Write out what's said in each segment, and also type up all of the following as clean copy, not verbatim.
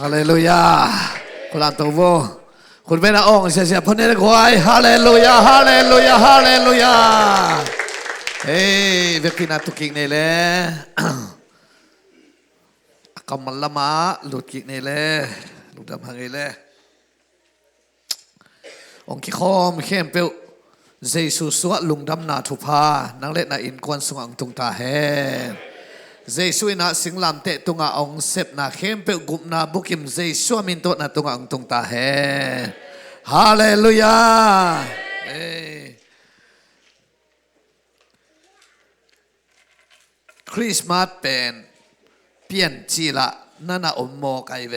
ฮาเลลูยาคุณลานตัวโวคุณเป็นองค์เสียพระเนตรควายฮาเลลูยาฮาเลลูยาฮาเลลูยาเฮ้ยเวกินาตุกิงนี่แหละกำมันละมาหลุดกิงนี่แหละหลุดดำหังนี่แหละองค์ขี้ข้อมเข้มเปลวเจสุสวะลุงดำนาทุพานังเล็ดนาอินควนสงอังตุงตาเฮเจสุนาสิงลำเตตุงอาองเซปนาเข้มเปลวกุมนาบุกิมเจสุมินโตนาตุงอังตุงตาเฮฮาเลลูยาคริสต์มาสเป็นเปลี่ยนจีละนั่นน่ะอมโมกไอเว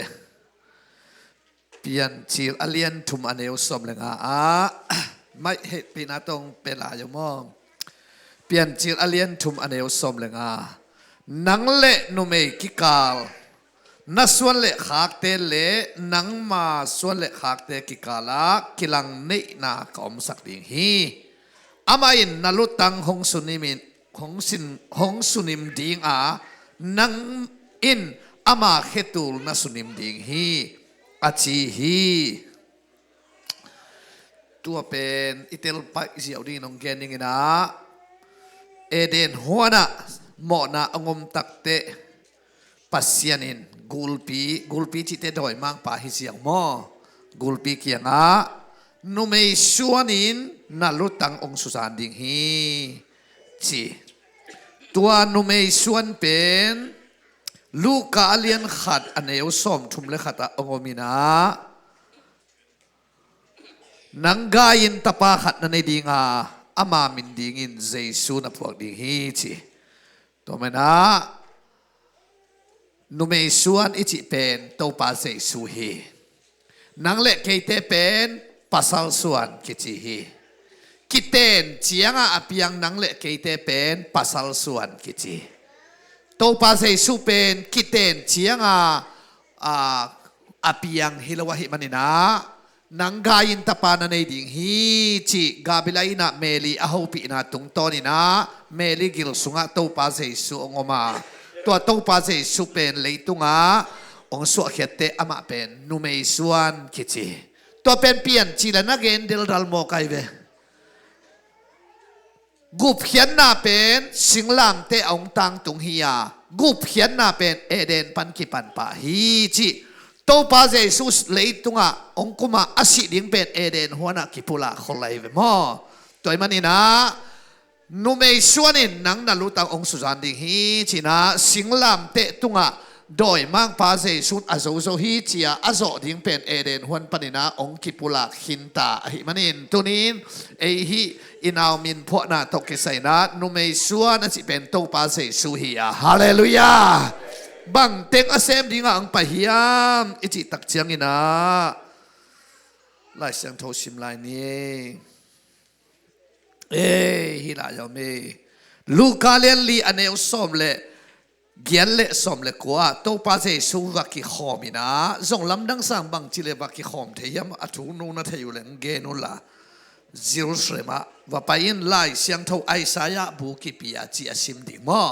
เปลี่ยนจีลอเลียนทุมอันเอวสมเลยไม่เหตุปีนาตรงเป็นหลายอย่างมองเปลี่ยนจีลอเลียนทุมอันเอวสมเลยนังเละนุเมกิกาลนัส่วนเละขากเตเละนังมาส่วนเละขากเตกิกาละกิลังเนนาคอมสักดิ่งฮีอามาอินนลุตังหงสุนิมินหงสุนิมดิ่งนังอินอามาเขตูลนัสุนิมดิ่งฮีอาชีฮีตัวเป็นอิตาลีไปเสียวดีน้องแกนิงนะเอเดนหัวนะหมอนะองมตักเตะปัสยานินกูลปีจิตเตดอยมังปะฮิเสียงหมอกูลปีเกียงนุเมยชวนินนาลุตังองสุสานดิ่งฮีจีตัวนุเมยชวนเป็นลูกกาเลียนขัดอันเอวสมทุมเลขัดองมินานังกายินตาปาขัดนันในดิ่งอามามินดิ่งเจสุนับพวกดิ่งฮีจีตัวมันนุเมยชวนอิจิเป็นตัวปาเจสุฮีนังเล็กเกเตเป็นปัสสาวส่วนกิจิฮีกิเตนเจียงอาเปียงนังเล็กเกเตเป็นปัสสาวส่วนกิจิตัวปาเจสุเป็นกิเตนเจียงอาเปียงฮิลวะฮิมันินานังกายินตาปานันในดิ่งฮีจิกาบิลายนะเมลีอาหูปีนาตุงตอนินะเมลีกิลสุงะตัวปาเจสุองมาตัวปาเจสุเป็นเลยตุงองสวะเขตเตอามาเป็นนุเมยส่วนกิจิตัวเป็นเปลี่ยนจีละนักเอนเดลดัลโมกไอเวกุบเขียนนาเป็นสิงลามเตองตังตุงฮียากุบเขียนนาเป็นเอเดนปันกิปันปะฮีจิตัวปาเจสุเลยตุงองคุมาอาศิดิงเป็นเอเดนหัวนักกิปุละคนไลเวมอตัวมันนี่นะนุเมยส่วนนี่นังนาลุตังองสุจันดิงฮีจินะสิงลามเตตุงโดยมังปาเจสุอาโซโซฮีจียอาโซดิงเป็นเอเดนหัวปนินะองกิปุละขินตาหิมันินตัวนี้เอฮีอินาวมินพวกนาตกิไซนะนุเมยส่วนนั่นสิเป็นตัวปาเจสุฮียาฮาเลลูยาบังเต็งอาเซมดิงอังปะฮิยามอิจิตักเจียงอินะไล่เสียงโทชิมไลนี้ฮิลายอมเอลูกาเลียนลีอันเอวสมเลเกียนเละสมเลกว่าตัวปาเจสุวักกิขอมินะส่งลำดังสังบังจิเลวักกิขอมเทียมอัตุนูนัทอยู่เลงเกนุละจิรุสเลมาว่าไปยินไล่เสียงเท่าไอสายะบุกิปิยาจีอาซิมดิมอ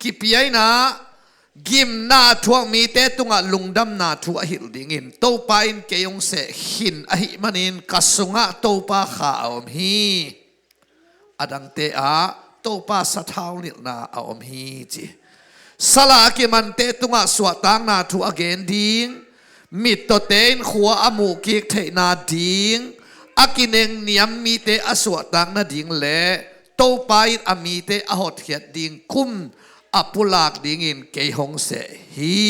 กิปิยานะกิมนาทวงมีเตตุงะลุงดำนาทัวหิลดิงินโตปาอินเกยงเสหินอหิมันินกัสุงะโตปาขาอมฮีอดังเตอะโตปาสะท้าวนิลนาอมฮีจีสลากิมันเตตุงะสวตังนาทัวเกนดิงมิตโตเตนขัวอมูกิกเทนาดิงอากินเองนิยมมีเตอสวตังนาดิงเละโตปาอินอมีเตอหดเขียดดิงคุมอปุลากดิ่งอินเกยงเสฮี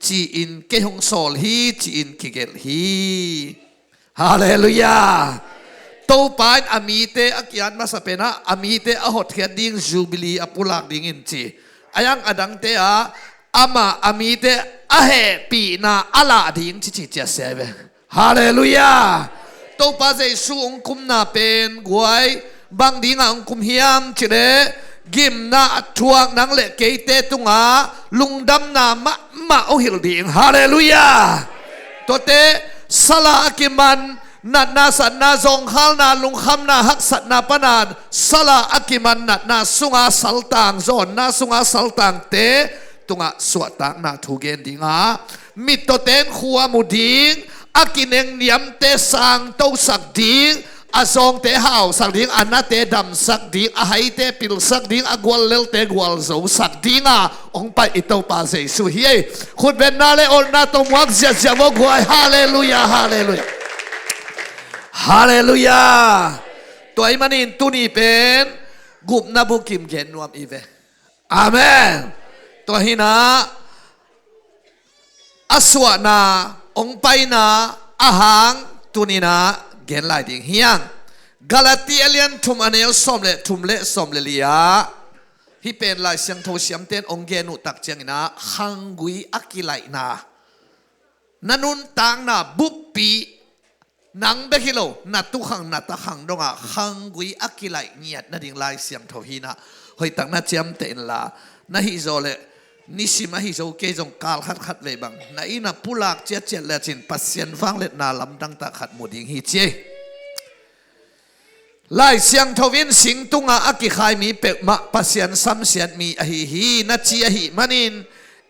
จีอินเกยงโซลฮีจีอินกิเกลฮีฮาเลลูยาตัวปานอามีเตอกิยันมาสเปนะอามีเตอหดเขียดดิ่งจูบิลีอปุลากดิ่งอินจีอายังอดังเตอาอามาอามีเตอเฮปีนาอาลาดิ่งจีเจเซเวฮาเลลูยาตัวปาเจสุองคุมนาเป็นกวยบางดิ่งองคุมเฮียมจีเลกิมนาทวงนังเละเกเตตุงาลุงดำนามะโอหิลดิงฮาเลลูยาตัวเตสลากิมันนัดนาสันนาจงขลนาลุงคำนาฮักสัตนาปนานสลากิมันนัดนาสุงาสัลตังโซนนาสุงาสัลตังเต ต ตุงะสวดตักนาทุเกนดิงามิตเตนขัวมุดิงอากินเองเนียมเตสังโตสักดิงอาซองเตหาวสักดิงอันนาเตดำสักดิงอาไฮเตปิลสักดิงอากวลเลลเตกวลโซสักดิงาองไปอิโตปาเซสุเฮคุณเป็นนาเลโอนาตมวักเสียเสียวกวยฮาเลลูยาฮาเลลูยาฮาเลลูยาตัวไอ้มันอินตุนีเป็นกุบนาบุกิมเกนนวมอีเวอาเมนตัวหินาอสวนาองไปนาอาหังตุนีนาเกนไลดิงเฮียงกาลาติเอเลียนทุมอันเอลสมเลทุมเลสมเลลียฮิเป็นลายเสียงโทเสียมเต้นองเกนุตักเจียงนาฮังกุยอักิไลนานันุนตังนาบุปปีนังเบกิโลนัตุขังนัตขังดงอ่ะฮังกุยอักิไลเนียดนั่นเองลายเสียงโทฮีนะเฮ้ยตังนัดเจียมเต้นละนาฮิโซเลนิสิมาฮิโซเกจงกาลขัดขัดเลยบังนาอินาปุลักเจียเจียเลจินปัสเซียนฟังเลนาลำดังตะขัดมุดิงฮิเจลายเสียงทวินสิงตุงอากิขายมีเป็กมะปัสเซียนซ้ำเสียนมีอหิฮีนัดเจียหิมันิน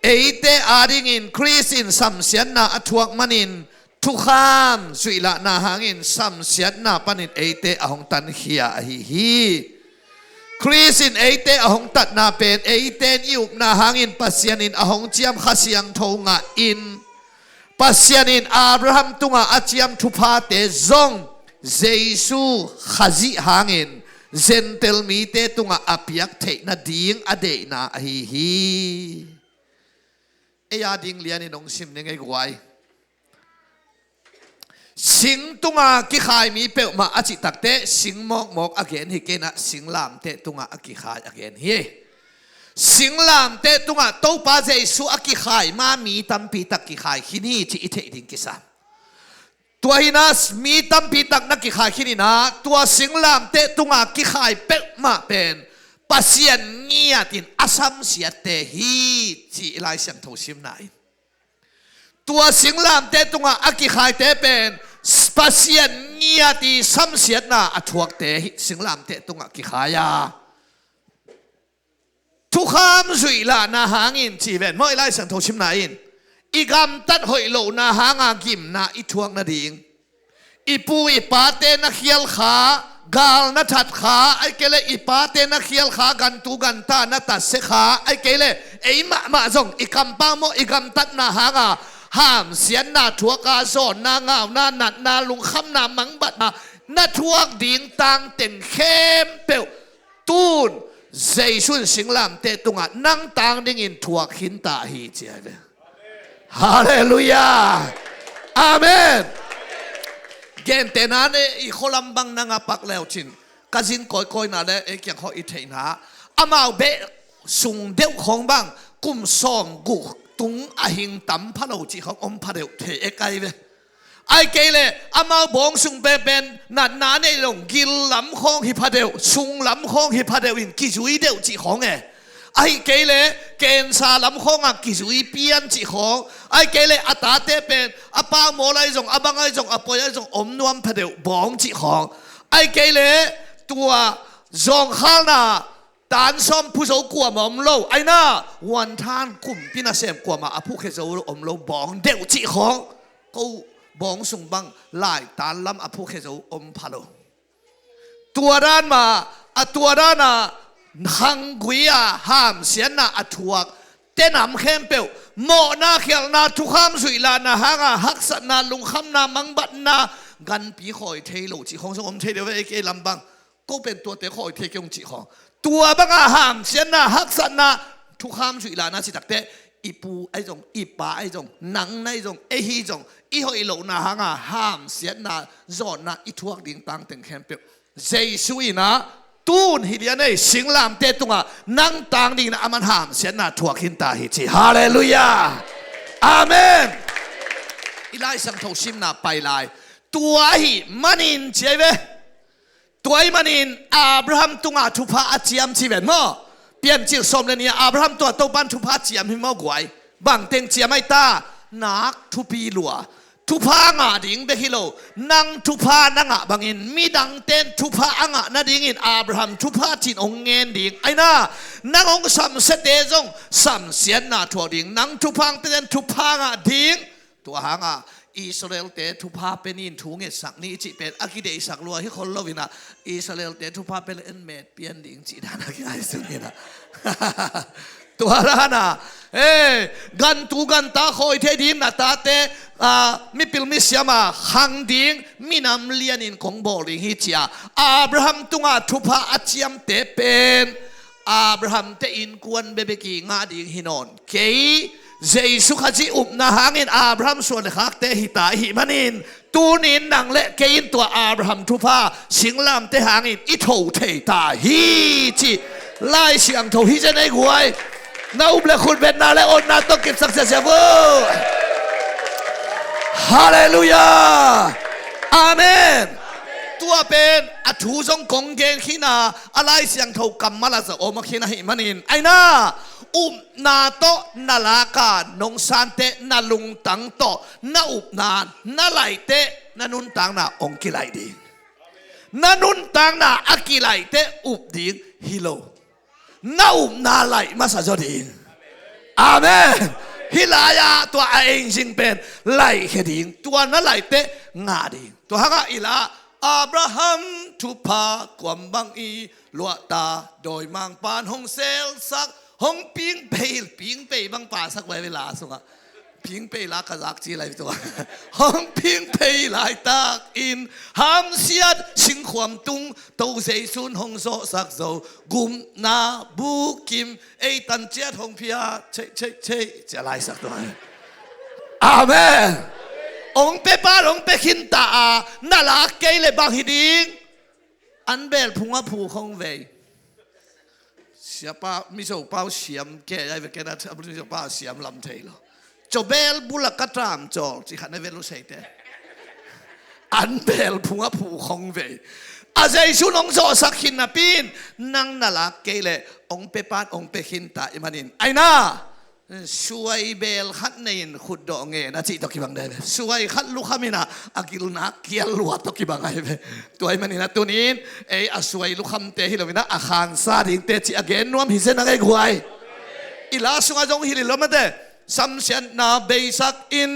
เอเตอาดิงินคริสินซ้ำเสียนนาอทวกมันินทุกขามสุยละนาหางินซ้ำเสียนนาปันินเอเตอหงตันเฮียอหิฮีคริสินเอเตอหงตัดนาเป็นเอเตนยุบนาหางินปัสเซียนินอหงเจียมขัสยังทงะอินปัสเซียนินอับราฮัมตุงะอาเจียมทุพาเตซงเจสุขจิหางินเซนเตลมีเตตุงะอภิยักเทนาดิงอเดนาอหิฮีเอยาดิงเลียนินองซิมนึงไอ้กวยสิงตุงะกิขายมีเปลมาอจิตักเตสิงมอกมอกอเกนฮิเกนะสิงลามเตตุงะอกิขายอเกนเฮสิงลามเตตุงะโตปาเจสุอกิขายมามีตัมปีตักกิขายฮินีจิอิเทดิงกิสาตัวหินัสมีตัมปีตักนักกิขายฮินีนะตัวสิงลามเตตุงะกิขายเปลมาเป็นปัสยันเงียตินอาซัมเสียเตฮีจิไลเสียงโทชิมนายตัวสิงลามเตตุงะอกิขายเตเป็นปัสยันเงียติซัมเสียนาอทวกเตสิงลามเตตุงะกิขายาทุกคำสุยละนาหางินจีเวนไม่ไล่เสียงโทชิมนายอีกำตัดหอยโลนาหางากิมนาอีทวงนาดิงอีปูอีปาเตนักเขียลขากาลนัทัดขาไอเกเลอีปาเตนักเขียลขากันตูกันตานัตัดเสขาไอเกเลไอมาจงอีกำปังโมอีกำตัดนาหางาห้ามเสียนนาทัวกาโซนนาเงานาหนัดนาลุงคำนามังบัดนานาทัวกดิ่งตังเต็งเข้มเปียวตูนใจชุนสิงลามเตตุงะนั่งตังดิ่งทัวกินตาฮีเจียเวฮาเลลูยาอาเมนเกณฑ์เตนันอีโคลัมบังนางปักแล้วจินกจินคอยนาเลเอกยังเขาอิเทนะอามาเบสุงเดียวของบังกุมซอมกุตุงอาหิงตั้มพะโลจีของอมพะเดวเทเอไกเวไอเกเลอามาบองสุงเบเป็นนัดนาในลงกิลลำของฮิพะเดวสุงลำของฮิพะเดวินกิจุยเดวจีของไอเกเลเกณฑ์ซาลำของกิจุยเปียนจีของไอเกเลอัตาเตเป็นอาปาโมไลจงอาบังไอจงอาปอยไอจงอมนวมพะเดวบองจีของไอเกเลตัวจงข้านาตานซ้อมผู้โจกลัวมาอมโลไอ้น่าวันท่านกลุ่มพินาเสมกลัวมาผู้เคยจะอมโลบองเดี่ยวจีของกูบองส่งบังไล่ตานลำผู้เคยจะอมพะโลตัวด้านมาตัวด้านน่ะหังกุยห้ามเสียน่ะทวกเต้นน้ำเข้มเปียวโมนาเขียลนาทุกคำสุยลานาหางหักสันนาลุงคำนามังบัดนากันปีคอยเทโลจีของส่งอมเทเดียวไอ้เกลำบังก็เป็นตัวเตะคอยเทกงจีของตัวบังอาหามเสียนาฮักสันนาทุกคำสุยลานาสิตักเตอีปูไอจงอีปาไอจงหนังไอจงไอฮีจงอีหอยโลนาหางห้ามเสียนาจอนนาอีทวกดิ่งตังเต็งแคมเปียวเจสุยนะตูนฮิเดียนไอสิงลามเตตุงะนั่งตังดิ่งนะอามันห้ามเสียนาทวกหินตาฮิจิฮาเลลูยาอาเมนอีไลสังโทชิมนาไปลายตัวฮิมันินเจเวตัวไอ้มันอินอับราฮัมตุงอาทุพะอาเจียมชีเวนมั้งเปลี่ยนจิตสมเลยเนี่ยอับราฮัมตัวโตบันทุพะเจียมหิมะกวยบางเต็งเจียมไม่ตานักทุปีลัวท ทุพางะดิ่งเบฮิโลนังทุพานังะบังอินมีดังเต้นทุพาอังะนาดิ่งอินอับราฮัมทุพาจินองเงินดิ่งไอ้น่านังองสัมเสดจงสัมเสียนนาทัวดิ่งนังทุพังเต้นทุพางะดิ่งตัวหางะอิสราเอลเตทุพาเป็นอินทุงเงสักนี้จิเป็นอากิเดสักลัวที่คนลวินะอิสราเอลเตทุพาเป็นเอ็นเมดเปียนดิ่งจิดานักไอ้สุนีนะตัวร้านะกันตูกันตาคอยเทดิ่งนะตาเตมิปิลมิสยามาขังดิ่งมินำเลียนินของบอลิงฮิจยาอับราฮัมตุงาทุพาอัจยมเตเป็นอับราฮัมเตอินกวนเบเบกีงาดิ่งฮินอนเกย์เจสุขจิอุบนาหางินอับราฮัมส่วนขักเตหิตาหิมันินตูนินนังเละเกย์ตัวอับราฮัมทุพาสิงลามเตหางินอิโถเทตาฮิจิไล่เสียงโถฮิจะได้หวยนาอุบเลคุณเป็นนาเลอนนาต้องเก็บสักเสียบุฮาเลลูยาอาเมนตัวเป็นอัฐูจงกงเกนขีนาอะไรเสียงโถกำมาลาจะโอมาขีนาหิมันินไอ้น่านาโตนาลากานงสันเตนาลุงตังโตนาอุบนาไหลเตนานุนตังนาองกิไลดินานุนตังนาอากิไลเตอุบดิงฮิโลนาอุบนาไหลมาสะจดิงอาเมนฮิลายาตัวเองจริงเป็นไหลแค่ดิงตัวนาไหลเตงาดิงตัวหางอิลาอับราฮัมทุพากวมบังอีลวตาโดยมังปานหงเซลสักหงปิงเปย์บังป่าสักเวลาสุงะพิงเปย์ลักกระซักจีอะไรตัวหงพิงเปย์หลายตากอินหามเสียดสิงความตุงตัวเสียสุนหงโซสักโซกุมนาบุกิมตันเจียหงพิอาเชจะอะไรสักตัวอาเมนองเปป้าองเปขินตาน่ารักเกยเลยบางฮิดิงอันเบลพุงผูคงเวเสียป้ามิโซป้าเสียมแก่ไอ้เวกนั้นมิโซป้าเสียมลำเทลจบเบลบุลกระตามจอจิขันในเวลุเสเตอันเบลพุงผูคงเวอาศัยชุนองโซสักขินนาปินนั่งน่ารักเกยเลยองเปป้าองเปขินตาอิมานินไอ้น่าช่วยเบลขัดในขุดดองเงินนะจีตกิบังได้ช่วยขัดลูกขามินะอากิลุนักเกียร์ลัวตกิบังไงเว้ตัวไอ้มันนี่นะตัวนี้ช่วยลูกขามเตะฮิโลวินะอาคารซาดิงเตะจีอเกนนวมฮิเซนักไอ้กวยอีลาสุงอาจงฮิลิลมาเตะสัมเสียนนาเบสักอิน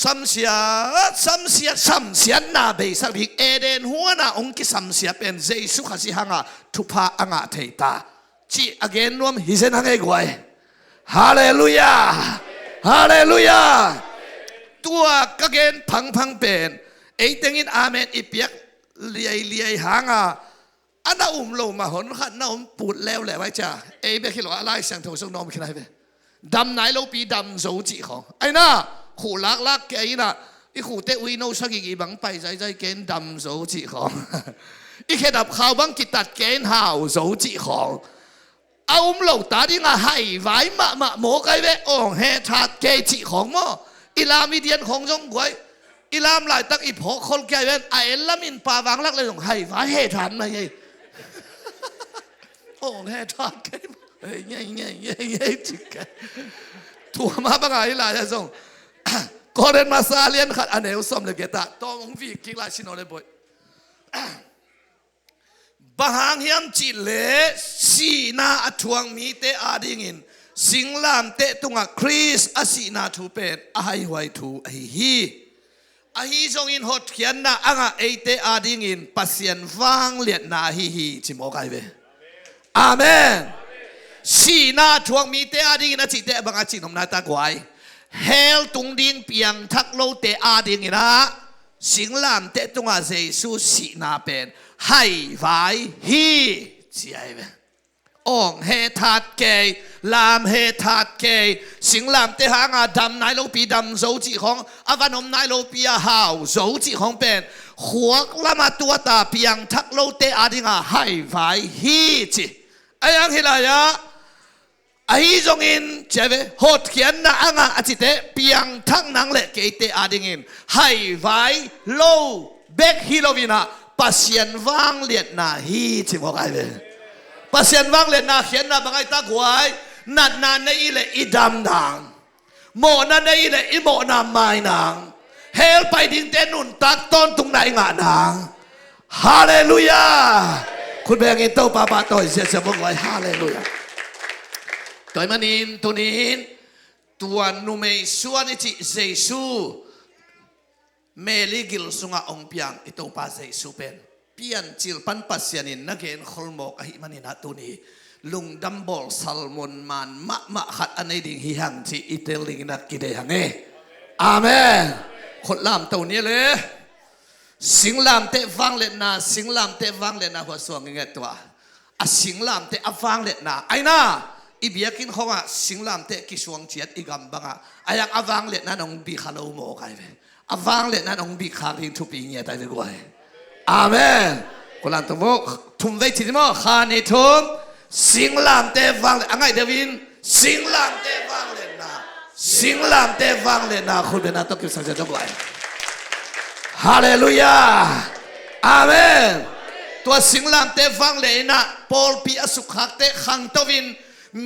สัมเสียนนาเบสักบิกเอเดนหัวนาองกิสัมเสียเป็นเจสุขสิหังะทุพาอังะเทตาจีอเกนนวมฮิเซนักไอ้กวยฮาเลลูยาฮาเลลูยาตัวกเกนพังเป็นเต็งอินอาเมนอีเปียกเลียหางอันน่าโลมาหนขันน่าปูดแล้วแหละไว้จ้าเบคิโลอะไรเสียงโถส่งน้องขึ้นไหนไปดำไหนเราปีดำโจจิของไอ้น่าขู่ลักแกน่ะอีขู่เตวิโนสักกี่บังไปใจเกนดำโจจิของอีแค่ดับข่าวบังกิตัดเกนหาวโจจิของเอาเราตาที่งาให้ไว้มาโมกไอ้เว้องเฮชาเกจิของมออิลามีเดียนของจงกวยอิลามหลายตักอีพอคนแก่เว้ไอ้ละมินปาวังลักเลยของให้ไว้เฮชันมาไงองเฮชาเกเงี้ยจิกถั่วมาบังไงล่ะจะส่งก็เดินมาซาเลียนขัดอันเอวสมเลยเกตาต้องวิ่งกิลาชิโนเลยบ่อยบางเฮียมจิเลสีนาทวงมีเตอาดิงินสิงลามเตตุงะคริสอสีนาทูเป็ดอาไฮไวทูอาฮีจงอินหดเขียนนาอ่างเตอาดิงินปัสยันฟังเลียนนาฮีจิโมกไอเวอาเมนสีนาทวงมีเตอาดิงินอจิเตบังอาจินอมนาตากวยเฮลตุงดิงเปียงทักโลเตอาดิงินะสิงลามเตตุงะเจสุสีนาเป็นให้ไว้ฮีจีไอเวองเฮทัดเกยลามเฮทัดเกยสิงลามเตหางาดำนายโลปีดำโจจิของอวันอมนายโลปีอาหาวโจจิของเป็นหัวละมาตัวตาเพียงทักโลเตอาดิงาให้ไว้ฮีจีไอ้ยังฮิลายะไอ้จงอินเจ้าเวหดเขียนนะอ่างอาจิเตเพียงทักนังเละเกยเตอาดิงินให้ไว้โลเบกฮิโลวินาปัสยันวังเลียดนาฮีจิบอกไอ้เว้ปัสยันวังเลียดนาเขียนนาบางไอ้ตากวยนัดนานในอีเลอีดำนางโมนันในอีเลอีโมนามไม้นางเ เฮลไปดิ้งเต้นุนตักต้นตรงไหนงานางฮาเลลูยาคุณแบงอินโตปาปาต่อยเสียสมองไว้ฮาเลลูยาต่อยมันอินตัวนี้ตัวนุเมส่วนที่เจซูเมลิกิลสุงาองเปียงอิโตปาเจซูเป็นเปียนจิลปันปัสยานินนักเอนขลมอกอหิมันินาตัวนี้ลุงดัมบอลซัลมอนมันมะขัดอันนี้ดิ่งฮิฮังที่อิตาลีนักกิเลหังเออาเมนคนลามตัวนี้เลยสิงลามเตะฟังเล่นนาสิงลามเตะฟังเล่นนาหัวสวงเงี้ยตัวสิงลามเตะฟังเล่นนาไอ้น่าอีเบียกินเขาว่าสิงลามเตะกิสวงเจียดอีกำบังอ่ะไอ้ยังฟังเล่นนาองบีขาโลโมกไอ้เว้ฟังเล่นนาองบีขาริงทุปีเงี้ยได้ดีกว่าอาเมนคนลามตัวโมทุ่มไว้ที่นี่มั้งขานี่ทุ่มสิงลามเตะฟังเล่นอะไรเดวินสิงลามเตะฟังเล่นนาสิงลามเตะฟังเล่นนาคุณเป็นนาต้องกินสังเกตด้วยฮาเลลูยาอาเมนตัวสิงลามเตฟังเลยนะปอลปีอสุขักเตขังตวิน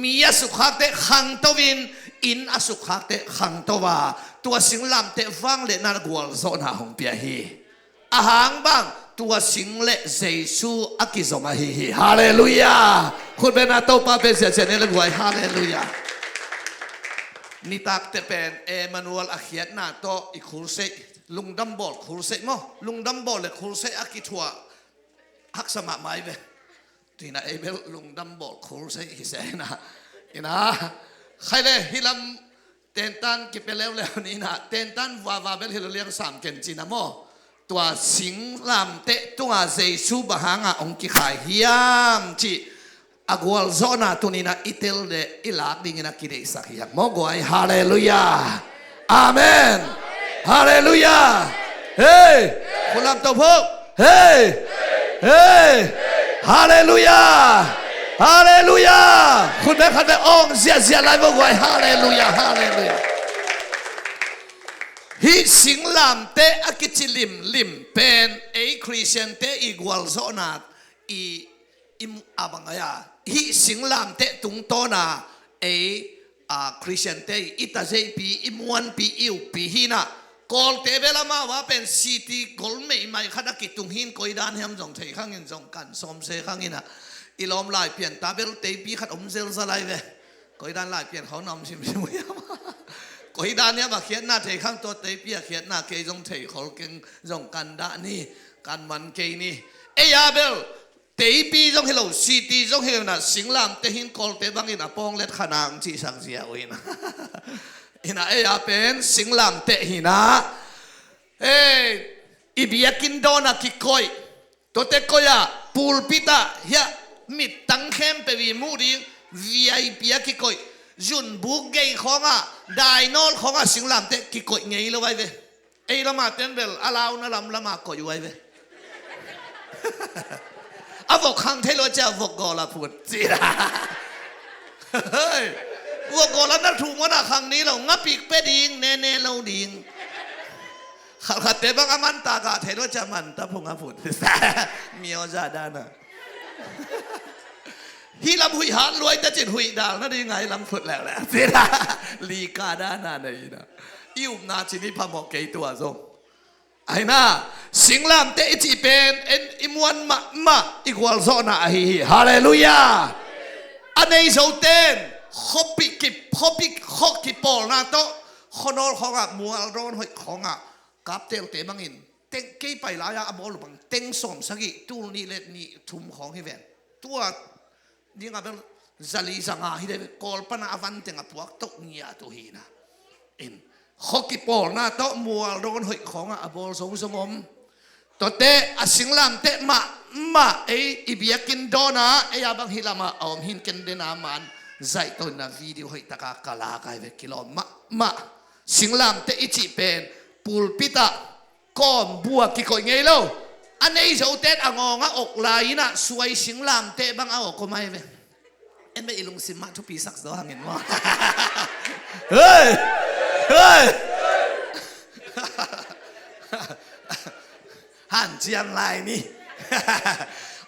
มีอสุขักเตขังตวินอินอสุขักเตขังตวาตัวสิงลามเตฟังเลยนะกวลโซนาหงเปียฮีอาหางบังตัวสิงเลเจซูอากิซอมาฮีฮาเลลูยาคุณเป็นนาโตปาเป็นเสียเจเนลกวยฮาเลลูยานิตักเตเป็นเอมานูเอลอาเขียนนาโตอีคุลเซลุงดัมบอลคูเซ่มั้งลุงดัมบอลเลยคูเซ่อากิทัวฮักสมาไม่เว้ที่น่ะเอเบลลุงดัมบอลคูเซ่ฮิเซนะนี่นะใครเลยฮิลัมเตนตันกิบไปแล้วนี่นะเตนตันวาเบลฮิลเลียงสามเกนจินะมั้งตัวสิงลามเตตัวเจซูบะฮังอ่ะองกิขายฮิยามจีอากวลโซนาตัวนี้นะอิตลเดอิลักดิ่งนะกิเลสฮิยามมกวยฮาเลลูยาอาเมนฮาเลลูยาเฮ้คนลำตัวพวกเฮ้ฮาเลลูยาฮาเลลูยาคุณแม่ขันไปองเสียไลฟ์บอกไว้ฮาเลลูยาฮาเลลูยาฮิสิงลำเตะอกิจิลิมเป็นไอคริสเตียนเตะอีกวัลโซนาอิมอาบังยาฮิสิงลำเตะตุงโตนาไอคริสเตียนเตะอิตาเจปีอิมวันปีอิวปีฮินะกอลเตเบลามาว่าเป็นซิตี้กอลไม่ขนาดกิตุงหินก็ด้านเฮมจงเทข้างเงินจงกันสมเสข้างเงินนะอีลอมลายเปลี่ยนตาเบลเตปีขัดอมเซลสไลเวก็ด้านลายเปลี่ยนเขานำชิมชิมยามาก็ด้านเนี้ยมาเขียนหน้าเทข้างตัวเตปีเขียนหน้าเกยจงเทเขาเก่งจงกันด้านนี่กันมันเกยนี่เอียเบลเตปีจงเฮโลซิตี้จงเฮโลนะสิงลามเตหินกอลเตบังอินะปองเล็ดขนางจีสังเสียวินะฮินาเอยาเป็นสิงลามเตหินาอีบียกินโดนักิคอยตัวเตคอยาปูลปิตาเฮียมิดตังเข้มเปวีมูริวีไอพียกิคอยจุนบุกเกยของอ่ะไดโนลของอ่ะสิงลามเตกิคอยไงละไว้เว้ไอ้ละมาเต้นเบลอาลาวนะละมาคอยไว้เว้อาวกขังเทโลจะวกกอลาพูดจีระเฮ้ยวกกอลานั่นถูกมั้งนะครั้งนี้เรางับปีกเป็ดดิงเน่เราดิงขัดเตะบังอามันตากาเทโลจะมันตาพงอาพูดมีเอาจาดานะที่ลำหุยหานรวยแต่จิตหุยด่างนั่นยังไงลำฝุดแล้วแหละจีระลีกาดานาในนะอิวนาจินิพามอกเกยตัวทรงไอ้น่าสิงลามเตะจีเป็นอิมวันมาอีกวัลโซนาฮีฮาเลลูยาอันนี้โจเตนฮอปปี้ฮอกกิปอลนะโตคนอลของอ่ะมัวร้อนหอยของอ่ะกับเตลเตบังอินเต็งกี่ไปแล้วอ่ะบอลบังเต็งสมสักตู้นี่เล็ดนี่ทุ่มของให้แวนตัวนี่ก็เป็นจลีสังหาที่ได้กอลปนาอวันเต็งอ่ะพวกตกเงียตัวฮีนะอินฮอกกิปอลนะโตมัวร้อนหอยของอ่ะบอลสงมตัวเตะสิงลามเตะมาไออีเบียกินโดนะไอยาบังฮิลามาเอาหินกันเดนามันใจตัวน่ะวิดีโอให้ตะกากลาไกเวกิโลมาสิงลามเตะอิจิเป็นปูลปิตาก้อมบัวกิโกยไงเล่าอันนี้จะอุเตะอ่างงะอกลายนะสวยสิงลามเตะบังเอาออกก็ไม่เว้ยเอ็นไม่อิลุงสิมาทุกปีสักตัวหังเงินว่าเฮ้ยหันเจียงลายนี่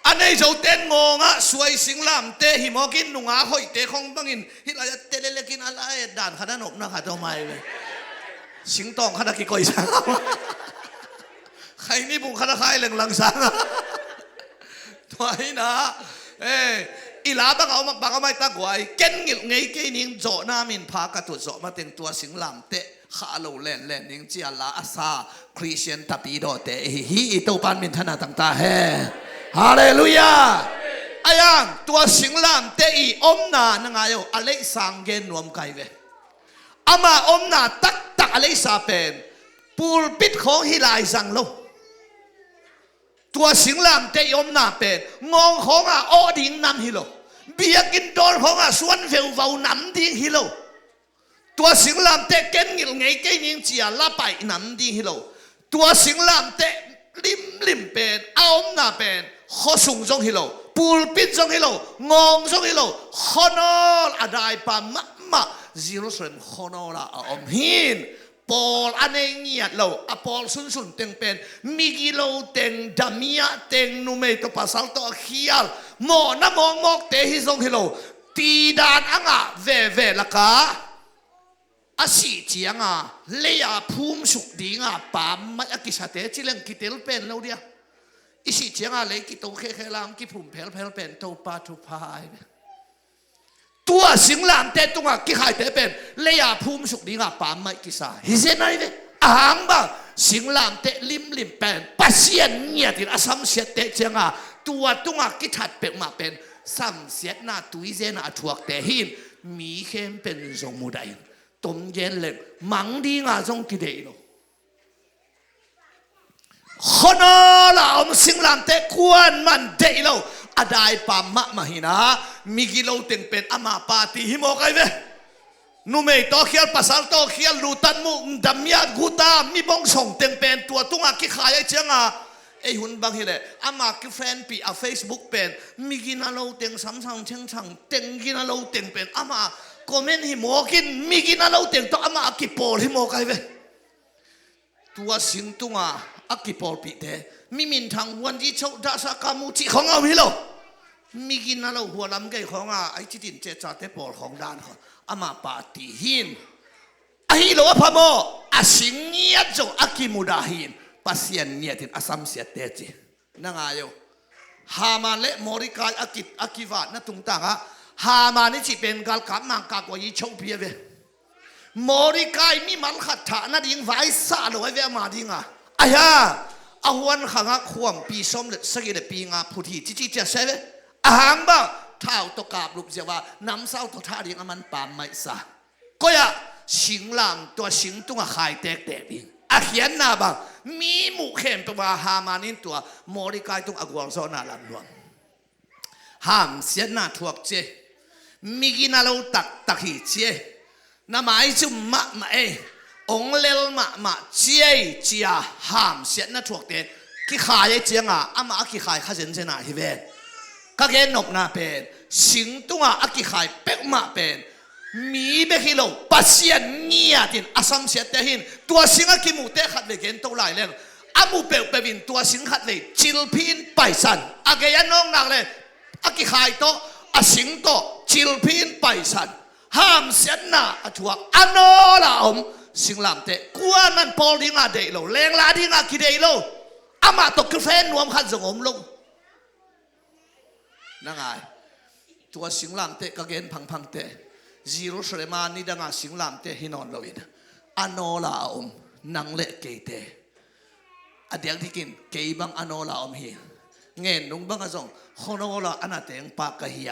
อันนี้จะเต้นงงอ่ะสวยสิงลามเตะหิมอกินหนุ่งอาหอยเตะของบังอินฮิลายเตะเล็กกินอะไรด่านขนาดนบนะค่ะทำไมเว้ย สิงตองขนาดกี่ก้อยสังใครนี่บุกขนาดใครเหลืองหลังสังตัวนี้นะอีลาบังเอามาบังเอาไม่ตะกวยเก่งเงี้ยไงเก่งนิ่งโจน้ามินพากระตุโจมาเต็งตัวสิงลำเตะข้าโลเล่นนิ่งเจียลาอาซาคริสเตียนตับปีโดเตะฮีตัวปานมินธนาต่างๆเฮฮาเลลูยาอายังตัวสิงลำเตะอีอมนาหนังอายุอะไรสังเกนนวมไกเวอามาอมนาตักอะไรซาเป็นปูลปิดของฮิลายสังโลตัวสิงลำเตยอมนาเป็นงงของอดิ่งนำฮิโลเบียกินโดนของส่วนเฟลวานำดิ่งฮิโลตัวสิงลำเตเก่งเงี้ยไงเก่งยิ่งเจียละไปนำดิ่งฮิโลตัวสิงลำเตลิมเป็นอมนาเป็นข้อสูงจงฮิโลปูลปิดจงฮิโลงงจงฮิโลขนอลอะไรปามะจิรุสเลมขนอลอมหินปอลอันเงียดเราปอลสุนเต็งเป็นมิกิโลเต็งดามิยาเต็งนูเมตปัสสัลโตขียลโมนะมองเตฮิซงฮิโลตีดานอ่างเวละกาอาศิจียงเลียภูมิสุขดีปามมากิสเตจิเลงกิเตลเป็นเราเดียอิสิจียงเลยกิโตเคลังกิภูมิเพลเป็นโตปาทุพายตัวสิงลามเตตุงกิขายเตเป็นเลียภูมิสุขดีปามไม่กิสาฮิเซนัยเวอ่างบ้าสิงลามเตลิมเป็นปัสยันเนี่ยที่อาสัมเสียเตเจงตัวตุงกิถัดเป็นมาเป็นสัมเสียนาตุยเจนาถวกเตหินมีเข้มเป็นทรงมุดัยต้มเย็นเล็กมังดีทรงกิเดโลคนละอมสิงลามเตกวนมันเดโลอาได้ปามะมาหินะมิกิโลเต็งเป็นอามาปาติฮิโมไกเวนูเมย์โตเขียลภาษาโตเขียลรูตันมุดัมยากูตามีบงส่งเต็งเป็นตัวตุงกิขายเจียงไอหุ่นบางทีเลยอามากิแฟนปีเฟซบุ๊กเป็นมิกินาโลเต็งซ้ำๆเชิงช่างเต็งกินาโลเต็งเป็นอามาคอมเมนต์ฮิโมกินมิกินาโลเต็งตัวอามากิโปลฮิโมไกเวตัวสิงตุงกิโปลปีเตมิมินทางวันที่โชดาสกามุจิของเอาฮิโลมิกินาโลหัวลำไก่ของไอจิตินเจจาเตปอลของด้านเขาอามาปาติหินฮิโลพะโมสิงเงียจงกิมุดาหินปัสยันเนียตินอาสัมเสียเตจินั่งอายุฮามาเลมอริกากิวานะตุงตังฮามานี่จิเป็นการขับมังกากว่ายิ่งชงเพียเวมอริกามีมันขัดฐานนั่นยิงไว้ซาโลไว้เวมาดิงอายาอาวันขังความปีสมเด็จสกิเลปีงาพุทธิจิเจเสเวอาหังบ้าเท้าตกาบลุกเจว่าน้ำเศร้าตัวท่าดิงมันปามไม่ซาก็อย่าสิงลามตัวสิงตัวหายแตกดิงอาเขียนนาบังมีมุขเข็มตัวฮามานินตัวมอริกาตัวอากวางโซนาลันดวงห้ามเสียนาทวกเจมิกินาโลตักหิเจน้ำไม้จุ่มมะองเลลมาเจียห้ามเสียนาทวกเตกิขายเจียงอามากิขายข้าเจนเจนาฮิเวก็เกนกนาเป็นสิงตัวกิขายเป็กมาเป็นมีเบกิโลปัสยันเนียตินอาสัมเสียเตหินตัวสิงกิมุเตขัดเลยเกนตัวไหลเล่นอามูเปลวินตัวสิงขัดเลยจิลพินไปสันอาเกยันน้องนางเลยกิขายโตสิงโตจิลพินไปสันห้ามเสียนาถวกอันโนลาอมสิงลามเตกวนมันพอดิงาเดโลแรงลาดิงาคิเดโลอามาตกกาแฟนวมขันสงมลงนั่งไงตัวสิงลามเตก็เกนพังเตจิรุสเลมานี่ดังสิงลามเตฮินอนลวินอันโนลาอมนังเละเกเตอเดียงที่กินเกยบังอันโนลาอมฮีเงินนุ่งบังกะซงโคโนลาอันนั้นเตงปากกะฮีย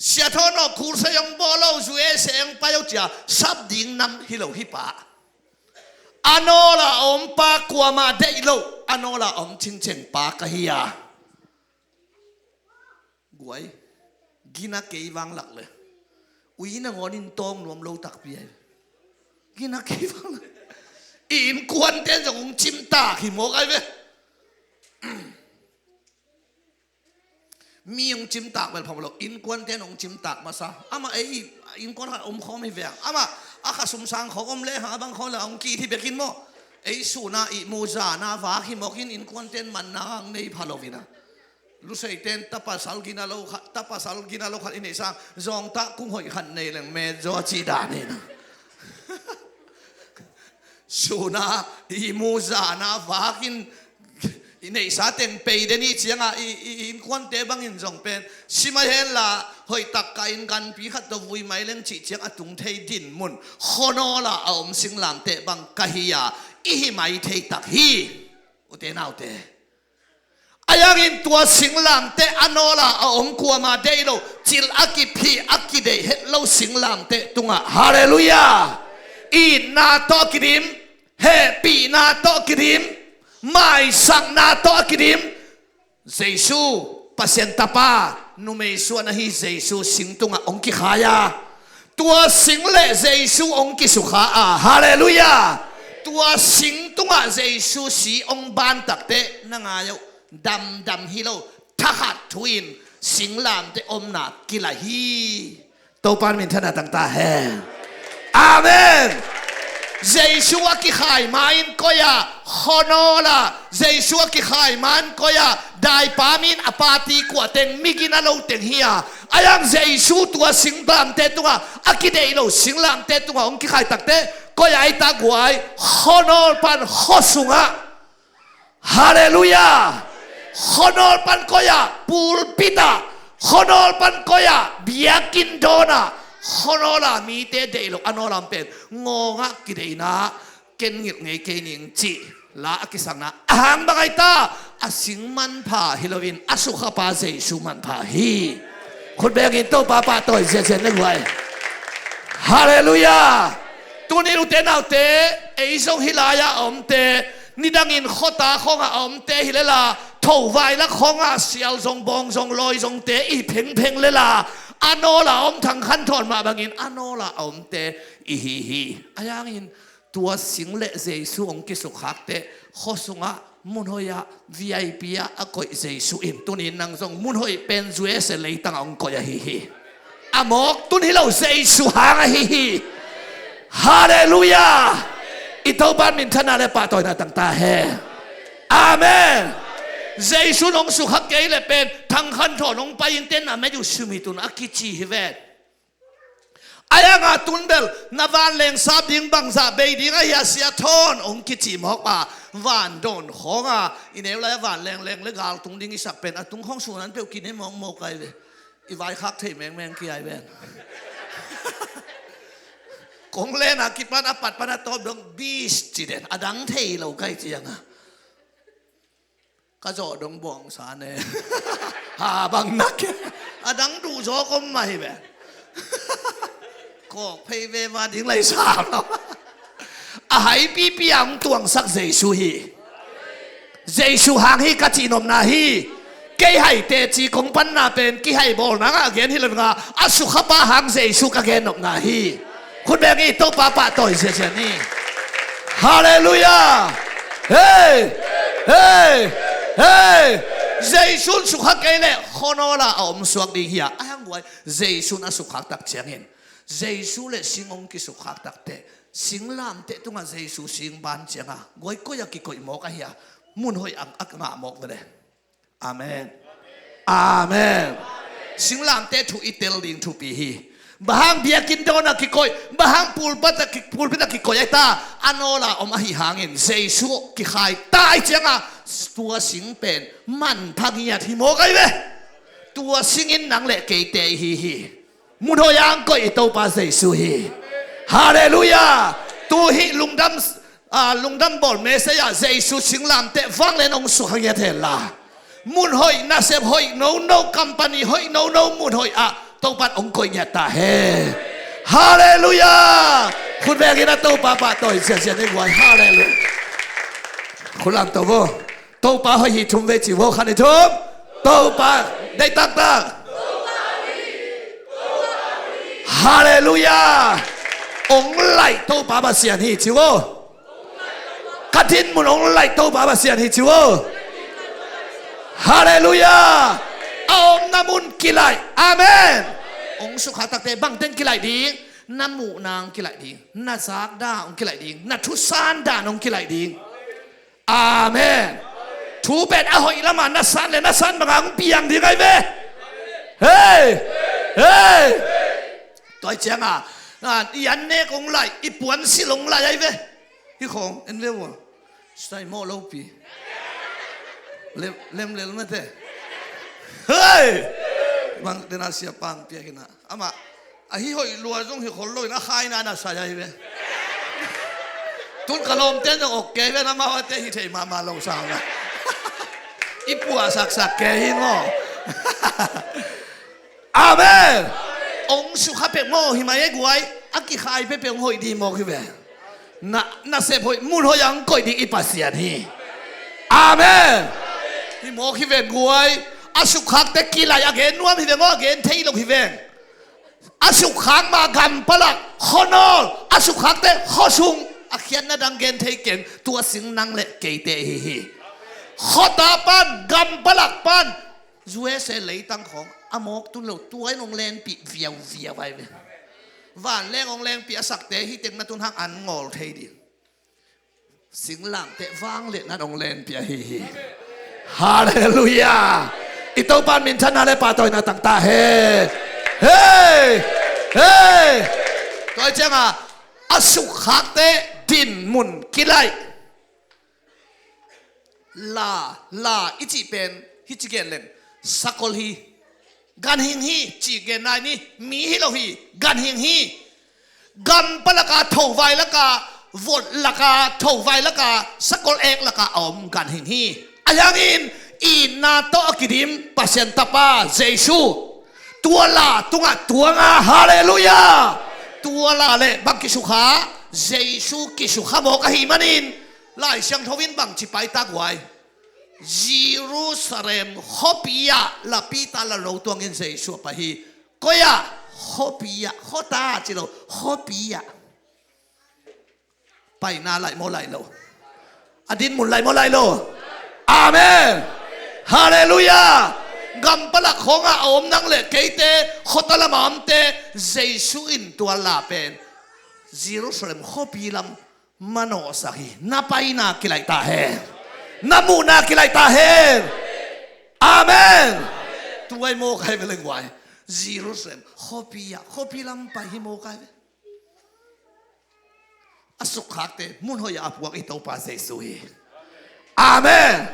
เสียทอนอคูเสียงบอลเอาจุเอเสียงไปเอาจ่าซับดิ่งนำฮิโลฮิปะอันโนลาอมปากกว่ามาเดโลอันโนลาอมชิงเชงปากกะฮียกวยกินักเกยวังหลักเลยอุ้ยนังอนินตองรวมโลตักเปียกินักเกยวังอินควนเต้นจงจิมตาขิโมกไอ้เว้มีองจิมตากเป็นพอมโลอินควนเต้นองจิมตากมาซะอามาอินควนหัดอมเขาไม่แหวงอามาอาขาสมสังของอมเล่หาบางคนละองกีที่เบกินโมสูนาอิมูจานาฟาขิโมกินอินควนเต้นมันนางในพาโลวินารู้สึกเต้นตับปัสสาวกินาโลขัดอินเนซังจงตะกุ้งหอยขันในแหล่งเมจอจีดานี่นะ su na i mu za na vakin nei sa teng pe de ni chianga in kon te bang in jong pen sima hen la hoi tak ka in kan pi khat to vui mai leng chi chiang atung thei din mun khono la om sing lam te bang ka hi ya i hi mai thei tak hi u te nau te ayang in tua sing lam te anola om kwa ma de lo chil aki phi aki de het lo sing lam te tunga hallelujah i na to kidim he pi na to kidim mai sang na to kidim Jesu pasien tapa numei su na hi Jesu sing tunga ong ki khaya tua sing le Jesu ong ki su kha a hallelujah tua sing tunga Jesu si ong ban tak te na nga yo dam hilo thahat thuin sing lam te om na kila hi to pan min thana tang ta he amen Jesu ki khai main koya honola Jesu ki khai man koya dai pamin apati ko teng migina lo teng hia ayang Jesu tua sing lam te tua akide lo sing lam te tua ong ki khai tak te koya ai ta guai honor pan hosunga hallelujah honor pan koya pulpita honor pan koya biakin dona honola mi te de lo anolam pen ngonga kideina ken ngit ngai ke ning chi la akisang na ahang bagai ta asing man pha hilowin asukha pa Jesu man pha hi khut beng in to pa toy se se ne wai hallelujah tuni lu te nau te ei song hilaya om te nidangin khota khonga om te hilela thâu vai la khonga sial zong bong zong loi zong te i pheng le la anola om thang khan thon ma bangin anola om te i hi ayangin tua sing le Jesu ong ki su khak te khosunga mun hoya VIP a akoi Jesu in tunin nang zong mun hoi pen zue se le tang ong ko ya hi amok tun hilo Jesu hanga hi hallelujah ito ban min thana le pa toy na tang ta he amen Jesu nong su khak ke le pen thang khan thon ong pa in ten na me ju sumi tun akichi hi vet ayanga tunbel na van leng sab ding bang za be ding a ya sia thon ong kichi mok pa van don khonga ineu la van leng le gal tung ding isak pen atung khong su nan pe kin he mong mo kai ve i vai khak thei meng ki ai ven kong le na ki pan apat pan to dong bis chi den adang thei lo kai chiang a ka zo dong bong sa ne ha bang nak adang du zo kom mai veก็เพย์เวมาถึงไรสามแล้วหายปีปียงตวงสักเจสุฮีเจสุหางฮีกัจินมนาฮีเกยให้เตจีของปันนาเป็นกี่ให้บอลนังเกณฑ์ฮิลงาอสุขป้าหางเจสุกเกณฑ์นมนาฮีคุณแบงอีโตป้าป้าต่อยเสียนี่ฮาเลลูยาเฮ้เจสุสุขเกณฑ์ขโนละอมสวกดีเฮียอ้างไว้เจสุนสุขตักเชียงเห็นJesu le singong ki su khak tak te singlam te tunga Jesu sing ban chenga goi ko ya ki koi mo ka hiya mun hoi ang ak nga mok de amen singlam te thu itel ding thu pi hi bahang biakin dona ki koi bahang pulpata ki koi ta anola om hi hangin Jesu ki khai tai chenga tua sing pen man phagia thi mo kai ve tua singin nang le ke te hi mun ho yang ko ito pa Jesu hi hallelujah tu hi lungdam bol me se ya Jesu singlam te wang le nong su khang ya the la mun hoi na sep hoi no company hoi no mun hoi a to pat ong ko nya ta he hallelujah khun ve ki na to pa to se ni wa hallelujah khulam to pa hoi hi thum ve chi wo khan ni thum to pa dai tak Hallelujah ông lại tô bà bà xiên hi chiu ô cắt thiên một ông lại tô bà bà xiên hi chiu ô Hallelujah ông namun kilai amen ông su khát tắc te bang ten kilai đi nam mụ nàng kilai đi na sak da ông kilai đi na thu san da ông kilai đi amen thu bet a hoi lama na san bang ang piang đi ngay về hey tôi chăng à yan ne kong lại ipuan si long lại ai về hi khong en lewa sai mo lo pi lem me te hey bang dena sia pang pia kina ama a hi hoi lua jong hi khol loi na khai na sa ya hi be tun kalom ten jong ok ke be na ma te hi thei ma lo sa na ipua sak ke hi ngo amen ông su khắp bề mô hi mà guai aki khai bề bề hội đi mô khi về na sẽ hội muốn hội yang coi đi ipasian hi amen hi mô khi về guai asu khắc te kilai again nuam hi về ngô again thấy lộc hi về asu khắc mà gam palak honor asu khắc te hosung akhian na dang gen thấy ken tua sing nang le ke te hi khota pan gam palak pan zué sẽ lấy tăngของamok tu lo tuai nong len pi via vai ve van leng ong leng pi asak te hi tek na tun hak an ngol thei di sing lang te wang le na ong len pi hi hallelujah ito pan min than ale pa toy na tang ta hey toy changa asuk khak te din mun kilai la ichi pen hi chi gen len sakol hi gan hing hi chỉ gen nai ni mi hi lo hi gan hing hi gam palaka thau vai laka vot laka thau vai laka sakol ek laka om gan hing hi ayang in na to akidim pasien tapa jesu tua la tunga tuanga hallelujah tua la le bang kisukha jesu kisukha mo ka hi manin lai siang thowin bang chi pai ta gwai Jerusalem hopia la pita la lo tuang in sei su pa hi koya hopia hota chi lo hopia pai na lai mo lai lo adin mun lai mo lai lo amen hallelujah gam pala khonga om nang le keite hota la mam te jesu in tua la pen Jerusalem hopilam mano sahi na pai na kilai ta he namuna kilai ta hen amen tuai mo kai be leng wai Jerusalem hopi lam pa hi mo kai asuk khak te mun ho ya apuak i to pa se sui amen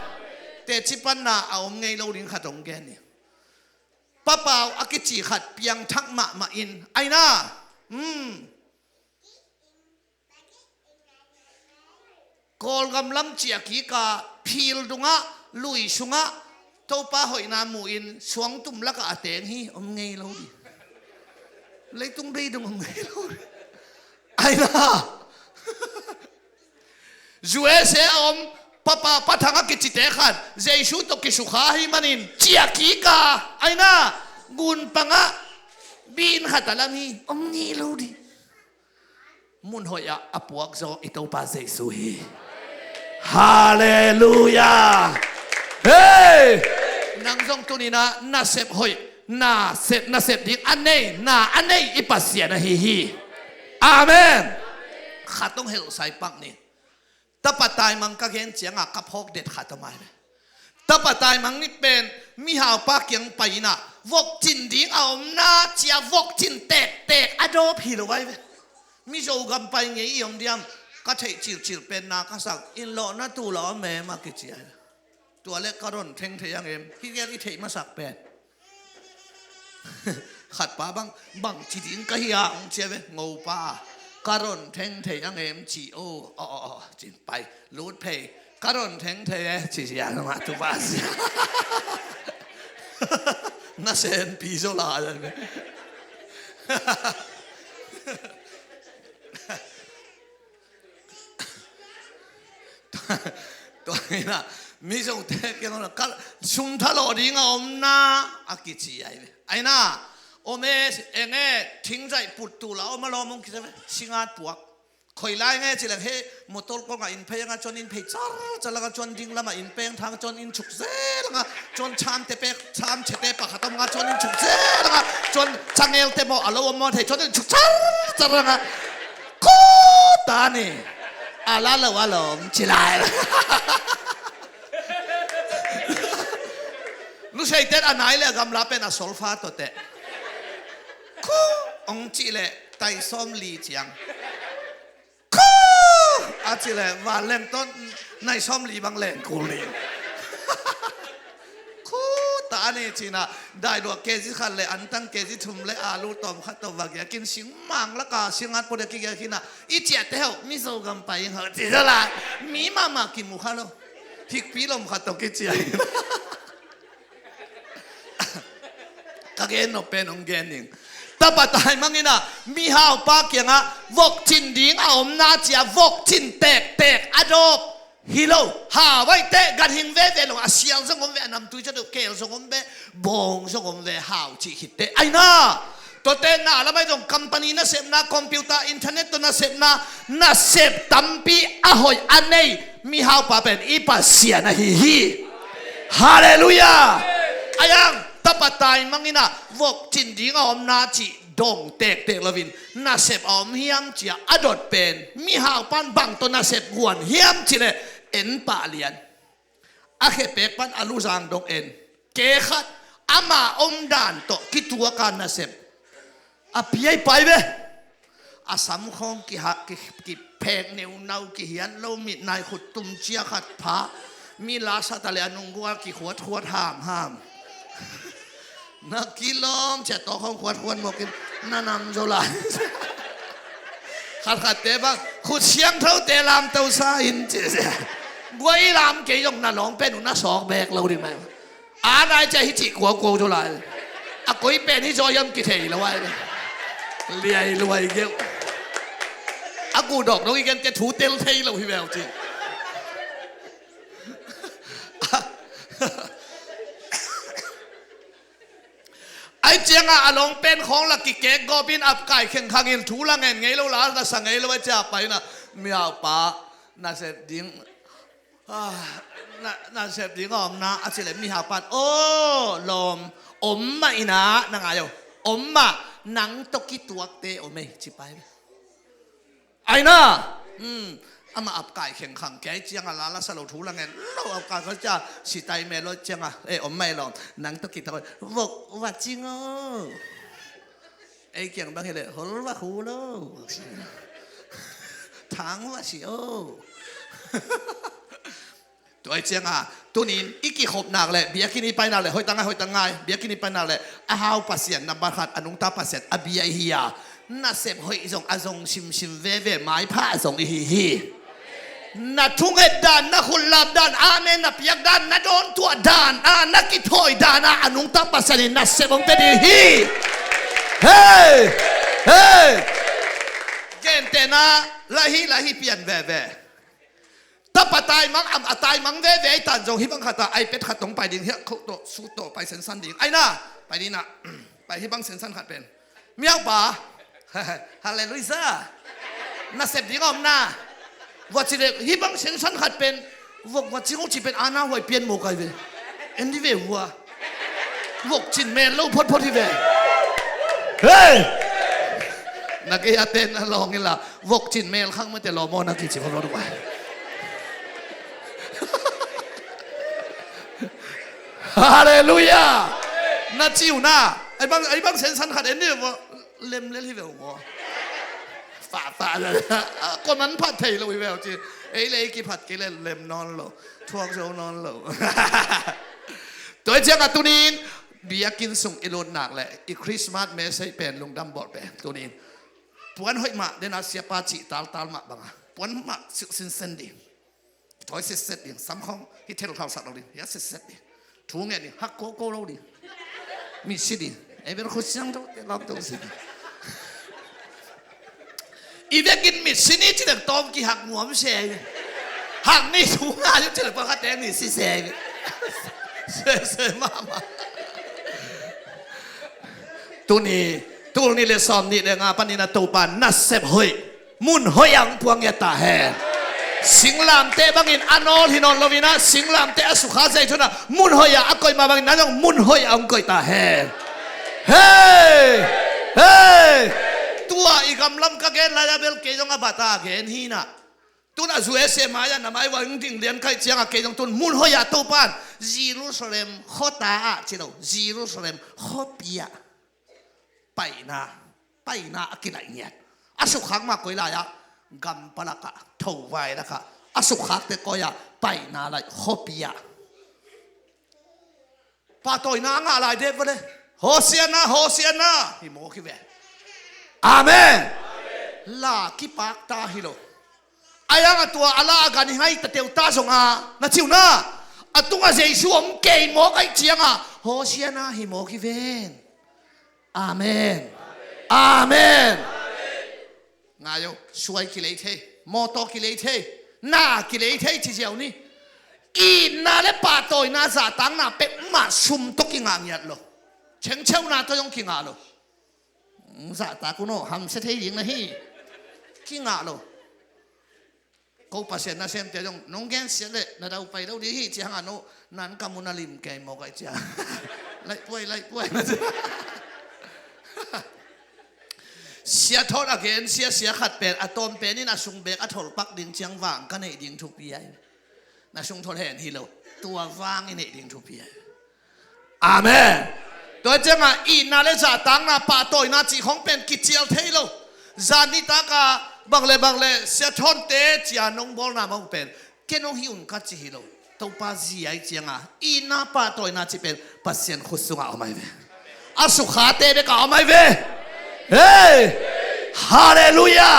te chipan na aom ngei lo ring khatong gen ni papau akichi khat piang thak ma in aina kol gam lam chia ki ka phil dunga lui sunga to pa hoi na mu in suang tum la ka ateng hi om ngei lo di lấy tung đi dung om ngei lo ai na jué se om papa pathanga ki chite khan jesu to ki sukha hi manin chia ki ka ai na gun panga bin khatalam hi om ngei lo di mun hoya apuak zo ito pa jesu hi hallelujah hey nang zong tunina na sep hoi na sep dik anei ipasia na hi amen khatong hel sai pak ni tapatai mang ka gen chianga kaphok det khatamai tapatai mang ni pen mi hau pa kyang paina vok chin ding aom na chia vok chin tek ado philo wai mi zo gam pai ngei yong diam ka thei chil pen na ka sak in lo na tu lo me ma ki chia tua le karon theng theyang em hi gel i thei ma sak pen khat pa bang chi din ka hi a ong che ve ngau pa karon theng theyang em chi o chin pai lut pei karon theng thei chi sia ma tu ba na sen pi zo la tôi là mi zo te cái nó là sum tha lo ding om na akichi ai na ome enge thing jai put tu la om lo mong ki singat puak khoi lai nge chi lang he motor ko nga in phe nga chon in phe char la chon ding lama in peng thang chon in chuk ze la chon cham te pe cham chete pa khatam nga chon in chuk ze la chon changel te mo alo mo the chon in chuk char la ko ta ni ala la wa lo chi lai lu sei te anai le gam la pe na solfa to te ko ong chi le tai som li chiang ko อาจิเลว่าเล่นต้นในซ้อมลีบางเล่นกูลีคูตานี่จีน่ะได้ดวงเกจิขันเลยอันตั้งเกจิทุ่มเลยอาลูตอมขัดตัวว่าแกกินสิงมังแล้วก็สิงอัดพอดีกินกินน่ะอีเจ็ดเท่ามิโซกันไปเหรอจีจะละมีมากินมุขะโลทิกปีลมขัดตัวกิจยัยก็เกนโนเป็นองเกนิงแต่ปัตตายมังนี่นะมีหาวปากยังอ่ะวกจินดิ้งเอาอมนาเจียวกจินแตกอดอบฮิโลหาไว้เตะกันหิงเวลงอาเซียนสงมเวนำตุยจะดูเกลสงมเวบงสงมเวหาวจีฮิตเตไอ้น่าตัวเต้นน่ะแล้วไม่ต้องคอมพานีน่ะเสพน่ะคอมพิวเตอร์อินเทอร์เน็ตตัวน่ะเสพน่ะเสพตั้มปีอะหอยอันนี้มีหาวปาเป็นอีปัสเสียนะฮิฮาเลลูยาอายังตปัตตายมังนี่นะวกจินดิ้งเอาอมนาจีดงเตกละวินน่าเสพอมเฮียมจีอดอดเป็นมีหาวปันบังตัวน่าเสพกวนเฮียมจีเลยเอ็นปาเลียนอาเคเปกปันอลูจางดงเอ็นเกขัดอามาอมดานโตกิตัวการน่าเสพอาพี่ไอ้ไปเว้อาสามคงกิเพกเนวนากิเฮียนโลมิดนายขุดตุ่มเชียขัดผามีลาสตาเลียนุงกัวกิขวดห้ามนักกิลมเจตโตของขวดหมกินนั่นนำโจลาขัดเตะบ้างขุดเชียงเท่าเตะลามเต้าซาอินเจเสียกวยลามเกยงน่ะหลงเป็นน่ะสองแบกเราดิไหมนายจะฮิจิกัวโกโจลาอะกวยเป็นฮิจอยัมกิเทยละไว้เลียรวยเกี่ยวอากูดอกน้องอีกันแกถูเตลเทยเราพี่แววจริงไอ้เจียงอาลงเป็นของลักกิเกกก็บินอับไก่แข่งขันเงินถูละเงินไงเราล้านก็สั่งไงเราไปจะไปนะไม่เอาป้าน่าเสพดิ้งน่าเสพดิ้งอมนะอาเฉลยมีหาปันโอ้ลมอมมาอีนะนางอะไรอมมาหนังตกิตัวเตอมไม่ชิไปไอ้น่ะอามาอับไก่แข่งขันแกเจียงอาลาละสลบถูละเงินเราอับไก่เขาจะสิไตเมลเจียงอมไม่หรอกหนังตกิตัวบอกว่าจริงอ๋อไอ้เกี่ยงบางทีเลยหัวว่าหูโลทางว่าสิโอตัวไอ้เจียงตัวนี้อีกกี่ขบหนักเลยเบียกินนี่ไปหนักเลยหอยตังไงเบียกินนี่ไปหนักเลยอาหาวปัสเซียนนับบาขัดอนุตาปัสเซียนอเบียฮียาน่าเสพหอยส่งอาส่งชิมเว่ไม้ผ้าส่งฮีน่าทุ่งเอ็ดดานน่าคุณลับดานอาเมนน่าเปียกดานน่าโดนตัวดานน่ากิดหอยดานอนุตาปัสเซียนน่าเสพองเป็นฮีเฮ้เกณฑ์เตนะละฮีเปลี่ยนเว่ถ้าปะตายมังตายมังเว่ไอ้ตันจงฮิบังขัดไอเป็ดขัดตรงไปดิ่งเฮียเขาโตสู้โตไปเส้นสั้นดิ่งไอ้น่ะไปนี่น่ะไปฮิบังเส้นสั้นขัดเป็นเมียวป่าฮาเลลูยาน่าเสพดิ่งอมน่ะว่าจีเด็กฮิบังเส้นสั้นขัดเป็นว่าจีงจีเป็นอาณาไว้เปลี่ยนโมกัยเวเอ็นดีเววัววกจินเมลลูพอดที่เวเฮ้ยนักเอียเต้นลองนี่ล่ะวกจินเมลข้างมันจะรอมอนักกิจพอรู้ด้วยฮาเลลูยาน่าจิ้วน่าไอ้บางเซนสันขัดเอ็นนี่ว่าเล่มที่เวลหัวฝ่าเลยคนมันผัดไทยเราเวลจีไอ้เลยกี่ผัดกี่เล่มนอนโลทวงโซนอนโลตัวเจ้ากับตัวนี้เบียกินส่งเอโลนหนักเลยอีคริสต์มาสเมสให้เป็นลงดำบอดเป็นตัวนี้ปวนหอยมาเดน่าเสียปาจิตาลมาบังปวนมาสินเซนดีถอยเสร็จดิซ้ำของที่เทลข่าวสัตว์เราดิยัดเสร็จดิทุ่งเงี้ยดิฮักโกเราดิมีสิดิไอ้เป็นคนช่างตัวเราตัวสิอีเด็กกินมิดสินี่ที่เด็กตอมกี่หักหัวไม่เสียหักนี่ทุ่งงานที่เด็กพอขัดแดงนี่สิเสียมากตัวนี้เลยซ้อมนี่เลยงาปันนี่นะตัวปันนัดเสพหอยมุนหอยยังพวงเงตาแห่สิงลามเตะบังอินอนอลที่นอนลวินะสิงลามเตะสุขาใจทุนะมุนหอยอักอยมาบังอินนั่งมุนหอยอังกอยตาแห่เฮ้ตัวอีกำลำก็เกณฑ์ลายเบลเกยงอาบตาเกณฑ์ฮีนะตัวน่ะสวยเสียมายันนะไม่ว่าจริงเรียนใครเชียงเกยงตุนมุนหอยตัวปันเยรูซาเล็มข้อตาเจ้าเยรูซาเล็มข้อปียไปนะกินอะไรเนี่ยสุขังมากกว่าไร กัมปะละกะทวายละกะอสุขักเตก็ยาไปนาไลฮอปิยาปาตัวน้างอะไรเด็บเลยโฮเซียนาฮิโมกิเวอาเมนลาคิปากตาฮิโลอายังตัวอัลลากันให้ตะเตียวตาส่งอาณชิวนาอัตุงอาเจชูอมเกย์โมกไอเจียงอาโฮเซียนาฮิโมกิเวนอาเมนอาเมนงายโสวยกิเลเทมอโตกิเลเทนากิเลเทที่เจ้านี่อีนาเลปาโตยนาซาตังนาเป็ดมาซุมตกิงางยัดโลเชิงเช่านาตัวยงกิงาโลซาตากุโนฮัมเสถียิงนะฮีกิงาโลเขาปัสเซนนาเซนเตียงน้องแกนเสียเลยนาเราไปเราดีฮีเจ้าโนนันกามุนาลิมเกย์โมกไอเจ้าไล่ป่วยนะจ๊ะเสียทอดอะไรเสียขัดเป็นอะตอมเป็นนี่น่าสุ่งเบกอะทอลปักดิ่งเชียงว่างกันในดิ่งทุกปีน่าสุ่งทอดเห็นฮิโลตัวว่างในดิ่งทุกปีอาเมนตัวเจ้าอ่ะอีน่าเลจ่าตังน่าป่าโตยน่าจีของเป็นกิจเจียวเทโลจานิตากาบางเลเสียทอนเตจียน้องบอลน่ามองเป็นแค่น้องหิวน์กัดจีฮิโลตัวป้าจีไอเจียงอ่ะอีน่าป่าโตยน่าจีเป็นปัสเซียนขุดสุงเอาไม่เวอาสุขาเตเบกเอาไม่เวเฮ้ยฮาเลลูยา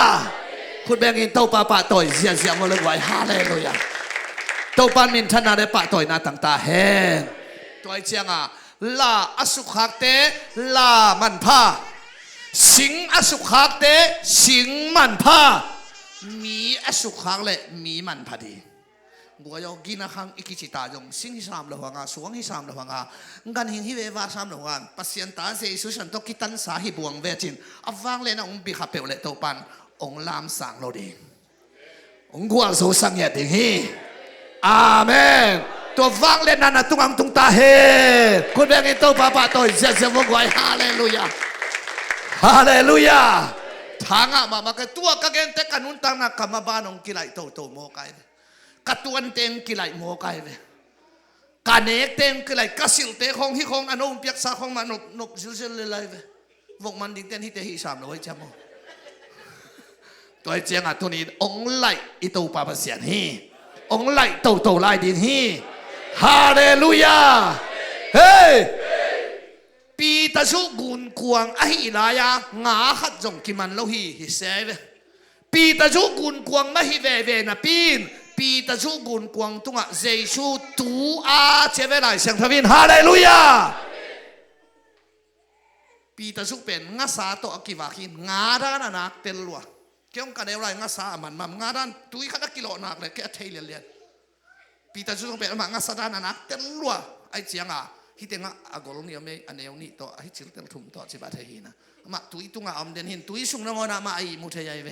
คุณแบงอินเต้าปาต่อยเสียงมาเลยไว้ฮาเลลูยาเต้าปานมินท่านนาได้ปาต่อยนาต่างตาเฮงตัวไอเจียงอ่ะลาอสุขักเตลามันพาสิงอสุขักเตสิงมันพามีอสุขักเลยมีมันพอดีบัวยกินข้างอีกจิตาจงสิ่งที่สามละหัวงาสวงที่สามละหัวงากันหิงที่เววาสามละหัวงาปัสยันตาเสียสุสันตกิตันสาหิบวงเวจินอัฟฟังเลยนะองค์บิขับเปลวเลตปันองค์ลามสังโลดีองค์กวางโซสังเยติฮีอาเมนตัวฟังเลยนั่นนะตุงอังตุงตาเฮคุณแบงอินโตปาปาโตเสียงวงไว้ฮาเลลูยาฮาเลลูยาทางอ่ะมาเกตัวกะเกนเตกันุนตังนักกรรมบานองกิไลโตโมกายกัตวันเต็งกิไลโมกายเวการเนกเต็งกิไลกัสิลเตของที่ของอนุเปียกสาของมันนกซิลเลยเววงมันดิ้งเต้นที่เตหิสามเลยจำมั้งตัวเจียงอ่ะตัวนี้องไลอิตูปาปเสียนฮีองไลโตไลดินฮีฮาเลลูยาเฮ้ปีตาสุกุนกวงอหิลายางาขัดจงกิมันโลหิฮิเซเวปีตาสุกุนกวงมหิเวนะปีนปีตาสุกุนกวงตุงะเจชูตูอาเจเวไลเสียงพระวินฮาเลลูยาปีตาสุเป็นงาสาโตอกิวาคินงาดานักเตลลัวเกี่ยงกันเอวไรงาสามันงาดานตุยขัดกิโลนักเลยแค่เทเลียนปีตาสุเป็นงาสาดานักเตลลัวไอเจียงอ่ะฮิตงะอากอลนี่ไม่อันเดียวนี่ต่อฮิตจิลเตลทุ่มต่อจิบะเทหินะมาตุยตุงะอมเดนหินตุยสุงนงอนามาไอมุเทยัยเว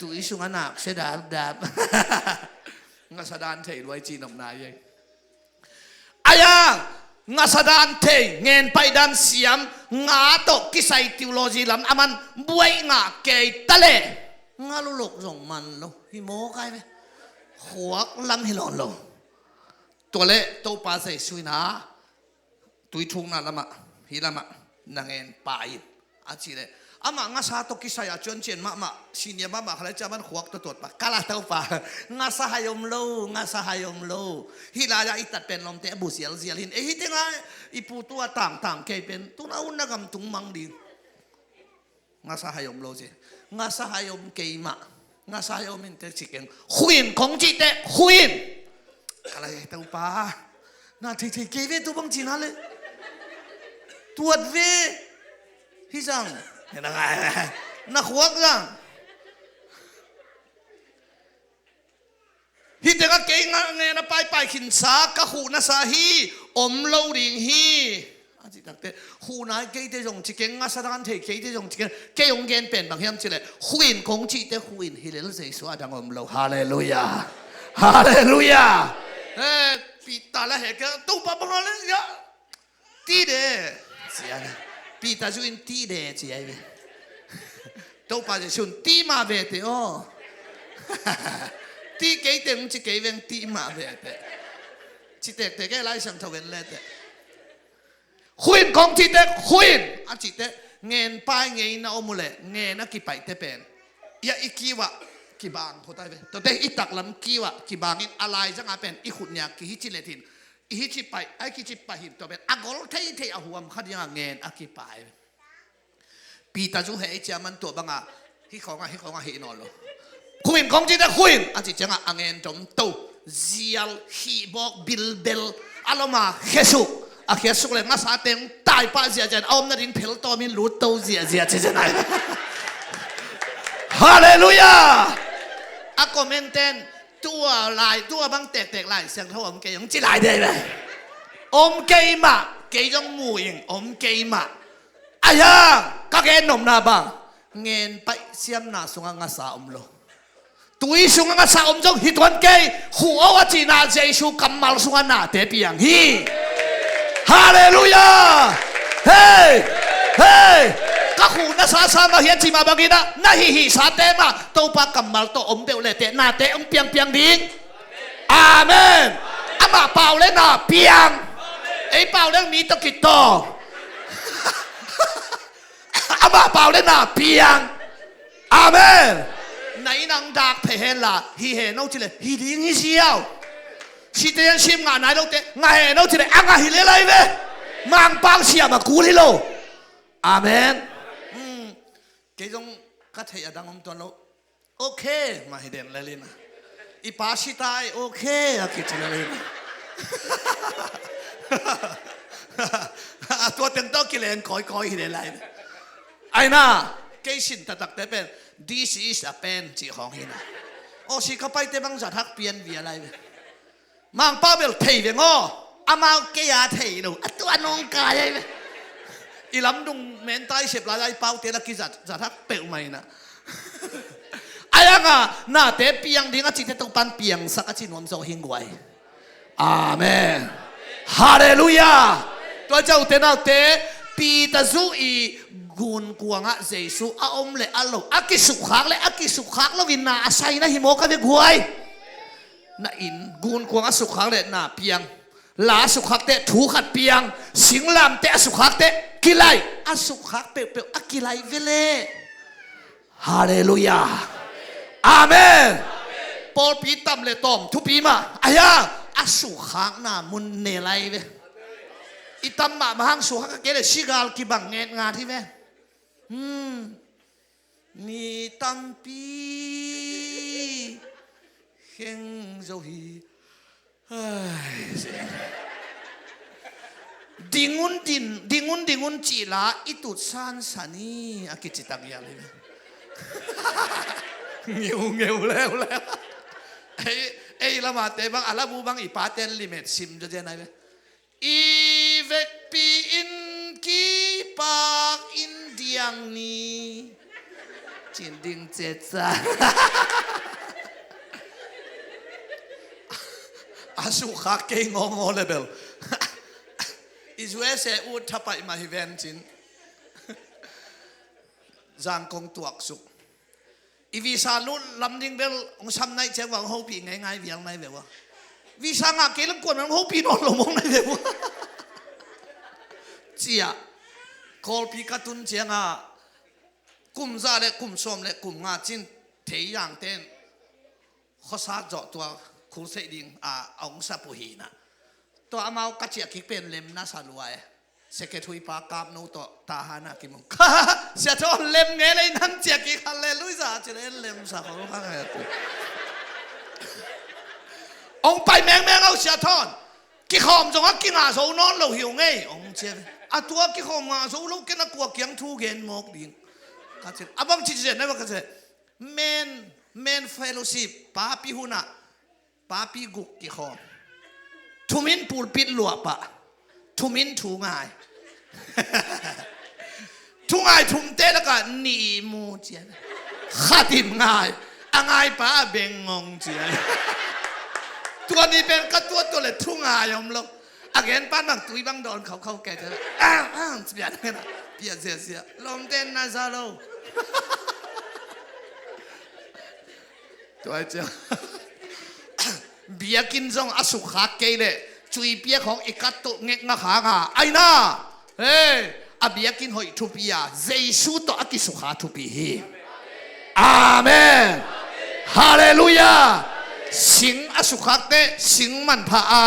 ตุยสุงนักเสดาดาบงาสดานเทรวยจีนอมนายยังอายังงาสดานเทเงินไปดันเสียมงาตกกิไซติวโลจีลำอามันบวยงาเกยตะเลงาลุลกส่งมันโลฮิโมกายเวหัวลำฮิลอนโลตัวเล่ตัวปลาใส่สุยนาตุยทุ่งนั่นละมะฮิละมะนางเงินปายอาชีเลยอาม่างาสาตกิไซอาจวนเจนมาสิเนียมาใครจะมันขวกตัวปะกาลาเต้าปางาสาหายมโลฮิลายาอิตัดเป็นลมเตะบุเสียลหินฮิตงาอิปูตัวต่างเกยเป็นตุนาอุนนักมตุงมังดีงาสาหายมโลจีงาสาหายมเกยมะงาสาหายมอินเตชิเกงหุยนของจิตเตหุยนอะไรเต้าปาน่าที่เกยเวตัวบังจีน่าเลยตัวเวฮิซังเห็นอะไรนักขวักจังฮิตก็เก่งเงินไปขินสากะหูนาซาฮีอมโลดิงฮีอาจิตักเตหูนายเกยเตจงจิเก่งอาสดานเทเกยเตจงจิเก่งเกยงเงินเป็นบางอย่างจิเลยหุยนคงจิเตหุยนฮิเลลเซสวาดังอมโลฮาเลลูยาฮาเลลูยาปีตาละเหกตู้ปะบังเลยยะตีเดเสียปีตาจุนตีเดจีไอเวตู้ปะจะชุนตีมาเวเตโอตีเกยเตงจิเกยเวงตีมาเวเตจิเตเตเกยไล่สังทเวนเลเตขุยนของจิเตขุยนอาจิเตเงินไปเงินน่าอมุเลเงินนักกิไปเตเป็น ya ikiwa kibang photai ve to te itak lam kiwa kibangin alai janga pen i khutnya ki hi chiletin i hi chi pai ai ki chi pa hin to ben agol thei thei a huam khadya ngen akipai pi ta ju he chaman to banga hi khonga hi no lo khuin kong ji da khuin a chi changa angen tom to zial hi bok bil bel aloma khesu a khesu le nga sa teng tai pa zia jan om na rin phel to min lu to zia che janai hallelujah a commenten tua lại tua băng tẹt lại sang thâu ông cây ông chỉ lại đây này ông cây mà cây trong mùi ông cây mà ai à các em nôm na bang nghe bay xem na sung ang sa ông lo tui sung ang sa ông trong hít tuan cây hùa wa chỉ na Giêsu cầm mal sung ang na te piang hi hallelujah hey hey các khu na sa mà hiện chỉ mà bằng na na hi sa te mà tàu pa cầm mal to ông bèo lệ te na te ông piang điên amen ama bảo lên na piang ấy bảo lên mi to kito ama bảo lên na piang amen này năng đạc phải hèn là hi hèn đâu chỉ là hi điên hi siêu si tiền sim ngà này đâu te ngà hèn đâu chỉ là ăn ngà hi lê lại về mang bang siêu mà cú đi lo amen cái giống các thầy ở đang ông tuần lâu ok mà hi đèn lên à ipa si tai ok à cái chuyện lênตัวเต็มโตกิเลนคอยhi đèn lại ai na cái xin ta đặc tế bên this is a pen chỉของhi na ô si các bay tế băng giả thắc biến về lại mang bao bèo thầy về ngô amao cái à thầy đâuตัวน้องกายไปอีลำดุงเมนไตเสพลายเป้าเตละกิจัดทักเปลวไม่นะไอ้ยังอ่ะน่าเตะเปียงดิ้งอ่ะจิตเตต้องปันเปียงสักจินวมโซหิงไว้อาเมนฮาเลลูยาตัวเจ้าเตน่าเตะปีตาซูอีกุนกวงอ่ะเจสุอาอมเลอาโลอากิสุขักเลอากิสุขักแล้ววินนาใส่นะหิโมกันไปกวยน่าอินกุนกวงอ่ะสุขักเลน่าเปียงลาสุขักเตะถูขัดเปียงสิงลามเตะสุขักเตะกิไลอาสุขักเปลวอากิไลเวเลฮาเลลูยาอาเมนปอลปีตัมเลตอมทุปีมาอายาอาสุขักน่ะมุนเนไลเวอิตัมมามาหังสุขักเกเลชิกาลกิบังเงงาที่เวมีตัมปีเฮงโจฮีdingun cila itu san sani akit citang ya le ngeu le ei lama te bang ala bu bang ipaten limit sim je nai be ivek pi in ki pak in diang ni cinding ceca asu khake ngong level Israel se ut tapai ma hiven chin jang kong tuak suk ivisa lu lam ding bel ong sam nai cheng wang ho pi ngai viang nai ve wa visa nga ke lam kon ho pi no lo mong nai ve wa chia kol pi katun chenga kum za le kum som le kum nga chin thei yang ten khosa jo tua khul sei ding a ong sa pu hi naตัวอามากัจจิกิเป็นเล็มน่าสลวยเสกทุยปากาบโนตัวตาหานากิมงเสียทอนเล็มเงี้ยเลยนั่งเจียกิฮัลเลลุยจ้าจะเล่นเล็มสักคนข้างไหนตัวองไปแมงเอาเสียทอนกิขอมจงว่ากิงอาโซนอนเราหิวไงองเจียอ่ะตัวกิขอมอาโซเรากินนักกว่าเกียงทูเกนมกดิ่งกัจจิอ่ะบังจิตเจนนะว่ากัจจิเมนเฟโลชิปป้าปีหุนะป้าปีกุกกิขอมทุมินปูลปิดหลวปะทุมินถูง่ายทุง่ายทุมเตะแล้วก็นีมูเจียนขัดทิมง่ายง่ายป้าเบงงงเจียนตัวนี้เป็นก็ตัวเลยทุง่ายยมลงอาเกนป้าบางตุยบางโดนเขาแก่จะเสียนะเปียเสียลมเต้นนะซาโลตัวเจ้าเบียกินซองอสุขาเกยเลยจุยเบียของอีกัตโตเงกงะขางาไอ้น่าเฮ้อเบียกินหอยทุปียาเจสุโตอากิสุขาทุปีฮี อาเมนฮาเลลูยาสิงอสุขักเตสิงมันพาอา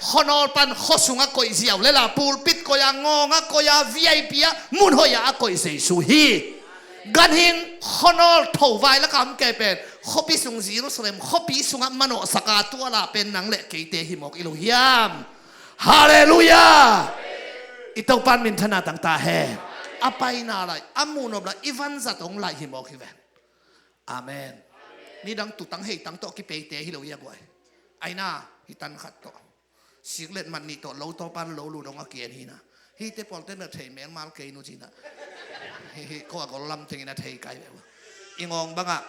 ขนอปันขสุงะกอยเสียวเลล่ะปูลปิดก็ยังงงะก็ยัง VIP อะมุนหอยอะก็ยังเสียสุฮีกันหิงขนอถวายละคำแกเป็นขบิสุงซีรุสเลมขบิสุงะมโนสกาตัวละเป็นนังเละเกยเตหิมอกอิลุยามฮาเลลูยาอิตาปันมินธนาต่างตาแห่อภัยนาไรอามูนอบละอีวันจัดองไลหิมอกฮิเวนอาเมนนี่ดังตุตังเฮตังโตกิเปเตฮิโลยากวยไอ้น่าฮิตันขัดโตสิกเล็ดมันนี่โตโลโตปันโลลูดงอาเกียนฮินะฮิเตปอลเตนเทยแมงมาลเกยนุจินะฮิก็ก็ลำถึงนะเทยไกลแบบอิงองบังอะ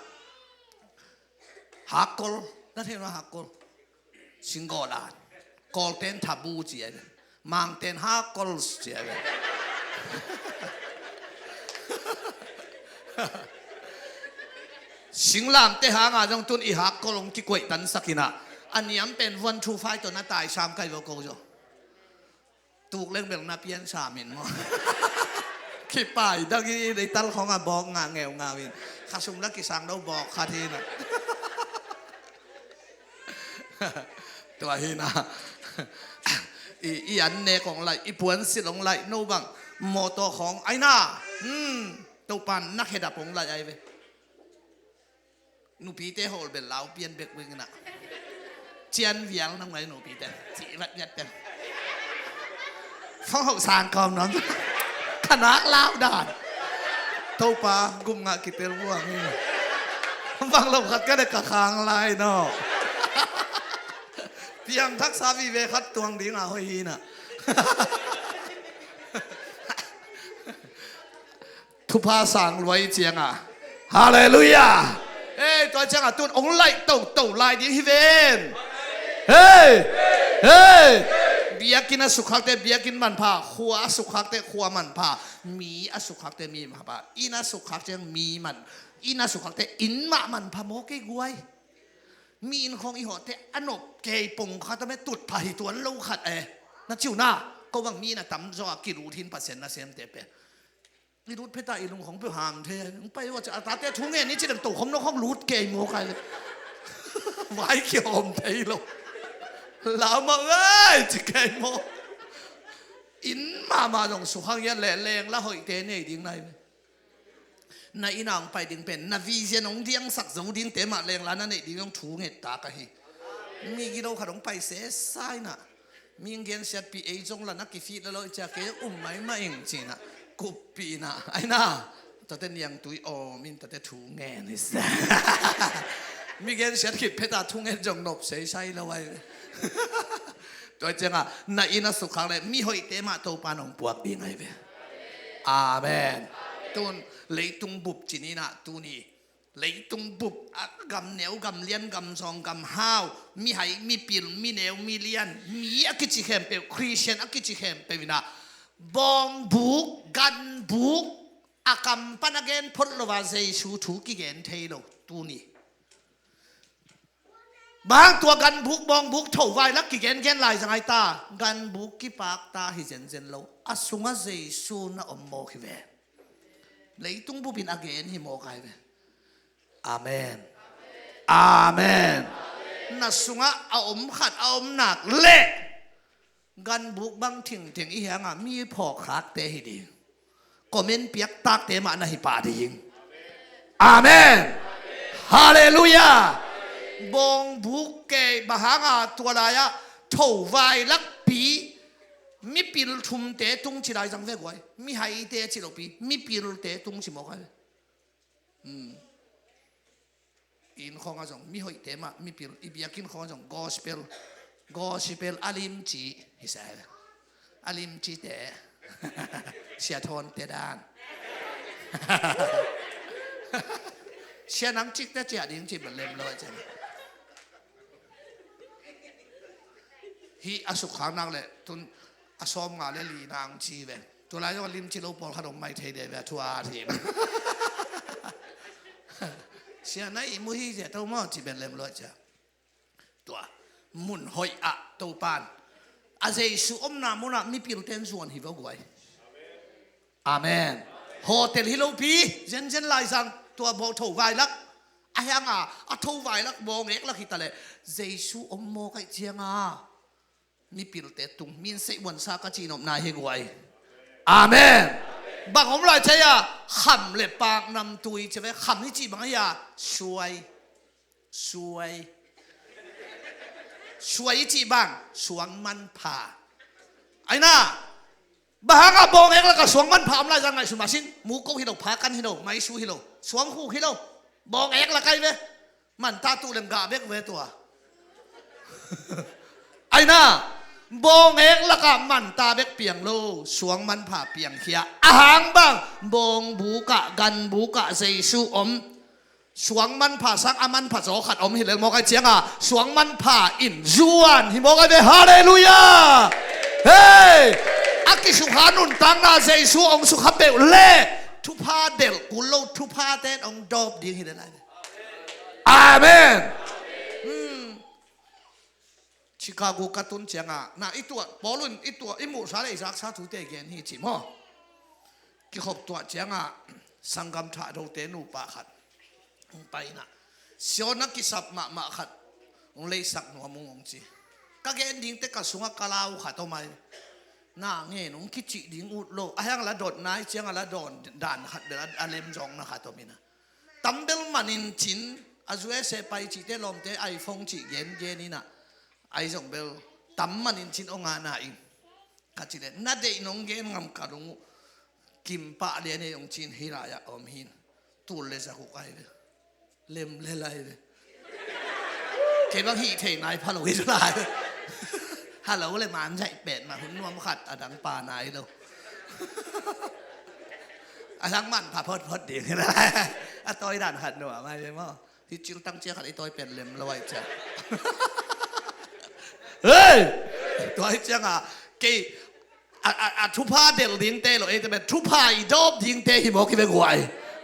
ฮักกอลนั่นเห็นว่าฮักกอลสิงโกลานกอลเตนทับูจีเอมังเตนฮักกอลจีเอสิงลามเตหางาจงตุนอีฮักก็ลงที่กวยตันสักินะอันนี้มันเป็นวันทูไฟตัวน่าตายชามไก่บอกกูจ้ะถูกเล่นแบบน่าเพี้ยนชามินมั้งขี้ป่ายดังนี้ในตัลของอาบอกงาเงวงาวินข้าสุ่มนักกิสังเราบอกข้าทีน่ะตัวฮีน่ะอีอันเนของไรอีปวนสิของไรโนบังโมโตของไอ้น่าตัวปันนักเหตุผลไรไอ้เว้นูปีเตโฮลเป็นเหลาเปลี่ยนเบกเวงน่ะเจียนเวียงทำไงนูปีเตจีบัดยัดเป็นฟ้องสางกอมน้องคณะลาวด่านเท่าปากุมงะกิเตลวัวนี่ฟังลมขัดก็ได้กระคางลายเนาะเพียงทักษะวิเวคัดตวงดีงาหอยน่ะทุพาสังรวยเจียงอ่ะฮาเลลูยาเฮ้ยตัวจังอ่ะตุนองไลโตไลดิฮิเวนเฮ้ยเบียกินอสุขักเตเบียกินมันพาขัวอสุขักเตขัวมันพามีอสุขักเตมีมันพาอินอสุขักเตมีมันอินอสุขักเตอินมามันพาโมเกกวยมีอินของอีหอเตอนบเกยปงข้าทำไมตุดไผ่ตัวเล่าขัดนั่นจิ๋วหน้าก็วังมีนะตั้มจ่อกิรูทิน%นะเสียมเตเปนี่รูดเพตาอีลุงของเพื่อหามเทไปว่าจะตาเตทุ่งเงี้ยนี่จะดังตู่ของน้องของรูดเกยโมใครเลยไว้เกี่ยวอมเทโลลาวมาเอ้ยจะเกยโมอินมาตรงสุขังยันแหล่แรงแล้วหอยเตเนี่ยดิ้งไหนในอินางไปดิ้งเป็นนาวิเซนองดิ้งสักสองดิ้งเตมาแรงแล้วนั่นเองดิ้งต้องถูเงี้ยตากะฮีมีกิโลขนมไปเสียสายน่ะมีเงินเสียปีจงละนักกิฟีแล้วเราจะเกยไม่เองจริงนะกุปีน่ะไอ้น่ะแต่เต้นยังตุยโอมินแต่เต้นถูเงี้ยนี่สิมีเงินเสียคิดเพตาทุ่งเงี้ยจงนบเสียใช่แล้วไว้ตัวเจ้าอ่ะในอินัสุขังเลยมีหอยเตมาโตปานองปวกดีไงเว้ยอาเมนตุนเลยตุงบุบจีนี่นะตุนี่เลยตุงบุบกำเหนียวกำเลี้ยนกำซองกำห้าวมีไหมีปิลมีเหนียวมีเลี้ยนมีอักกิจิเขมเปคริสเตียนอักกิจิเขมเปวินะบองบุกกันบุกอากัมปนักเกนพลลวาเซชูถูกิเกนเทโลตุนี่บางตัวกันบุกบองบุกถวายลักกิเกนเกนลายสังไอตากันบุกกิปากตาฮิเซนเซนโลอสุงะเซซูนะอมโมกิเวเลยตุงบุบินอเกนฮิโมกายเวอาเมนอาเมนนัสุงะเอาอมขัดเอาอมหนักเละกันบุกบางถิ่งถิ่งอีหยังอ่ะมีพอคักเตฮิดีก็เมนเปียกตากเตมานะฮิปาดียิงอาเมนฮาเลลูยาบองบุกเกยบหางาตัวลายะถวายลักปีมีปิลทุมเตะตุงชิลายจังเวกไว้มีหายเตะชิลปีมีปิลเตะตุงชิโมกไว้อินของอาจงมีหอยเตะมามีปิลอีบียกินของอาจงกอสเปลอาลิมจีฮิสายอาลิมจีเตะเสียทนเตะดานเสียนังจิกเตะเจียดิ้งจีมันเล่มเลยจังฮีอสุขังนังเลยตุนอสอมงาเลลีนางจีเวตัวไรก็ลิมจิโลปอลขนมไม่เทเดแบบทัวร์ทีเสียนัยมุฮีเจตัวมั่งจีเป็นเล่มเลยจ้ะตัวมุนหอยอะตัวปานอาเจสุอมนามุนามีพิรุเตนส่วนฮิวกวยอาเมนโฮเทลฮิโลปีเจนไลซัง ตัวโบถูไวลักอายังอ่ะถูไวลักโบงเอกลักฮิตาเลเยซูอมโมไกเจียงนี่ปิลเตตุงมินเสวันซากจีนอมนายเฮกไวอาเมนบางผมเลยใช่คำเล็บปากนำตุยใช่ไหมคำนี้จีบางอย่างช่วยจีบางสวงมันผ่าไอ้น่าบางอ่ะบองเองแล้วก็สวงมันผ่าอะไรจังไงสุมาสินมูกูฮิโลพากันฮิโลไม่ชูฮิโลสวงคู่ฮิโลบองเองละไงเว้มันตาตูเลงกาเบกเวตัวไอ้น่าบองเอกละก็มันตาเบกเปียงโลสวงมันผ่าเปียงเขียอาหางบ้างบองบุกะกันบุกะเซซูอมสวงมันผ่าสักอามันผ่าโจขัดอมหิเลงมอกไอเจียงสวงมันผ่าอินจวนหิมอกไอเบฮาเลลูยาเฮ้อากิสุขานุนตังนาเซซูองสุขเบลเล่ทุพาเดลกุโลทุพาเตนองดอบดีหิเลงอาเมนชิคาโกกัตุนเจียงน่ะอีตัวบอลลุนอีตัวอีหมูสาเลยรักษาทุเตเกนฮิจิมอกิขบตัวเจียงสังกัมถ่าโรเตนูปะขัดไปนะเสียวนักกิสับมาขัดองเลยสักหนัวมุงองจีก็เกนดิ้งเตกัสุงกะลาวขัดตัวไม่น่าเงี้ยน้องคิดจิดิ้งอุดโลอะยังละโดดนายเจียงละโดนด่านขัดเดือดอเลมจงนะขัดตัวมินะตั้มเบลมันอินจินอาจจะเสไปจิเตลมเตไอฟงจิเย็นนี่นะไอ้จงเบลตั้มมันอินจินองานาอิงกัจจิเลนัดเดนองเกนงำกะลุงกิมปะเดียนองจินฮิรายะอมหินตูเลจะหุกไอเลยเล็มเลไลเลยเก็บว่าฮีเทนายพะโล้สุดท้ายฮัลโหลเลยมันใช่เป็ดมาหุ่นนวมขัดอดังป่านายเราอดังมันผ่าพอดดีกันนะอะต้อยด่านขัดหนัวมาใช่ไหมที่จิลตั้งเจ้าขัดไอ้ต้อยเป็นเล็มลอยจ้ะเฮ้ยต้อยเจ้ากี่ทุพาเดลดิ้งเตลเอจะเป็นทุพาอีดอบดิ้งเตหิโมกิเบกไว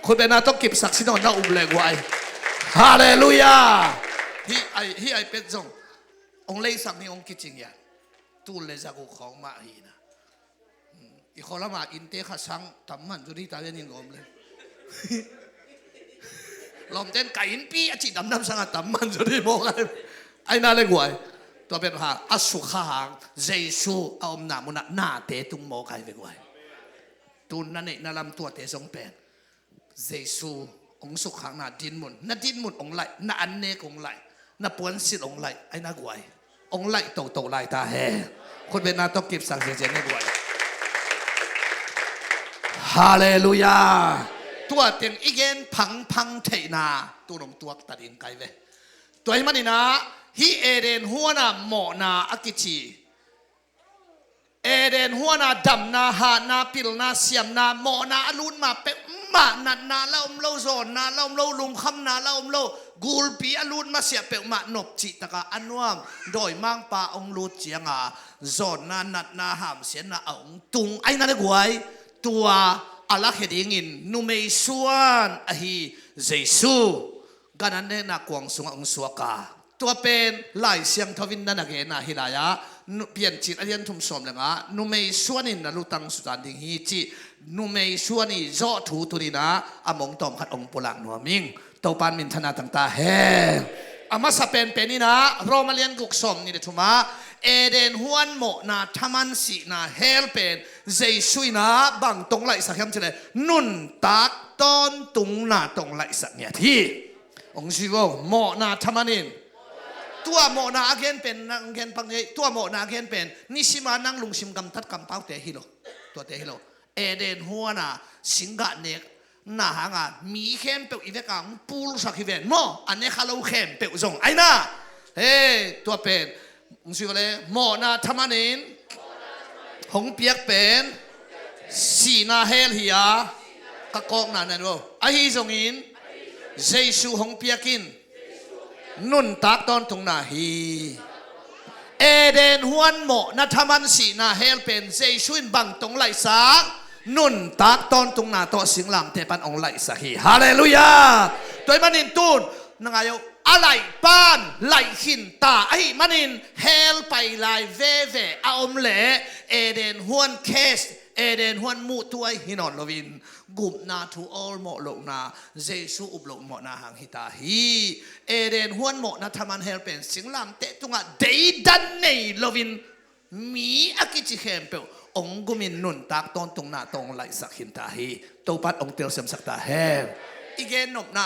คนเป็นนาต้องเก็บศักดิ์ศรีนนท์อุ้มเลยไวฮาเลลูยาที่ไอเป็นส่งองเลยสักนี่องกิจริงอย่างตูเลยจากของมาฮีนะอีกคนละมาอินเตขัดสังทำมันจุดที่ตายนี่งอมเลยลมเต้นไก่อินปีอจิตดำสังทำมันจุดที่โมกันไอ้น่าเลยไวตัวเป็นหาอสุขหางเจสูเอาหนามุนหน้าเตะตุงโมกันไปไวตูนนั่นเองนั่นลำตัวเตะสองเป็นเจสูองสุขหางน่าดินมุนองไหลน่าอันเนกองไหลน่าปวนสิองไหลไอ้น่ากวยองไหลโตไหลตาแห่คนเป็นนาต้องเก็บสังเจนให้กวยฮาเลลูยาตัวเตียงอีเกนพังเทนาตัวลงตัวตัดอินไกเวตัวให้มันนี่นะฮีเอเดนหัวนาหมอนาอากิชีเอเดนหัวนาดำนาหานาปิลนาเสียมนาหมอนาอรุณมาเปมานาละอมโลโซนนาละอมโลลุมคำนาละอมโลกูลปีอรุณมาเสียเปมานบจิตกะอันวมโดยมังปาองลูเจียงโซนนาหามเสียนาองตุงไอ้นั่นกวยตัวอาลักเฮดิงินนุเมยส่วนอหิเจสูกันนั้นเนี่ยนักกวงสุงองสวกาตัวเป็นหลายเสียงทวินนั่นเองนะฮิลายะเปลี่ยนจิตอาเรียนทุ่มสมเลยนะนุเมยส่วนนี่นะลูตังสุดานดิ่งฮีจินุเมยส่วนนี่โจถูตุนีนะอมงตอมขัดองปุลังนัวมิงตัวปานมินธนาต่างๆเฮอามาสเปนเป็นนี่นะโรมาเลียนกุกสมนี่เดทุมาเอเดนฮวนโมนาทามันสีนาเฮลเป็นเจสุยนะบังตรงไหลสักคำเฉลยนุนตักต้นตุงนาตรงไหลสักเนี่ยที่องค์ชิโวโมนาทามันินตัวโมนาเกนเป็นนังเกนปังเยตัวโมนาเกนเป็นนิสิมานังลุงชิมกำทัดกำเป้าเตฮิโลตัวเตฮิโลเอเดนหัวนาสิงกะเนกน่าหางมีเข้มเปียวอีเวกังปูลสักอีเวนโมอันนี้ข้าเราเข้มเปียวส่งไอ้น่าเฮ้ตัวเป็นองค์ชิโวเลยโมนาทามันินหงเปียกเป็นสีนาเฮลฮิยากะกอกนั่นโว้ไอ้ฮิจงอินเจสูหงเปียกินนุนตักตอนตรงนาฮีเอเดนฮวนโมนาทามันสีนาเฮลเป็นเจสุนบังตรงไหลสักนุนตักตอนตรงนาโตสิงลำเทปันองไหลสักฮีฮาเลลูยาตัวมันนินตูนนังอายุอะไรปานไหลหินตาไอ้มันนินเฮลไปไหลเวเอาอมเล่เอเดนฮวนเคส เอเดนฮวนมูตัวหินอนลวินกุมนาทูออลโมโลนาเจสูอุบโลโมนาหังฮิตาฮีเอเดนฮวนโมนาทามันเฮลเป็นสิงลามเตตุงะเดดันเนลวินมีอากิจิเฮมเปลองกุมินนุนตักตอนตรงนาตรงไหลสักหินตาฮีตัวปัดองเตียวเสมสักตาเฮมอีเกนนบนา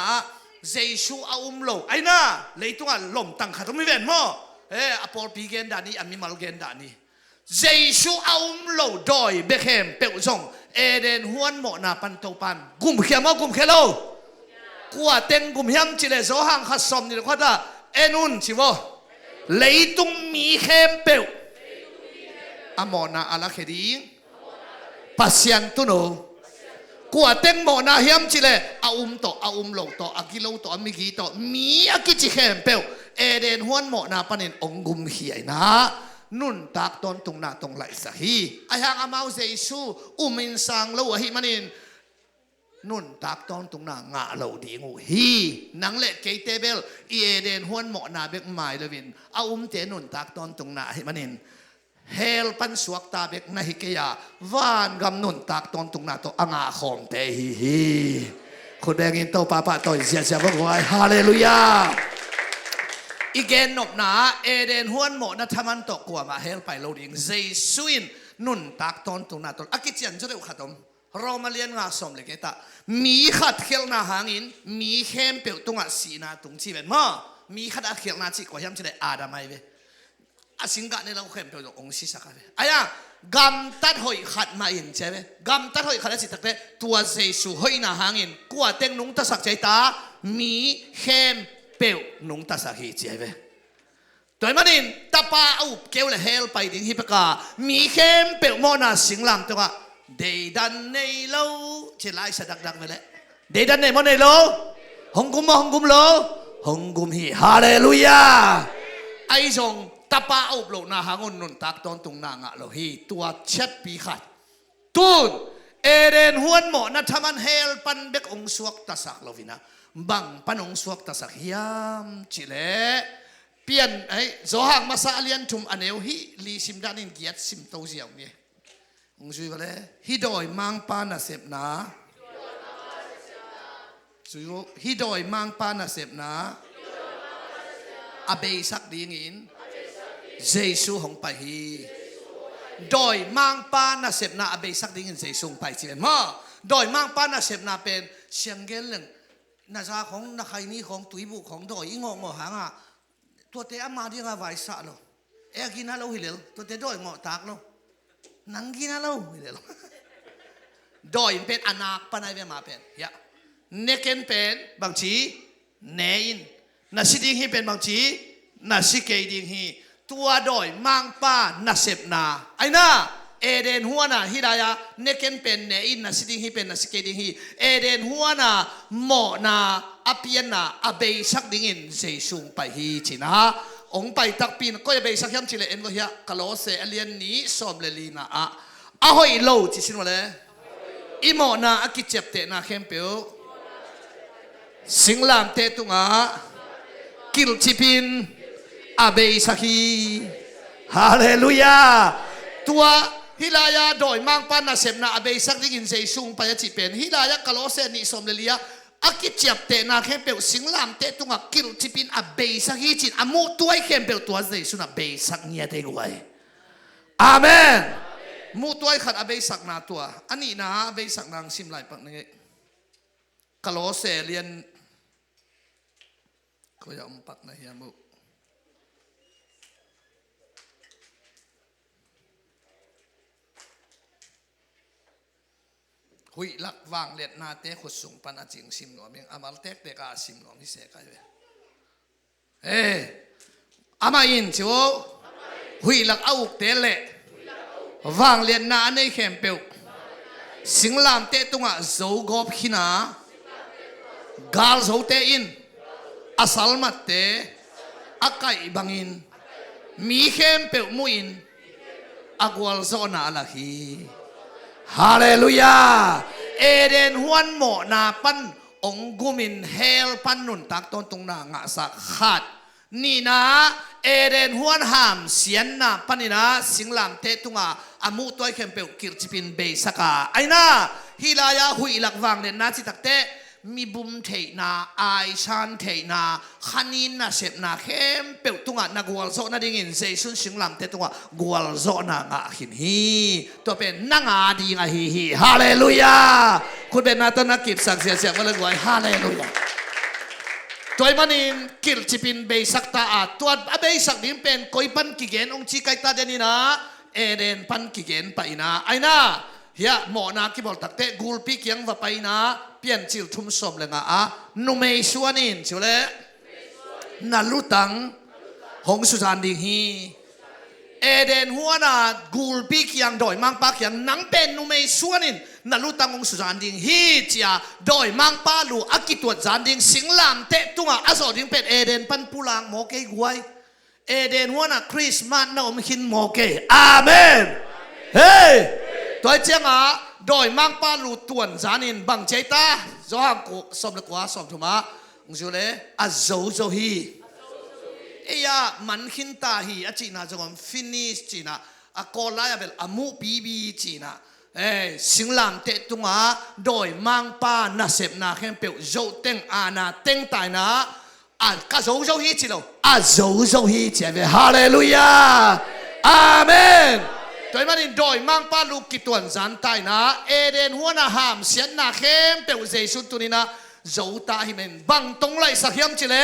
เจสูอาอุมโลไอน่าเลยตุงะลมตังขัดไม่เว้นมั้งอพอลปีเกนดานีอามิมัลเกนดานีเจสูอาอุมโลดอยเบคเฮมเปลซงเอเดนฮวนโมนาปันโตปันกุมเขียมกุมเขโลกัวเต็งกุมยำจิเลโซหังขัดสมนี่ก็ได้เอนุนชิวเลยตุงมีเฮมเปลอโมนาอาลาเคดีปัสยันตุโนกัวเต็งโมนาเฮียมจิเลอาอุมโตอาอุมโลโตอากิโลโตอามิกิโตมีอากิจิเฮมเปลเอเดนฮวนโมนาปันเอนองกุมเฮียนะนุนตักตอนตรงนาตรงไหลสักฮีไอฮังอามาเจสูอุมินสังโลหิมันินนุนตักตอนตรงนางาโลดีงูฮีนังเล็กเกเตเบลเอเดนฮวนโมนาเบกไมเลวินอาอุมเตนุนตักตอนตรงนาหิมันินเฮลปันสวกตาเบกนาฮิเกียวานกำนุนตักตอนตรงนาโตอ่างาคอมเตฮีคนแดงอินโตปาปะโตเสียเสียบอกว่าฮาเลลูยาอีเกนนบนาเอเดนฮวนโมนาทามันตกกว่ามาเฮลไปโลดิงเจสุอินนุนตักตอนตรงนาตอนอากิจันจะได้อุขัดมเรามาเรียนงาสมเลยกันมีขัดเขียลนาหางอินมีเข้มเปียวตรงอ่ะสีนาตรงชีเป็นมั้งมีขัดเขียลนาจีกว่าย้ำจะได้อาดามายเวอาสิงกะเนี่ยเราเข้มเปียวตรงองค์ศิษย์กันเวไอ้ยังกำตัดหอยขัดมาอินใช่ไหมกำตัดหอยขัดสิตักเตตัวเจสุหอยนาหางอินกว่าเต็งนุงตะสักใจตามีเข้มเปียวนุงตาสักฮีเจเวตัวมันนี่ตาป้าอุบเกลเลยเฮลไปดิ้งฮิปกามีเข้มเปียวโมนาสิงลำตัวเดดันในโลเชลัยสะดักไปเลยเดดันในโมในโลฮงกุมโลฮงกุมฮีฮาเลลูยาไอซงตาป้าอุบโลนาหางุนนุนตักตอนตรงนางะโลฮีตัวเช็ดปีขัดตูนเอเดนฮวนโมนัทมันเฮลปันเบกองสวกตาสักโลวินะบังปนองสวกตาสักยามจิเลเปลี่ยนไอ้โซหังมาซาเลียนทุมอันเอวฮิลีซิมดานินเกียรติซิมโตเซียวเนี่ยองซุยก็เลยฮิดอยมังปานาเสพนาซุยฮิดอยมังปานาเสพนาอาเบสักดีงินเจสุหงไปฮีดอยมังปานาเสพนาอาเบสักดีงินเจสุหงไปจีเป็นมาดอยมังปานาเสพนาเป็นเชียงเกลหนึ่งนาซาของนักไฮนี่ของตุยบุของดอยอิงงอหางอ่ะตัวเตะมาที่งาไวสะโลเอกินฮัลโหลฮิเลลตัวเตะดอยงอตากโลนังกินฮัลโหลฮิเลลดอยเป็นอนาคปนัยเวมาเป็นยะเนเกนเป็นบางทีเนอินนาซิดิงฮีเป็นบางทีนาซิเกดิงฮีตัวดอยมังป้านาเสพนาไอ้น่าเอเดนหัวน่ะฮิดายะเนเกนเป็นเนอินนาซิดิงฮีเป็นนาซิเกดิงฮีเอเดนหัวน่ะโมนาอเปียนน่ะอเบสักดิงินเจสุงไปฮีจินะองไปตักปีนก็จะเบสักยามจิเลเอ็นก็เฮียกะโลเซอเลียนนี้สอมเลลีน่ะอะหอยโลจิสินวะเลยอิโมนาอากิเจ็บเตนาเข้มเปียวสิงลามเตตุงะกิลชิปินอเบสักฮีฮาเลลูยาตัวฮิลายาโดยมังปานาเสมนาอเบสักดิงินเจสุงไปจิเป็นฮิลายากะโลเซนี้สอมเลลียอากิเจ็บเตนาเข้มเปียวสิงลามเตตุงะกิลชิปินอเบสักฮีจินอามูตัวเข้มเปียวตัวเจสุนอเบสักเนี่ยเตกไว้อาเมนมูตัวขัดอเบสักนาตัวอันนี้นะอเบสักนางซิมไลปักนี่กะโลเซเลียนก็ยังปักนะเฮียมุหุยลักวางเลียนนาเตะขุดสูงปันอาจิงซิมหนวมิงอามาลเตกเตกาซิมหนวมิเสกายเวอามาอินชิวหุยลักเอาเตะเละวางเลียนนาในเข้มเปียวสิงลามเตะตรงอ่ะโจกอบขินากาลโจเตอินอาสัลมัดเตะอาไก่บังอินมีเข้มเปียวมุอินอากวลโซนาลาฮีฮาเลลูยาเอเดนฮวนโมนาปันองกุมินเฮลปันนุนตักตอนตรงนางะสักขาด นี่นะเอเดนหัวหามเสียนนะปนินะสิงลามเตตุงอามูตัวเข้มเปลกิรจิปินเบสกาไอ้น่าฮิลายาหุยหลักวังเนี่ยนาจิตักเตมีบุมเทนาไอชันเทนาขันินนาเสพนาเข้มเปลตุงนักวอลโซนาดิ่งเซซุนสิงลามเตตุงกวลโซนางาหินฮีตัวเป็นนางาดีงาฮีฮาเลลูยาคุณเป็นนาตนักกิจสักเสียมาเลยว่าฮาเลลูยาตัวมันอินกิลจิปินเบสักตาตัวเบสักดิ้งเป็นคอยปันกิเกนองค์ชีไกตาเดนีนะเอเดนปันกิเกนไปนะไอ้น่าเฮียหมอนาคิบอกตักเตะกูลปีกยังว่าไปนะเปลี่ยนจิลทุ่มสมเลยงะนุ่มเมชวนินชิวเล่นัลุตังหงสุจานดิฮีเอเดนหัวนากูลปีกยังดอยมังปักยังนังเป็นนุ่มเมชวนินนัลุตังหงสุจานดิฮีเจียดอยมังปาลูอากิตัวจานดิสิงลามเตะตุงอาสอดิงเป็นเอเดนปันปูลังโมเกกวยเอเดนหัวนาคริสต์มาสนาอมหินโมเกอาเมนเฮ้ตัวเจ้าโดยมังปาลูตวนจานินบังเจตาจอหักสมเล็กว่าสมทุมาองจุเลอาโจโจฮีเอียมันขินตาฮีอาจีน่าจงอมฟินิชจีน่าอากอลายเบลอามูบีบีจีน่าสิงลามเตตุงโดยมังปานาเสพนาเข้มเปียวโจเต็งอานาเต็งตายนะกาโจโจฮีจีโลอาโจโจฮีจีเวฮาเลลูยาอาเมนตัวมันโดยมังปาลูกกิตวนจันตายนะเอเดนหัวนาหามเสียนนาเข้มเปียวเจสุตุนีนะโจตาฮิเมนบังตรงไหลสักยามจิเล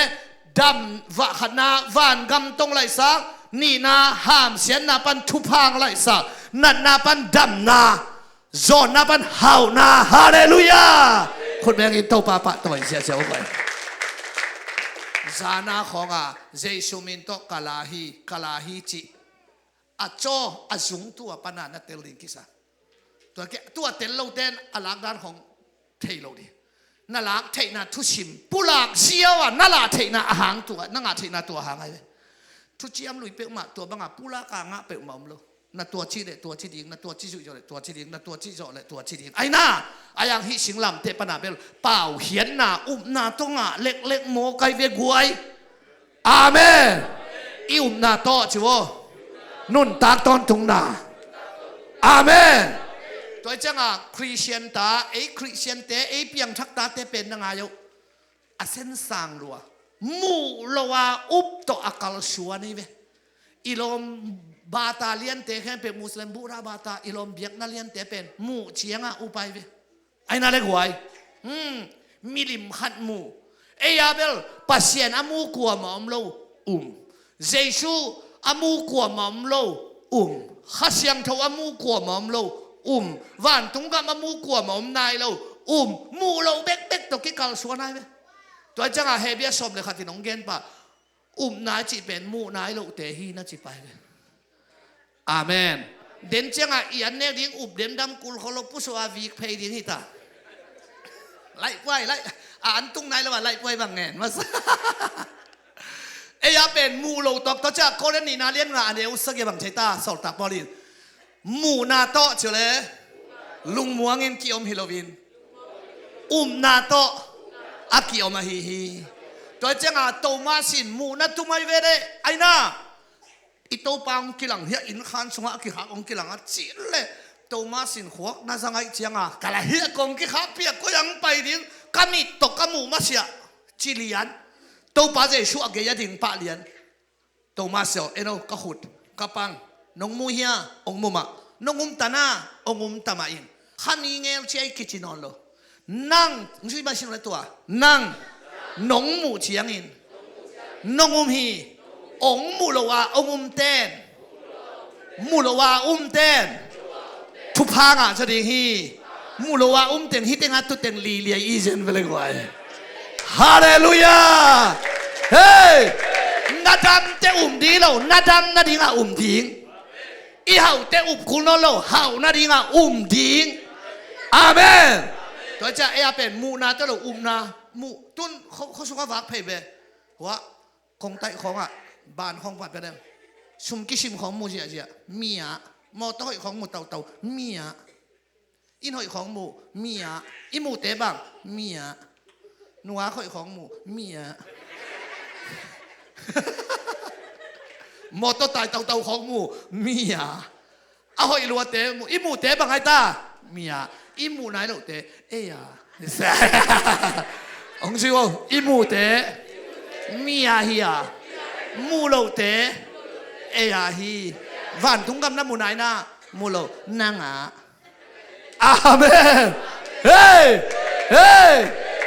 ดำวะขนาวันกำตรงไหลสักนี่นาหามเสียนนาปันทุพังไหลสักนัดนาปันดำนาโจนาปันเฮานาฮาเลลูยาคนแม่กินโตปาปะตัวเสียเสียไปจานาของเจสุมินโตกาลาฮีจิอาโจอาจุงตัวปนานาเตลิงกิสาตัวเตลโลเตนอาลักด้านของเทโลดีนั่นลักเทนาทุชิมปุลักเสียวนั่นละเทนาอาหางตัวนั่งอาเทนาตัวหางไงทุจิยมลุยเปมาตัวบังอาปุลักางะเปมาอมโลนั่นตัวชีเดตัวชีดิงนั่นตัวชีจุยเลยตัวชีดิงนั่นตัวชีโจเลยตัวชีดิงไอ้น่าไอ้ยังฮิสิงลำเทปนาเบลเป่าเขียนนานาตงะเล็กโมไกเวกวยอาเมนอินาโตจิวนุ่นตาตอนทุงนาอาเมนตัวเจ้าคริสเตียนตาคริสเตียนเตเปียงทักตาเตเป็นยังไงอยู่อาเซนสังรัวมูลวาอุปโตอากาลชัวนี่เวอิลอมบาตาเลียนเตแค่เป็นมุสลิมบุราบาตาอิลอมเบียกนาเลียนเตเป็นมูเชียงอุปายเวไอ้นั่นเล็กไว้มิลิมขัดมูยาเบลปัสเซียนอามูกัวมอมโลเจชูอามูกัวมอมโลข้าเสียงเทวามูกัวมอมโลวันตุงกามามูกัวมอมนายโลมูโลเบ็กตัวกิกาลสวนายเวตัวจังเฮเบียสมเลยขัดที่น้องเกนปะนายจีเป็นมูนายโลเตฮีน่าจีไปเลยอาเมนเด่นจังอีอันเนี้ยดิ้งเด่นดำกุลขลปุสวาวีกเพย์ดิ้งฮิตาไล่ไว้ไล่อันตุงนายแล้วว่าไล่ไว้บางแง่มาเอียเป็นมูโลตบตัวจากโคเรนีนาเลียนงานเดียวสักอย่างบางใช้ตาสอดตักบอลินมูนาโตเฉลยลุงมัวเงินกิอมฮิโลวินนาโตอากิอมฮีตัวเจ้าโตมาสินมูนาตุไม่เวเรไอ้น่าอีโตปังกิลังเฮียอินขันสงอากิหักองกิลังจิเลโตมาสินหัวน่าสังไอเจียงกะละเฮียกองกิหักเปียก็ยังไปดิ้งกามิตกกามูมาเสียจิเลียนโตป้าเจชัวเกียดิ่งป้าเลียนโตมาเสียวเอโนกะขุดกะปังน้องมูเฮียองมูมะน้องตานาองตามาอินขันยิงเอลเชียกิจินอนโลนั่งช่วยมาชิมอะไรตัวนั่งน้องมูเชียงอินน้องฮีองมูโลวาองเตนมูโลวาเตนทุกพังจะดิ่งฮีมูโลวาเตนฮิตเตงัดตุเตนลีเลียอีเซนเวลกว่าฮาเลลูยาเฮ้ยนาดำเตดีเรานาดำนาดิงทิ้งอีเฮาเตคุณเราเฮานาดิงทิ้งอาเมนตัวจะเป็นมูนาเตเรานามูตุนเขาสุขภาพเพย์เบหัวของไตของบ้านของวัดไปเดิมชุมกิชิมของมูเจียเมียมอต้อยของมูเต่าเมียอินหอยของมูเมียอิมูเตบังเมียนัวข่อยของหมูเมีย หมดตัวตายเต่าของหมูเมียเอาอีลัวเตะอีหมูเตะบังไงตาเมียอีหมูไหนเราเตะเอ้ยองค์ชิวอีหมูเตะเมียเฮียหมูเราเตะเอ้ยฮีวันทุ่งกำน้ำหมูไหนนะหมูเรานั่งอาเมนเฮ้เฮ้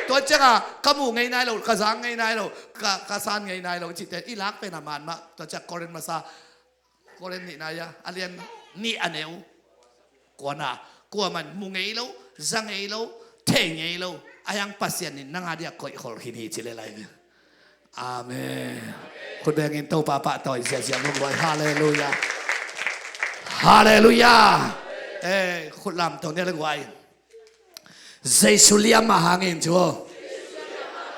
ตัวเจ้าก็หมูไงนายเรากระซังไงนายเรากระซานไงนายเราจิตแต่อีลักเป็นอามันมาตัวเจ้ากอเรนมาซากอเรนนี่นายะอาเรียนนี่อันเอวกว่าน่ะกว่ามันมุงไงเราจังไงเราเท่งไงเราอายังปัสยานินนั่งอาเดียคอยขอขินีจิเลไลเนี่ยอาเมนคุณแบงอินโตปาปะต่อยเสียงลงลอยฮาเลลูยาฮาเลลูยาคุณลำตรงนี้เลยไว้เจสุเลียมมาหางอินชัว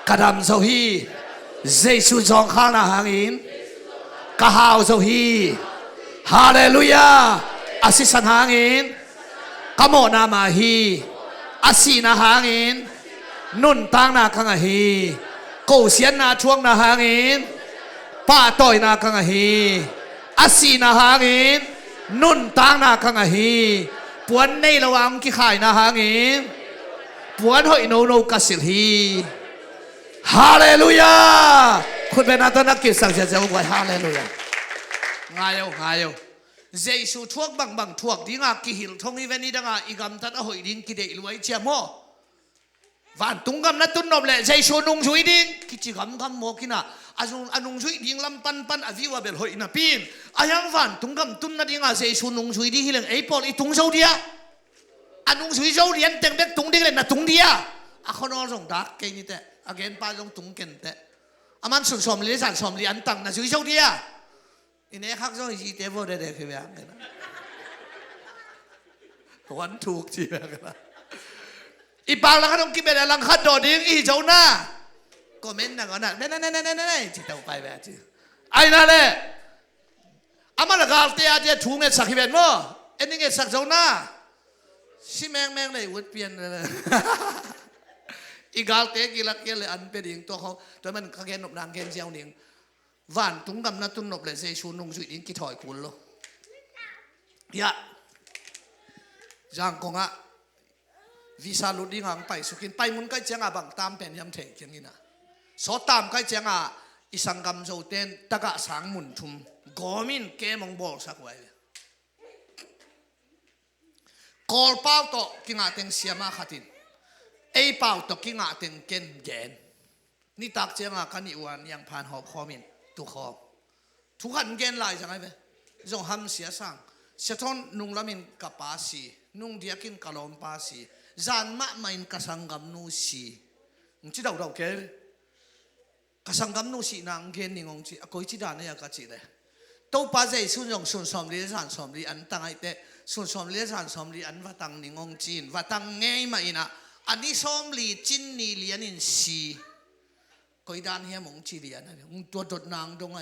กระดำโซฮีเจสุจองข้างหางอินกะฮาวโซฮีฮาเลลูยาอาศิสันหางอินกะโมนามาฮีอาศีนาหางอินนุ่นตังนาคังฮีโกเสียนนาช่วงนาหางอินป้าต่อยนาคังฮีอาศีนาหางอินนุ่นตังนาคังฮีปวนในระหว่างกี่ข่ายนาหางอินปวนหอยโนโนกัสิลฮีฮาเลลูยาคุณเป็นนักนักกิจสังเสียเจ้าไว้ฮาเลลูยาง่ายเอาเจสุทวกบังทวกดิ้งอากิหิลทงอีเวนี่ดังอาอีกำตัดหอยดิ้งกิเดลไว้เจ้าโมวันตุงกำนัดตุนนบเลยเจสุนุงช่วยดิ้งกิจิกำโมกินะอานุงช่วยดิ้งลำปันอวิวาเบลหอยนะปีนอายังวันตุงกำตุนนัดดิ้งอาเจสุนุงช่วยดิ้งฮิเลงไอปอลอีตุงโซเดียอานุงช่วยโซเดียนเต็งเด็กตุงดิ้งเลยนะตุงเดียอาคนนอส่งดักเก่งนี่แต่อาเกนปาส่งตุงเก่งแต่อามันสุดสมลีสันสมลีอันตังนะช่วยโซเดียอินเนคักส่งอีเทวเดเดคือแบบนี้นะวันถูกจีแบบนั้นอีปางลังคัดองกิเบลลังคัดโดดิ้งอีเจ้าหน้าก็เม้นนะก่อนนะเน่จิตเอาไปแบบจีไอ้นั่นแหละอามันละกาลเตียเดียถูกเงินสักกี่เป็นมั้งเอ็นนี่เงินสักเจ้าหน้าชิแมงเลยวุ้นเปลี่ยนเลยอีกาลเตียกิลักเกลเลยอันเป็นดิ่งตัวเขาตัวมันเขาเกนนบนางเกนเจ้าดิ่งวันตุงกำนัดตุนนบเลยเซชูนุงสุยดิ่งกิถอยคุณโลยะจางกงะวิชาลุดิ้งหังไปสุกินไปมุนใกล้เจ้าบังตามเป็นยำเถงอย่างนี้นะสอตามใกล้เจ้าอิสังกำโจเต้นตะกะสังมุนทุมกอมินเกมงบอลสักไว้กอลเป้าโตกิงอาเต็งเสียมาขัดินไอเป้าโตกิงอาเต็งเกนเกนนี่ตักเจ้ากันอีวันยังผ่านหอบคอมินตุคอทุกขันเกนลายจังไงเว้จงทำเสียสั่งเสียทอนนุ่งละมินกับปาสีนุ่งเดียกินกะลอมปาสีจานมะไม่กสังกำนูสีงจิดาวเกลกสังกำนูสีนางเกนนิงงจิก็จิดานเนี่ยก็จิเลยตัวป้าใจสุนยงสุนสมลีสันสมลีอันตั้งไอเตสุนสมลีสันสมลีอันว่าตั้งนิงงจีนว่าตั้งไงมาอินะอันนี้สมลีจินนี่เลียนินสีก็อีดานเฮียมงจีเลียนนะงตัวดดนางตรงไง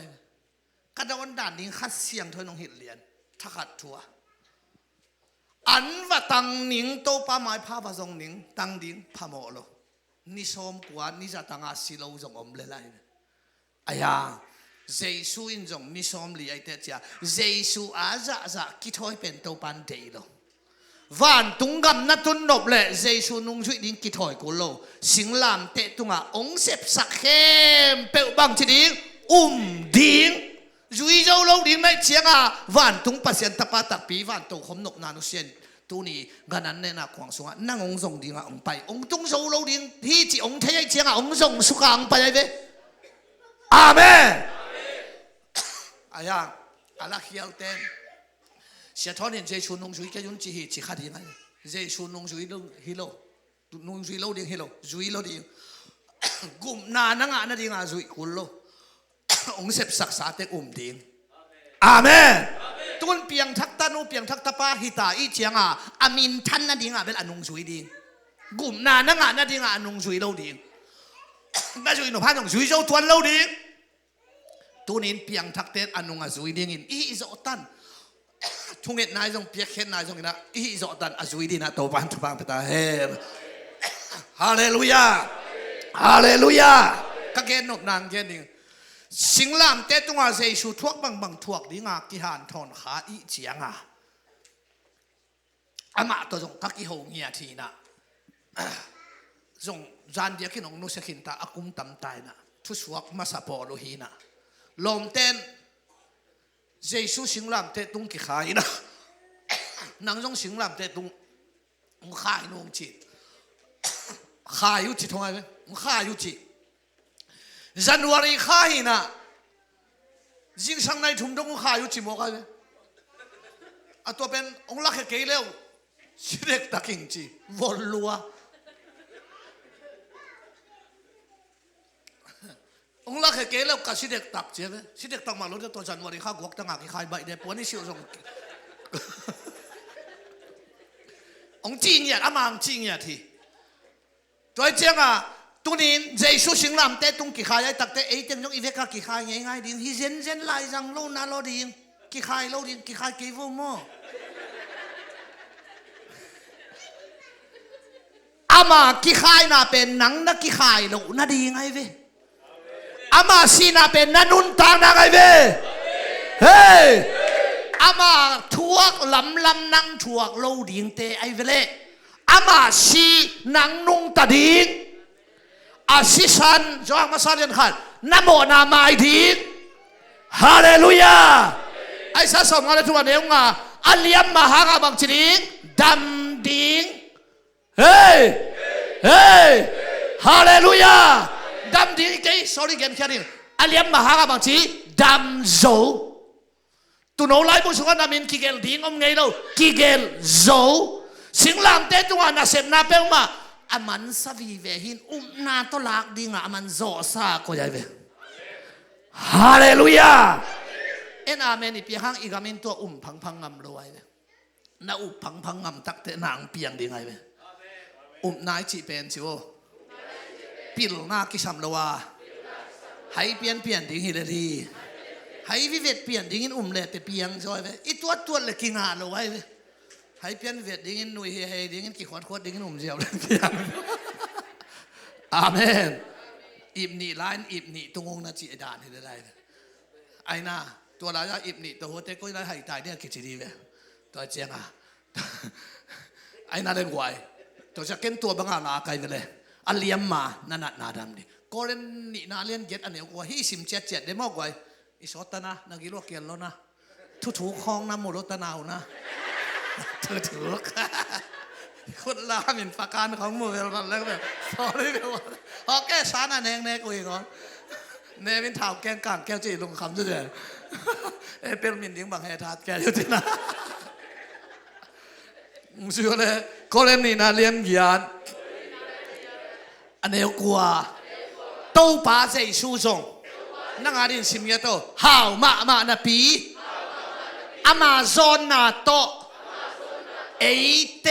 กระดานด่านนี้ขัดเสียงเธอน้องเห็นเลียนถ้าขัดทัวอันว่าตังนิงโตป้าไม้ผ้าผสมนิงตังดิงพามโลนิสมกวนนิจะตังอาศิโลจงอมเลไลอายาเจสุอินจงนิสมลีไอเตจ้าเจสุอาจะคิดถอยเป็นโตปันเดโลวันตุงกำนัดตุนนบเลยเจสุนุงช่วยดิ้งคิดถอยกุโลสิงลามเตตุงาองเสพสักเข้มเปิลบังทีดิ้งดิ้งจุยเจ้าเราดิ้งในเชียงวันตุงปัสยันตะปาตักปีวันโตขมนกนานุเซียนตัวนี้กันนั้นเนี่ยนะขวางสงฆ์นั่งองค์ทรงดิ้งองไปองตุงเจ้าเราดิ้งที่จีองเทียเชียงองทรงสุขังไปเลยอาเมนอายังอาลักเฮียลเต้นเสียทอนเห็นเจชุนงจุยแกยุนจีฮีจีขัดยังไงเจชุนงจุยลฮิโลนงจุยเราดิ้งฮิโลจุยเราดิ้งกุมนานังอ่ะนั่นดิ้งอ่ะจุยกุลโลองเสพศักษาเตดิ้งอาเมนตุนเปียงทักตานูเปียงทักตาป้าฮิตาอีเจียงอามินทันนั่นดิ้งเป็นอนงจุยดิ้งกุมนานังอ่ะนั่นดิ้งอนงจุยเราดิ้งนั่นจุยหนูพันองจุยเจ้าทวนเราดิ้งตัวนี้เปียงทักเต้นอนงจุยดิ้งอีอิโซตันทุ่งเอ็ดนายจงเปียกเข็นนายจงนะอีอิโซตันจุยดิ้งนะตัวปันตัวปังเปตาเฮฮาเลลูยาฮาเลลูยาก็เกณฑ์นบนางเกณฑ์ดิ้ง สิงลามเตตุงอาเจสุทวกบังทวกดิงากิหานทอนขาอีเจียงาอามาตัวจงกักอีหงเงียทีนะจงจานเดียกินองนุสกินตาอากุมตำตายนะทุสวกมาสะพอโลหีนะลมเต้นเจสุสิงลามเตตุงกิขายนะนังจงสิงลามเตตุงขายนงจิตขายยุจิตทำไมไหมขายยุจิจันวารีขายนะยิ่งช่างในทุ่มดงขายยุจิโมกันไหมอ่ะตัวเป็นองค์ลักษ์เกลียวสิเด็กตะกิงจีวอลลัวองค์ลักษ์เกลียวกับสิเด็กตักเจ้าไหมสิเด็กตักมาลุ้นตัวจันวารีข้ากวกตั้งหากขายใบเดียปวนี่เชี่ยวจงองจีนเนี่ยอามังจีนเนี่ยทีตัวเจ้าอ่ะตัวนี้เจสุสิงลำเตตุงกี่ขายตักเตะไอ้เจ้าจงอีเวกกี่ขายง่ายๆดิฮิเซนไล่จังโลนาโลดิงกี่ขายโลดิงกี่ขายกี่ฟูโมอามากี่ขายน่ะเป็นหนังนักกี่ขายโลน่าดีไงเว้ยอามาซีน่ะเป็นนันุนตางนะไงเว้ยเฮ้ยอามาทวกลำนังทวกโลดิงเตไอเวเล่อามาซีนังนุงตาดิงอาซิสันจางมาซาเรียนขันนะโมนามาไอดิงฮาเลลูยาไอ้สัสสมอะไรทุกวันเองอ่ะอัลยัมมาหากาบังจิดิงดัมดิงเฮ้ยเฮ้ยฮาเลลูยาดัมดิงเกย์ sorry เกมแค่นี้อัลยัมมาหากาบังจิดัมโซตุนเอาไล่บุษกันนามินกิเกลดิงอมไงเรากิเกลโซสิงลามเตตัวน่ะเสพนาเปลมาอามันสวีเวหินนาตลากดิงอามันโซซาก็ยัยเวฮาเลลูยาเอ็นอาเมนอีเปียหังอีกามินตัวพังงำรวยเวน่าพังงำตักเตนางเปียงดิงไงเวนายจีเป็นชิวปิลนากิสัมลวาให้เปลี่ยนดิงฮิเลรีให้วิเวตเปลี่ยนดิงินเล่เตเปียงช่วยเวอีตัวเล็กกิงาลวยเวให้เปลี่ยนเวทดิงินนุยเฮดิงินกี่ขวดดิงินเจียวเลยเปียงอาเมนอิบนีไลน์อิบนีตรงองนาจีดานให้ได้ไอ้น่าตัวเราจะอิบนีตัวหัวเตก็ได้ให้ตายเนี่ยกิจดีเวตัวเจียงอ่ะไอ้น่าเล่นไหวตัวจะเก็นตัวบังอาลาไกลเลยอัลเลียมมานั่นน่ะดำดิก็เล่นนี่น่าเล่นเก็ตอันเนี้ยกว่าฮิซิมเจ็ดได้มากกว่าอิสอตนะนักกิโลเกียนแล้วนะถูคลองน้ำมูรตนาวนะถูกคนลามินปากการของมูเวลแล้วแบบสอนได้แบบว่าพอแก้ช้าน่ะแนงกูอีกก่อนเนวินเท้าแกงกลางแก้วจีลงคำด้วยเป็นมินดิ้งบางแห่ทัดแกอยู่ที่นั่นมึงเชื่อเลยก็เล่นนี่นะเรียนกีฬาอันเนี้ยกลัวโตป้าใจสู้จงนั่งอ่านสิมีโตฮาวมาหน้าปีอามาซอนนาโตเอเต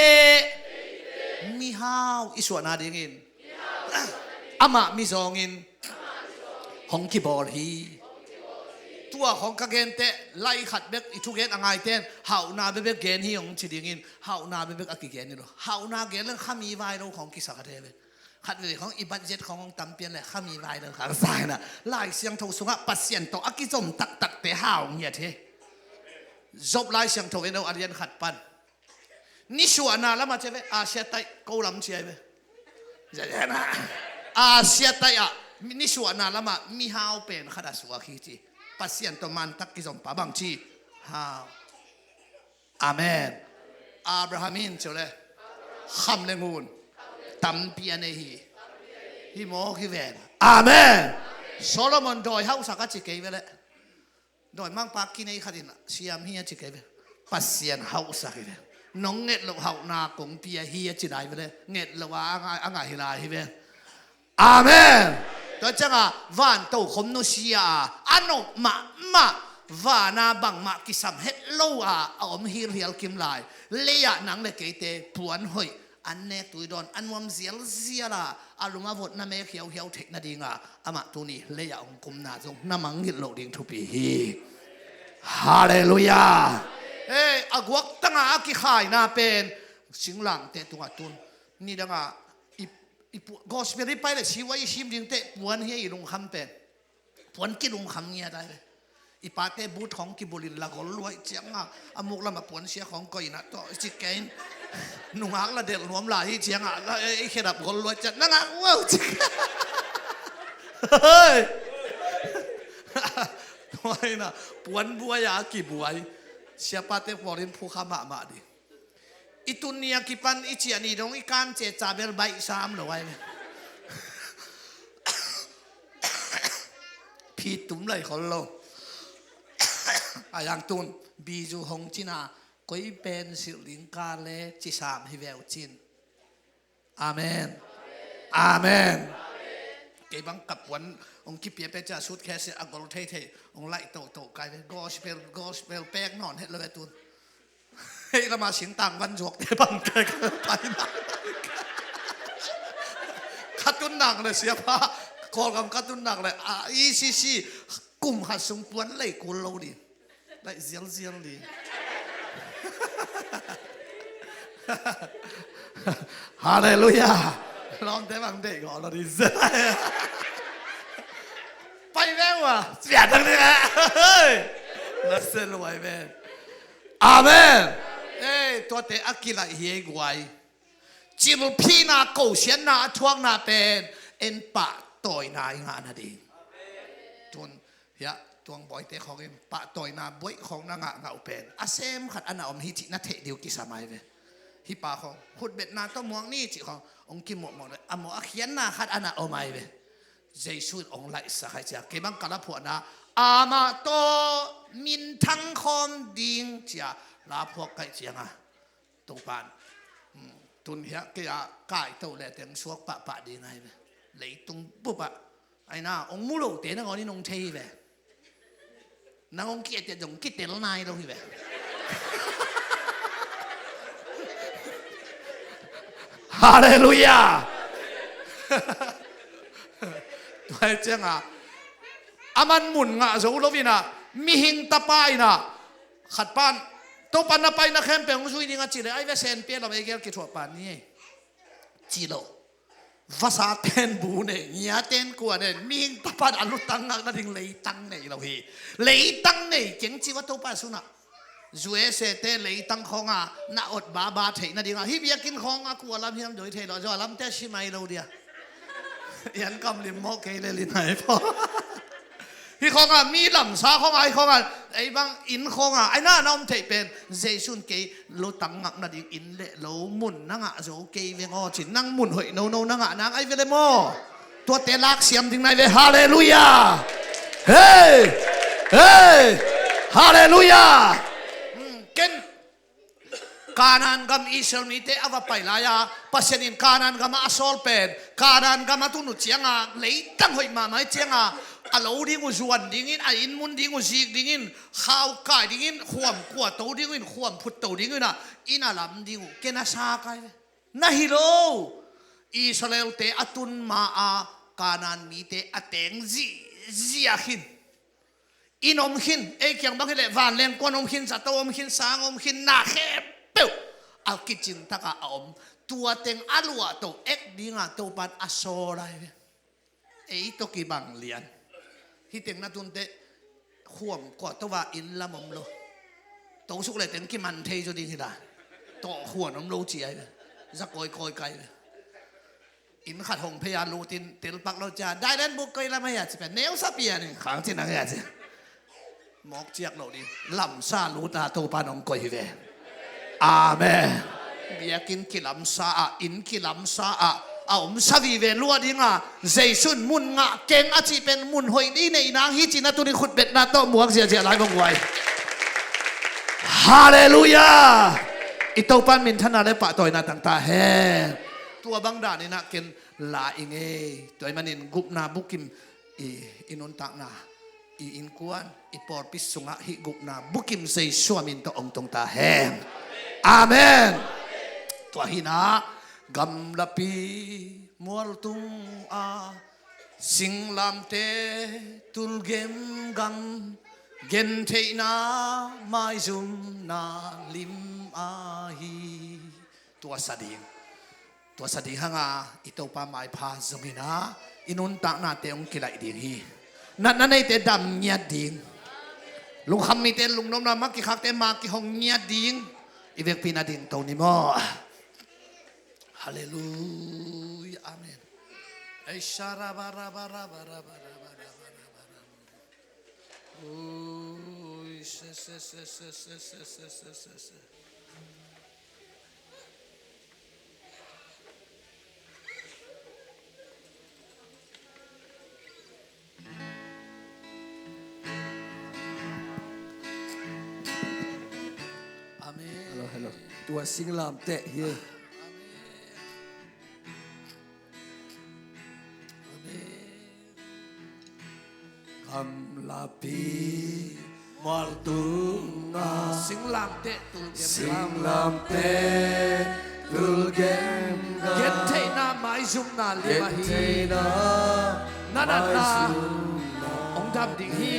มีฮาวอิสวนาดิ่งอามามีซองอินของกิบอลฮีตัวของกางเกนเตไล่ขัดเบกอีทุกเกนอ่างไงเต้นฮาวนาเบกเกนฮีของชิดิ่งฮาวนาเบกอากิเกนนี่หรอฮาวนาเกนเรื่องข้ามีไวเราของกิสกเทเลยขัดเลยของอีบัตเจ็ตของตำเปียนเลยข้ามีไวเรื่องข้างซ้ายน่ะไล่เสียงทงสุงะปัสเซียนโตอากิจมตักเตฮาวเนี่ยเทจบไล่เสียงทงเอ็นเอาอาเรียนขัดปันนี่ชัวนาแล้วมาเจ้าอาเซียไตกูลำเชียเว้ยจะเห็นนะอาเซียไตอ่ะนี่ชัวนาแล้วมามีฮาวเป็นขนาดสัวขี้จีปัสเซียนตัวมันตักกิจมปะบังจีฮาวอาเมนอับราฮัมินเจ้าเลยคำเลงูนตั้มเปียเนฮีฮิโมฮิเวนอาเมนโซโลมอนดอยเฮาสักจิเกย์ไปเลยดอยมังปากกินไอ้ขัดินเสียมเฮียจิเกย์ไปปัสเซียนเฮาสักเลยน้องเง็ดเราเฮานากงเปียเฮียจิได้ไปเลยเง็ดเราว่าอ่างฮิลาฮิเวนอาเมนตัวจังอ่ะวันโตคมโนเซียอันนมาวานาบังมากิสัมเฮดโลอ่ะอมฮิลกิมไลเลียนังเลกเตปวนหอยอันเนตุยดอนอันวมเสียละอารุมาบดน้ำเมฆเขียวเทคนาดีงาอามาตัวนี้เลียองคุมนาจงน้ำมังหิโลดิงทุปีฮีฮาเลลูยาอากวักตั้งอากิขายนาเป็นสิงหลังเตะตัวตุนนี่ดังอ่ะอีกอสเปริไปเลยชีวะชิมดิงเตะปวนเฮียอีลงคำเป็น ปวนกิลุงคำเงี้ยได้เลยอีปาเต้บูทองกิบุลินละกอลรวยเจียงอ่ะอามุกละมาปวนเสียของก่อยนะต่อจิเกนนุ่งหักละเด็ดรวมลายเจียงอ่ะแล้วไอ้เขดับกอลรวยจัดนั่งอ่ะว้าวจิเฮ้ยทำไมนะปวนบัวยากี่บัวเสียปาเต้ปอรินผู้ข้ามาดิอีตุนเนียกิปันอีเจียนี่ตรงอีการเจจ่าเบลใบสามหรือไงพี่ตุ้มเลยคนโลอย่างตุนบีจูฮงจินาก็อีเป็นสิลิงกาเลจิสามฮิเวลจินอาเมนอาเมนเก็บังกับวันองค์กิเปียเปจ่าสุดแค่เสียอักบอลเท่องไล่โตกลายเป็นกอสเปลแป้งนอนเฮ็ดเลยตุนเฮ้ยเรามาเสียงต่างวันจวกเตบังแกไปนะขัดตุนหนักเลยเสียผ้าคอกับขัดตุนหนักเลยอีซีกลุ่มหัดสมปวนเลยกูเราดิได้เสียงดิฮาเลลูยาลองแต่บางเด็กก่อนเราดิไปแล้วว่ะเสียทั้งนี้เฮ้ยนักเซลไว้แม่อาเมนเอ้ตัวเตะอักิลาเฮียกวยจิลพีนาโกเชียนนาทวงนาเป็นเอ็นปะต่อยนายงานนั่นเองจนเฮียตวงบ่อยเตะของเอ็นปะต่อยนาบ่อยของนางเงาเป็นอาเซมขัดอันน่ะอมฮิจินัทเทเดียวกิสามัยเว้ฮิปาของขุดเบ็ดนาต้องมองนี่จิขององกิมหมดเลยอโมอเขียนนาขัดอันน่ะอมัยเว้เจสุดองไลสักให้จากเก็บังกะละพวกนะอามาโตมินทั้งคอมดิ่งจ้าลาพวกไก่เจียงอ่ะตรงปานตุนเฮียก็จะไก่โตแหละแต่งสวกปะดีไงเว้เลยตรงปุ๊บอ่ะไอ้น่าองมูโลเตะนั่งอ๋อนี่นงเทเว้นั่งองเกียรติจงกิเตลนายเราที่เว้ฮาเลลูยาตัวเจ้าอ่ะอามันหมุนอ่ะสูงลวินะมีหิงตะปายนะขัดปานตัวปันนะไปนะแคมเปญของสุยดิงอ่ะจีเลยไอ้เวเซนเปียเราไม่เกี่ยวกับถั่วปานนี่จีโลภาษาเต้นบูเนี่ยเงี้ยเต้นกว่าเนี่ยมีหิงตะปานอนุตังนักนั่นเองเลยตังเนี่ยเราฮีเลยตังเนี่ยเก่งจีว่าตัวปานสุนัขจูเอเซเต้เลยตังของอ่ะน่าอดบาเทนั่นเองอ่ะฮิบียกินของอ่ะกลัวลำเฮียมโดยเทเราจะลำเตชิไม่เราเดียยันกำลิมโมเกเลยลินไหนพอที่ของอ่ะมีลำซาของไอ้ของอ่ะไอ้บางอินของอ่ะไอ้หน้าน้องเทเป็นเจสุนเกย์โลตังงักนั่นเองอินเล่โลมุนนั่งอ่ะโจเกย์เวงอ๋อจินนั่งมุนหอยโนนั่งอ่ะนั่งไอ้เวเลโมตัวเตลักเสียมถึงไหนเวฮาเลลูยาเฮ้ฮาเลลูยาเก่งkanan gam Israel mi te ava pailaya pasenin kanan gam asol pen kanan gam atunu chianga leitang hoi mama chianga alo ding uzuan dingin a in mun ding uzik dingin khaw kai dingin khuam kwa to dingin khuam phut to dingin na inalam ding kena sa kai na hilo Israel te atun ma a kanan mi te ateng ziahin inom hin e kyang bang le van leng konom hin sa to om hin sang om hin na khepเอากิจินตะกะอมตัวเต็งอลัวตัวเอ็กดีงาตัวปันอโซไรเอ้ตัวกีบังเลียนที่เต็งนัดตุนเตะข่วมกอดตัวว่าอินละมมโลตัวสุกเลยเต็งกิมันเทจดีที่ได้ตัวข่วนอมโลเจียจะโกยไกลอินขัดหงพยานรูตินเตลปักเราจะได้เล่นบุกไกลละไม่อยากจะเป็นเนวซาเปียนี่ขังที่นั่งอยากจะมอกเจียกเราดิลำซาลูตาตัวปันองกอยเวอาเมนเบียกินกิลำซาอินกิลำซาเอาสวีเวลัวดิงะเจสุนมุนงะเก่งอาชีเป็นมุนหอยนี่ในนางฮิจินาตุนิขุดเบ็ดนาโตหมวกเสียหลายกงไว้ฮาเลลูยาอิโตปันมินทนาเลปะต่อยนาต่างตาแฮตัวบังดานี่นะเกินลาอิงเอตัวมันอินกุบนาบุกิมอินนตักนาอินกวนอิปอร์ปิสุงะฮิกุบนาบุกิมเซชัวมินโตองตงตาแฮอาเมนตัวหินะกำลับปีมัวตุงสิงลำเตตุลเกมกังเกนเทนาไม่ซุมนาลิมอาฮีตัวสดีฮังอิโตปาไมพาซงหินะอินุนตักนาเตองกิไลดีฮี นั่นไอ้เตดำเงียดิ่งลุงคำมีเตลุงน้องน้ำมักกี่ครั้งเตมากี่ห้องเงียดิ่งอีเวกปีนาดิ่งตัวนี้มั้งฮาเลลูยาอาเมนไอชาราบาราบาราบาราบาราบาราบาราบาราโอ้ยเซเซเซเซเซเซเซเซเซเซอาเมน Hello. ตัวสิงลามเตะเฮียคำลาปีมาลตุงา สิงลามเตะตุลเกม สิงลามเตะตุลเกมกา เก็ตเทน่าไม่ซุ่มนาเล เย็ มา นเท ฮี นา นั่นน่ะองค์ดำดิ่งฮี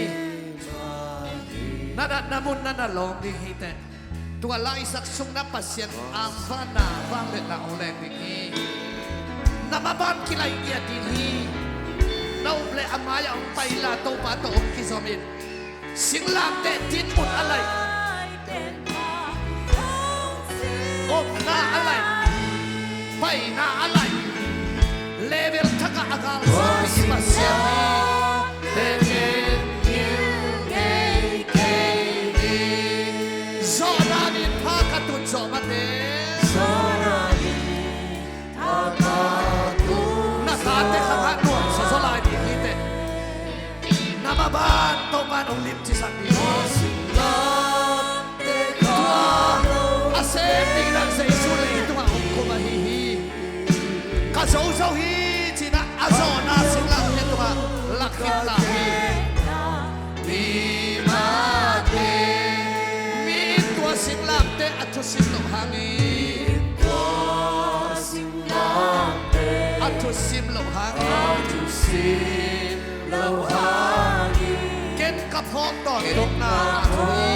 นั่นน่ะมุนนั่นน่ะลองดิ่งฮีแต่ตัวลายสักซุ่มนับปัสยันอัมฟานาฟังเด็ดน่ะองแรงดิ่งฮีน้ำมาบ้านกิไลเอียดิ่งฮีเราเปลอามายองไปลาโตปาโตองกิสมินสิงลามเตะทิ้งหมดอะไรอมหน้าอะไรไปหน้าอะไรเลเวลทักกะอากาศสักสิบเสียมีเตเกนยูเกเกนีโซนานินพากัตุนโซมาเตโซนานินพากัตุนนาคาเตขะนวลโซโซลายดีฮีเตนามาบานโตบานองลิมจิสักดีอาเซตินังเซซุเลตุมาองคุมาฮีฮีกะโซโซฮีจินะอาโซนาสิลังเตตุมาลักขิตาฮีมีมาเตมีตัวสิลังเตอัตุสิลงหามีตัวสิลังเตอัตุสิลงหามีอัตุสิลงหามีเก็นกับพร้อมต่อตรงหน้าทุย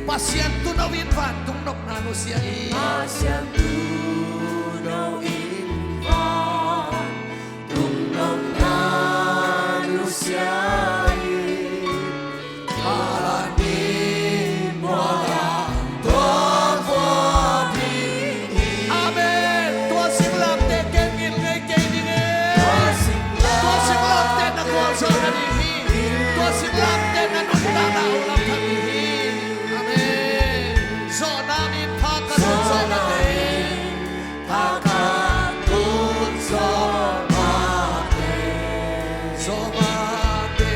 Pasien tu no win van tung nok na no sia i Pasien tu no win van tung nok na no sia i Alani mola tua vodi Amen tua singlam te ken ngil ngai ke ni nge tua singlam te na ko so na ni hi tua singlam te na no na na ulam tha ni hi Zonamin pakatun zonate pakatun zonate zonate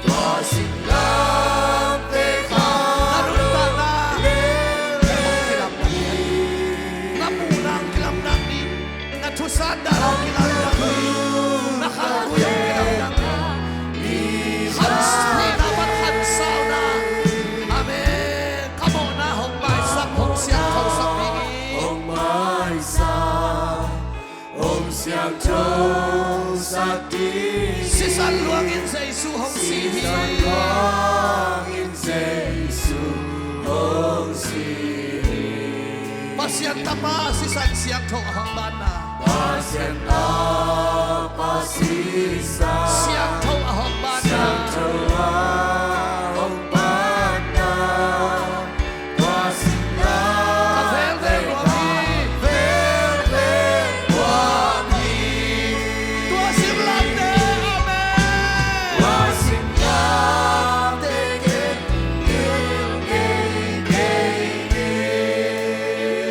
Tosin lam te ka narutana kilam ni napunang kilam nang ni natusanda kilam nang ni nakakuyang kilam nang ni Hans ni naman hansaw na Amen Come on na hong mai sắc hong xiang thâu sắc đi Hồng mai sa Hồng xiang châu sa đi Si san luang in Giêsu hong si hi San quang in Giêsu hồng si Pasian tapa si san xiang thâu hong ban na Pasien ta pasisa Xiang thâu hong ban na Xiang thâu hồng ban na Pasien ta Ka vel vel luang hi vel vel quang hi Tua sim lam te Amen Pasien ta te gen ngil ngei ngei ngei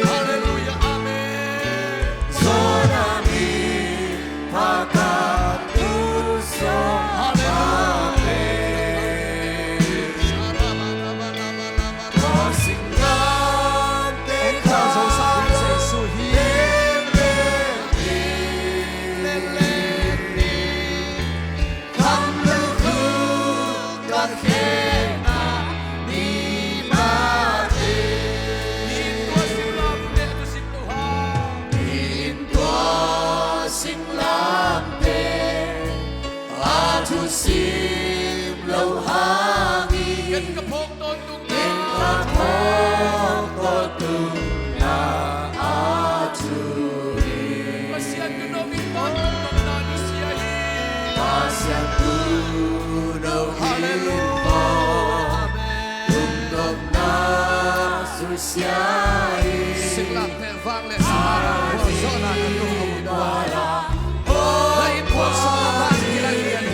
Hallelujah Amen Zonami pakatuso Hallelujah Pasingam te Thâu sâu sắc in Giêsu hi Lên lên Lên đi Thăm lưu khu Các khế na Ni ma te In tua sim lam te tu sim tu ha In tua sinh lam te A thu sim lâu hangi Ken ka phok ton tung na Ta thong có tu na a thu ri Singlang te vang le sahara ho zona na tu awala lai po so ba kilan yan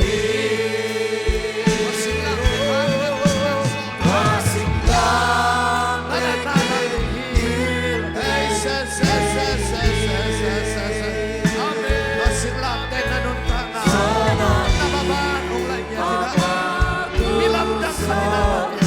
singlang te vang le singlang na ta na hey sa amen singlang te na nun ta na baba ong lai yan bilang dak kanila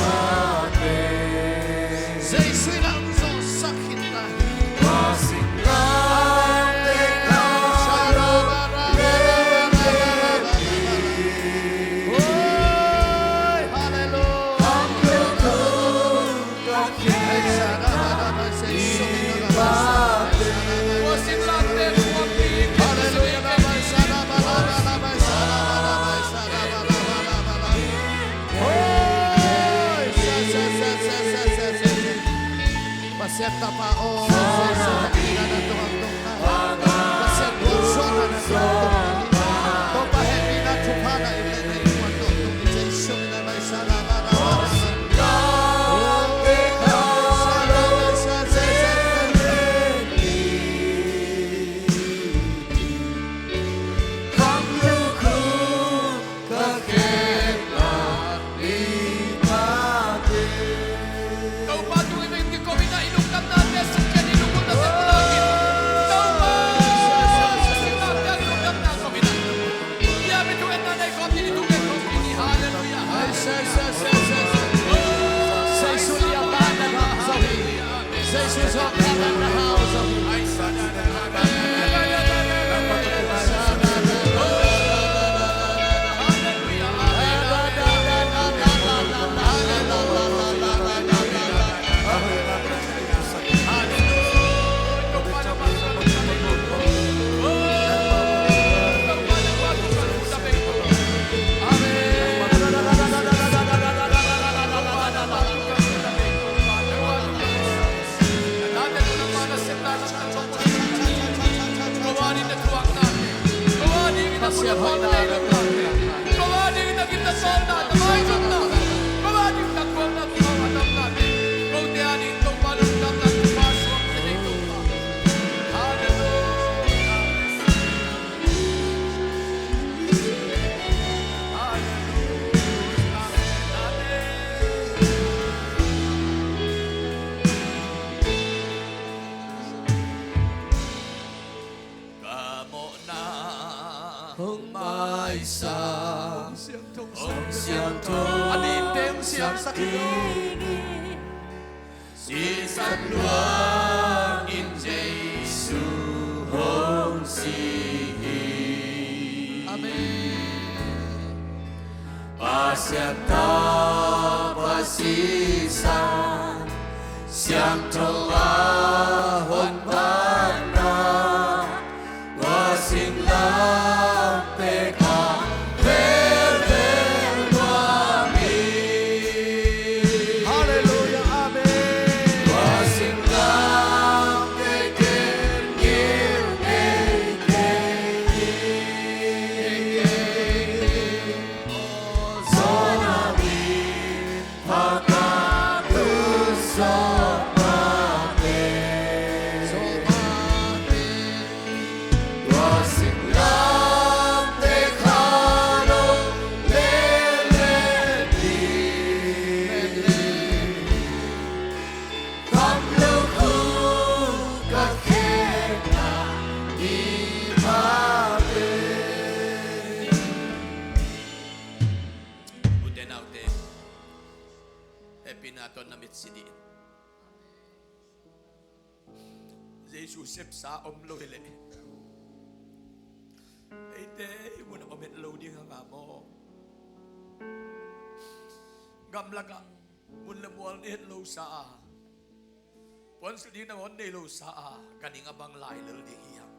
Paseta pa o na na tuwang paset puso na na tuwang to pahepi na chupana ilene cuando tu dice na may sala na Joseph sa omlo hele. Ite mo na pamit loading ang amo. Gamlaga mun lemual ni lo sa. Pon sudi na on lo sa kaning abang lailal di hiyang.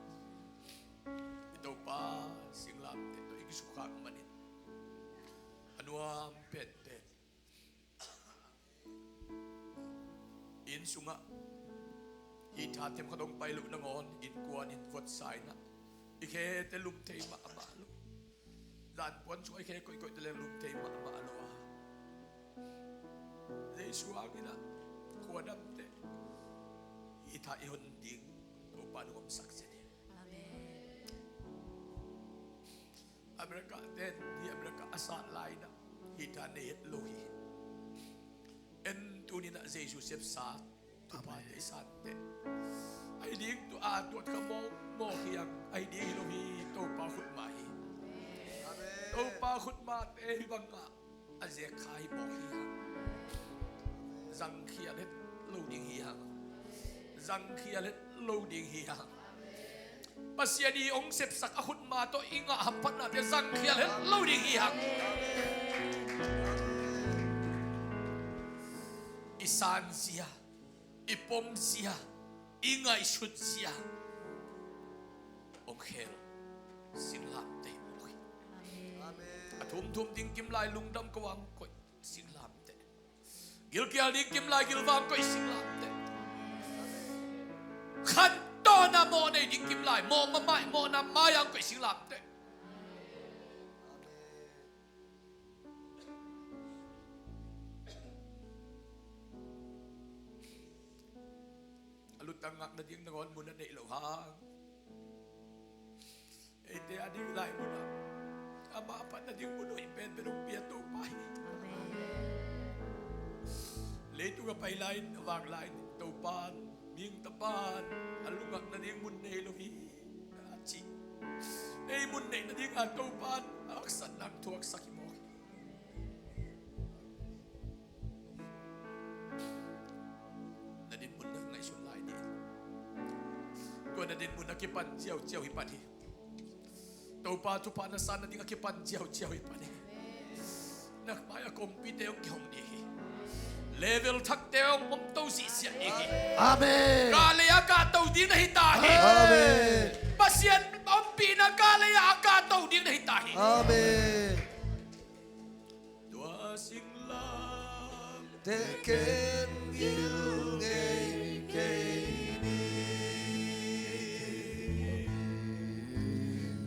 Ito pa singlam ito igisuka manit. Anuam pet. In sunga itatim kadong pailu nangon in kuan in vot sign na ike te lumtay maabalo dan puan suai kaya ko ikot dalam lum tay maaloa Yesu agila kuadam te ita ihunding to panungom saksi ni Amerika den di Amerika asal lain ita ne lohi en tu ni na Yesu sep sa tu pa te sante ai ding tu a tu ka mo hiang ai di lohi to pa khut mai to pa khut ma te banga a je khai mo hiang răng khia hết lâu điện hiang răng khia hết lâu điện hiang pasien di ong sep sak ahut ma to inga hapat na te răng khia hết lâu điện hiang isan sia ipom sia inga isut sia ong khel sin lam te moi athum thum ding kim lai lung dam kawang koi sin lam te gil kial di kim lai gil vam ko ising lam te khan to na mo nei di kim lai mo ma mai mo na mayang ko ising lam te alut tangak na ding nangon mo na nei lo hang ete adi lai mo na ama apa na ding mo no ipen pero piato pai Leito ka pailain, awag lain, taupan, ming tapan, alungak na ding munay lohi, achi. Ay munay na ding taupan, aksan lang tuwag sa kimoki. Na din mo na ngay sulay din. Tuwa na din mo na kipan jiyaw ipani. Taupa na sana ding kipan jiyaw ipani. Nakmaya kompite yung kiyong dihi. Level thak teong om tau si sia igi. Amen. Kalaya ka tau din na hitahi. Amen. Pasien om pina kalaya ka tau din na hitahi. Amen. Dua sing lam Teken yêu ngay cây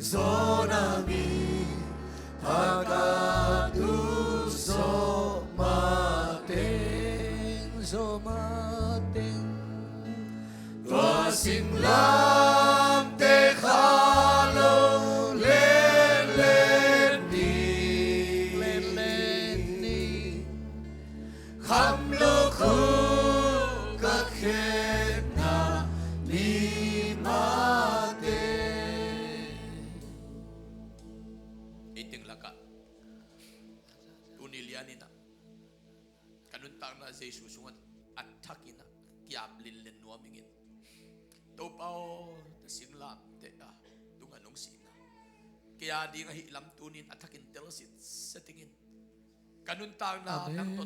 gió nami hakatu so mating Tua sinh lam te khalo lên đi khăm lô khu các khen na ni ma te iting laka tuniliani na kanuntang na Jesus sungat attakin na kiap lilin nuamingin topao singlam te tunganong sina kaya di nga hilam tunin attakin telsit settingin kanuntang na nang to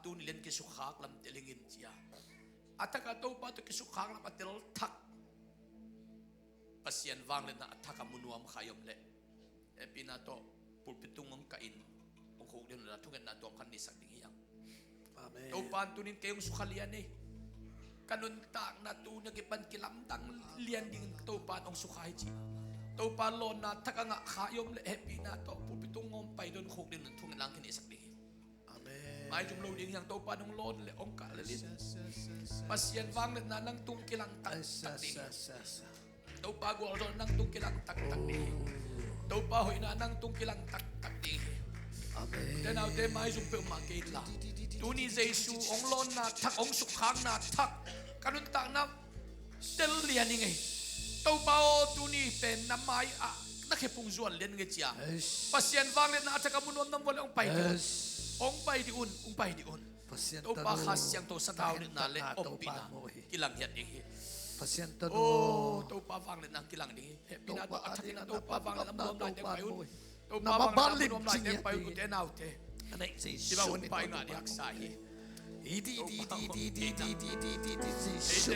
tunilin kisukhak lam telingin siya ataka topa to kisukhak lam atel tak pasien wanglen na ataka munuam khayom le epinato pulpitungong kain ang kugden na tungan na to kanisak ding hiyang Amen. Taupan tunin kayong sukalian eh. Kanuntang na tu nagipan kilamtang lian ding taupan ang sukay chi. Taupan lo na taka nga kayom le happy na to. Pupitong ngompay doon kung din ng tungan lang kinisak ding. Amen. May jumlo ding yang taupan ng lon le ong kalalin. Pasyan vang na nang tung kilang tak ding. Taupa gol nang tung kilang tak ding. Taupa hoy na nang tung kilang tak ding. Amen. Dan out there may jumpe umagay la. Tuni Jesu ong lon na tak ong sukhang na tak kanuntang na tel lian ngay. Tau bao tuni pen na may nakipung zuan len ngay siya. Pasien vang len na ataka munon nam wala ong pay di un. Ong pay di un. Tau pa khas yang to sa tao na len ong pina kilang yan ding. Pasien to Oh, tau pa vang len ang kilang ding. Pina to atakin na tau pa vang len ang munon lang pay un. Tau pa vang len ang munon lang pay un kuten out eh. Diba un pa nga di aksahi. Ite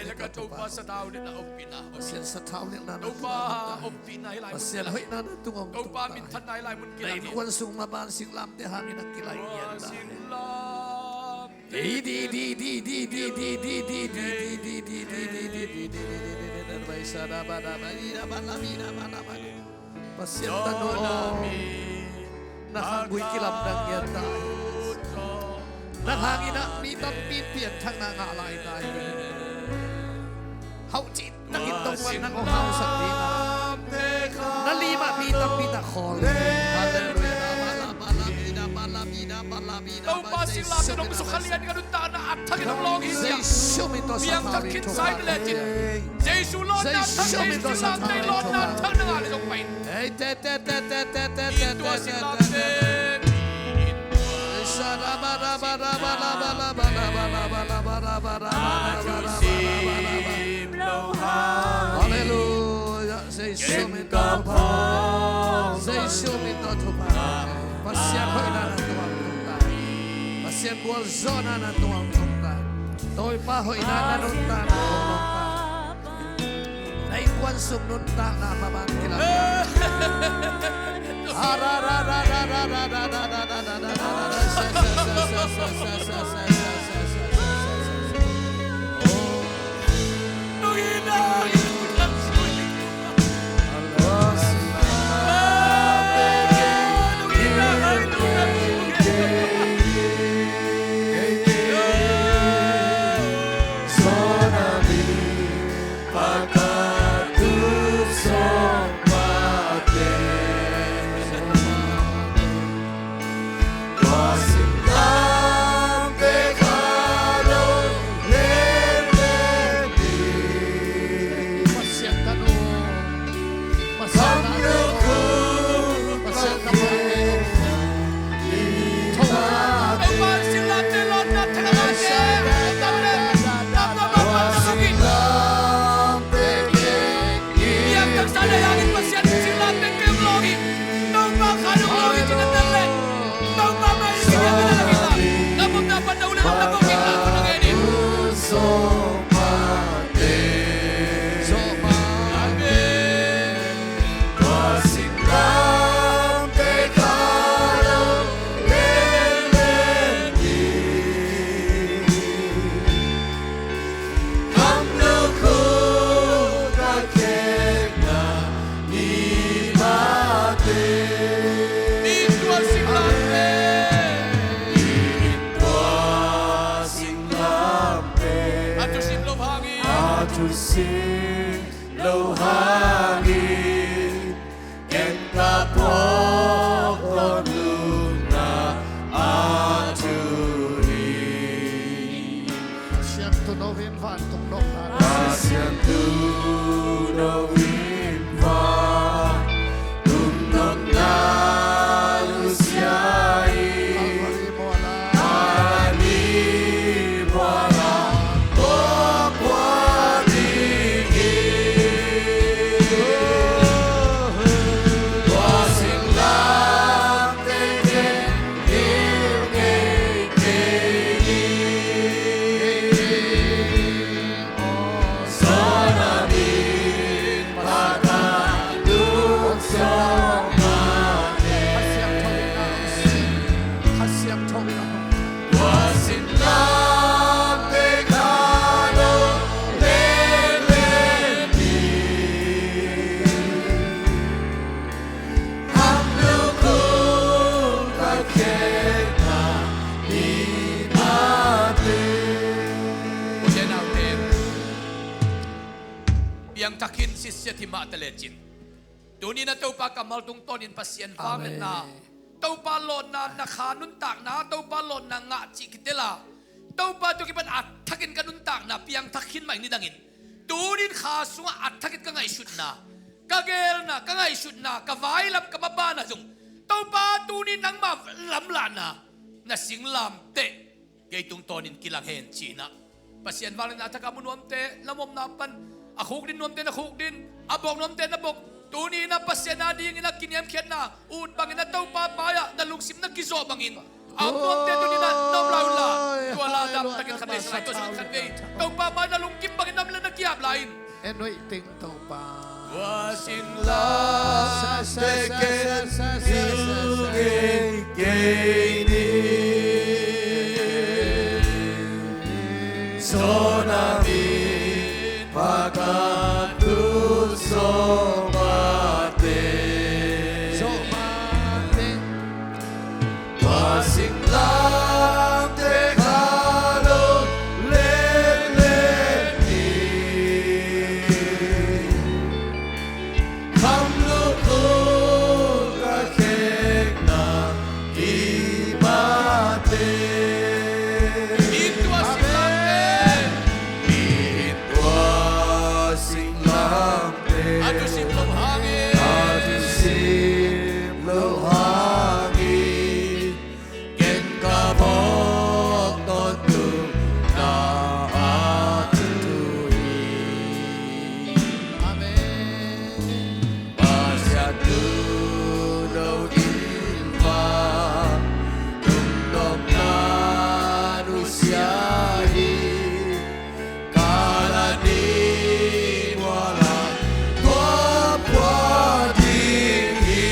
laga topa sa tao na opina. Pasien sa tao ni na Topa opina hilay. Pasien hoy na tungom Topa mintan na hilay mun Lain kilangin. kuan sung maban sing lam te hangin ang kilay yan da. Silam. Pasien tanong na hangui kilam nang yan tayo. Naghangin na mitang pipian tang nangalay tayo. Hauchit nakitong man ng uhaw sa dina. Nalima mitang pitakol. Hallelujah. Tau pasing lahat ng gusto kalian ng kanuntaan na atagin ang longin niya. Biyang takin sa idiletin. Jesu Lord na tang Jesu lang na Lord na tang nangalit ang pain. Ito asing latin. Hallelujah. Jesu minta Tuhan. Pasien hoy na ng tuwang tungtan. Pasien buwal zona ng tuwang tungtan. To'y pa hoy na nanuntan ng tungtan. Naikwan sumnunta na mamangkilang. Yang takin sisya ti maatalejin. Duni na tau pa kamal tung tonin pasien famen na. Tau pa lon na nakanuntak na. Tau pa lon na nga chikitela. Tau pa tu kipan atakin kanuntak na piyang takin may nidangin. Dunin kaso nga atakit ka nga isud na. Kagel na, ka nga isud na. Kavailam kababa na zung. Tau pa tunin ng malamla na. Nasinglam te. Gaytung tonin kilang hen china. Pasien valin atakamunuam te. Lamom napan. Akuk din nomten akuk din, abok nomten abok. Tuni na pasya na di yung inakinyam kyan na. Uud bangin na tau papaya, nalungsim na kiso bangin. Ang nomten tuni na nomlaula. Tuwala dam takin kanay sa ito sa kanay. Tau papaya nalungkim bangin namla nagyab lain. Enoy ting tau pa. Wasing la teken gay so namin pagkatut somate sing lang te khalo le le ni kham lu ku ka khek na hi ma te itwa sing lang te atu sim lo hangin ken ka bok ton tu na atu hi amen pasya tu lo ilva tum dom na nusiahi kala ni wala tua pua ding hi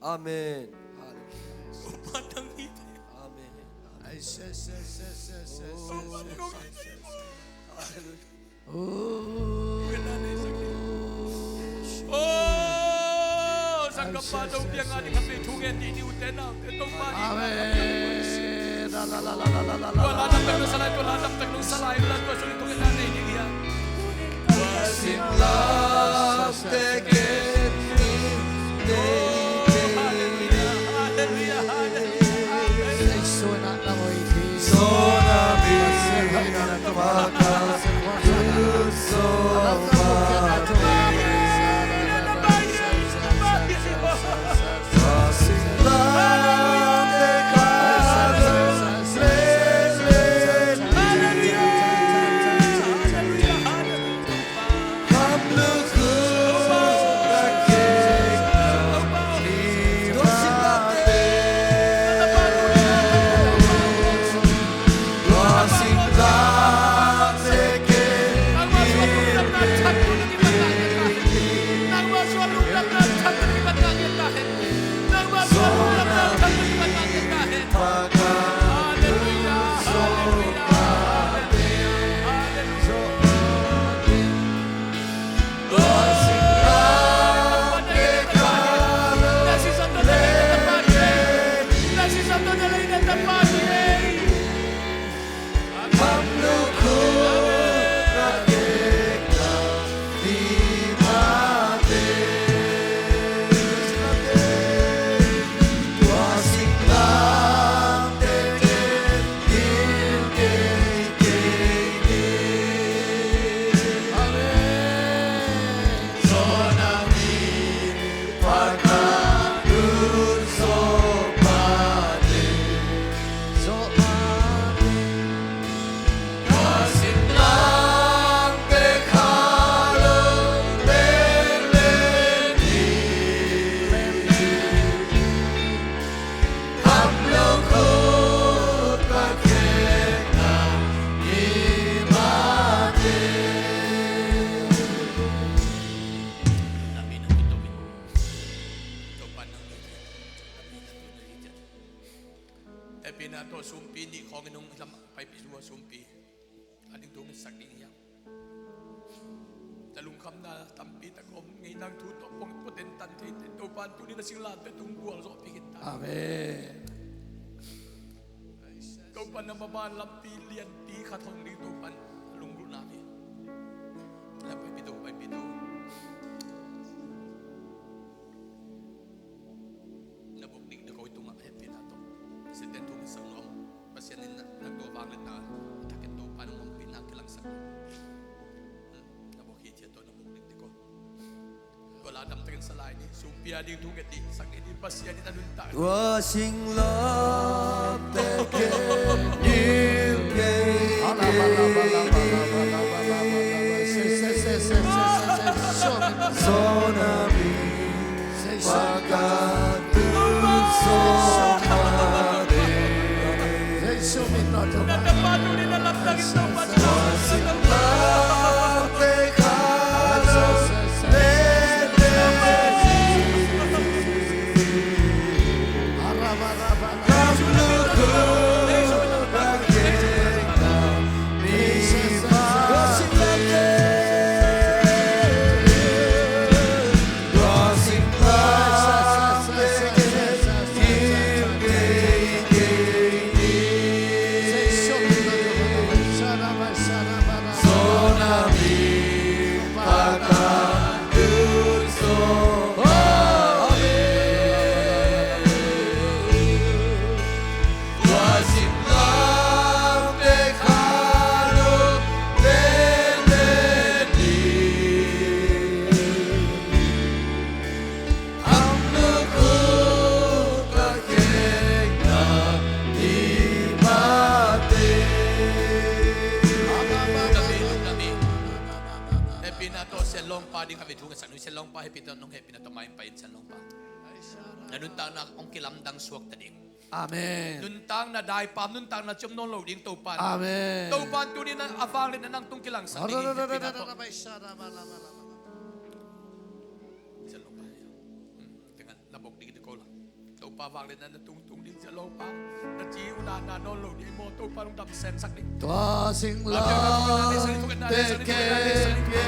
Amen. Oh, sang kapadong dia ngani kami tungen di utena tetong mani. Amen. La la la la la la la. Wala nang tagno sa lahat, wala nang tagno sa to sumpi ni kong inong ilam pay piswa sumpi aning dungit sakning yang talungkam na tampi takom nginang tuto pong potentan tete to pantu ni nasing latte tunggual so pikit Amen. to pan na mabalam pilian ti katong ni to pan lunggu nami pay pito nabuknig na ko itong happy na to kasi dito ng isang noong pasyanin na nagtuwaglit na takit to paano mong pinakilang sa nabukid siya to nabuknig ko wala damtagin sa lain sumpia ding tungat di sakit di pasyanin na nunta Washing love that can give Sonami natapano nila lamtagin to pasyanin long pa happy to nung happy na tumayin pa yun sa long pa. Nanuntang na ang kilamdang suwag taning. Amen. Nuntang na dai pam nuntang na chum non loading tupan. Amen. Tupan tu ni na avang na nang tung kilang sa tingin. Sa long pa. Dengan nabok di ko lang. Tupa avang na tung din sa long pa. Na chiu na non loading mo tupan nung dam sen sak ni. Tossing love that can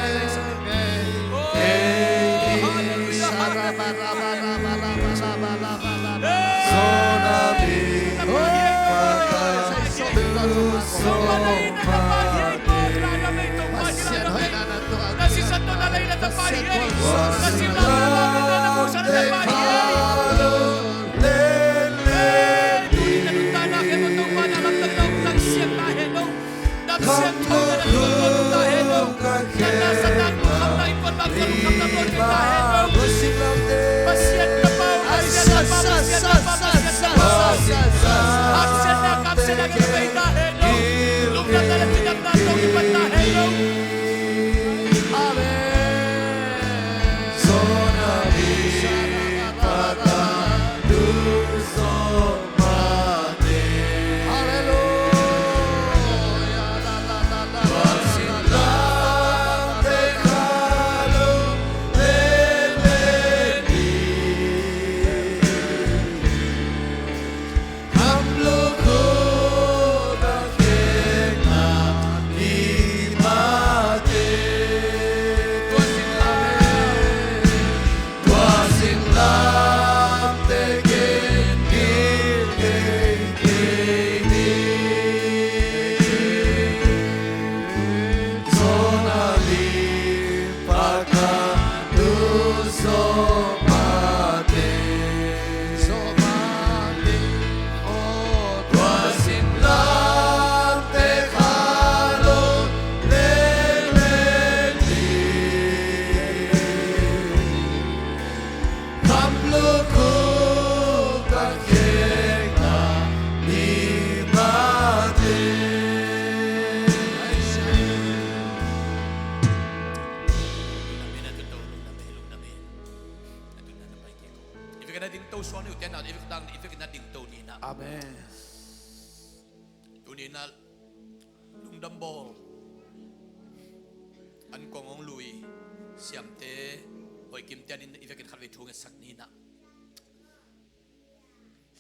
na lung dambol an kong ong lui siam te oi kim te anin ivekin khalve thung sak ni na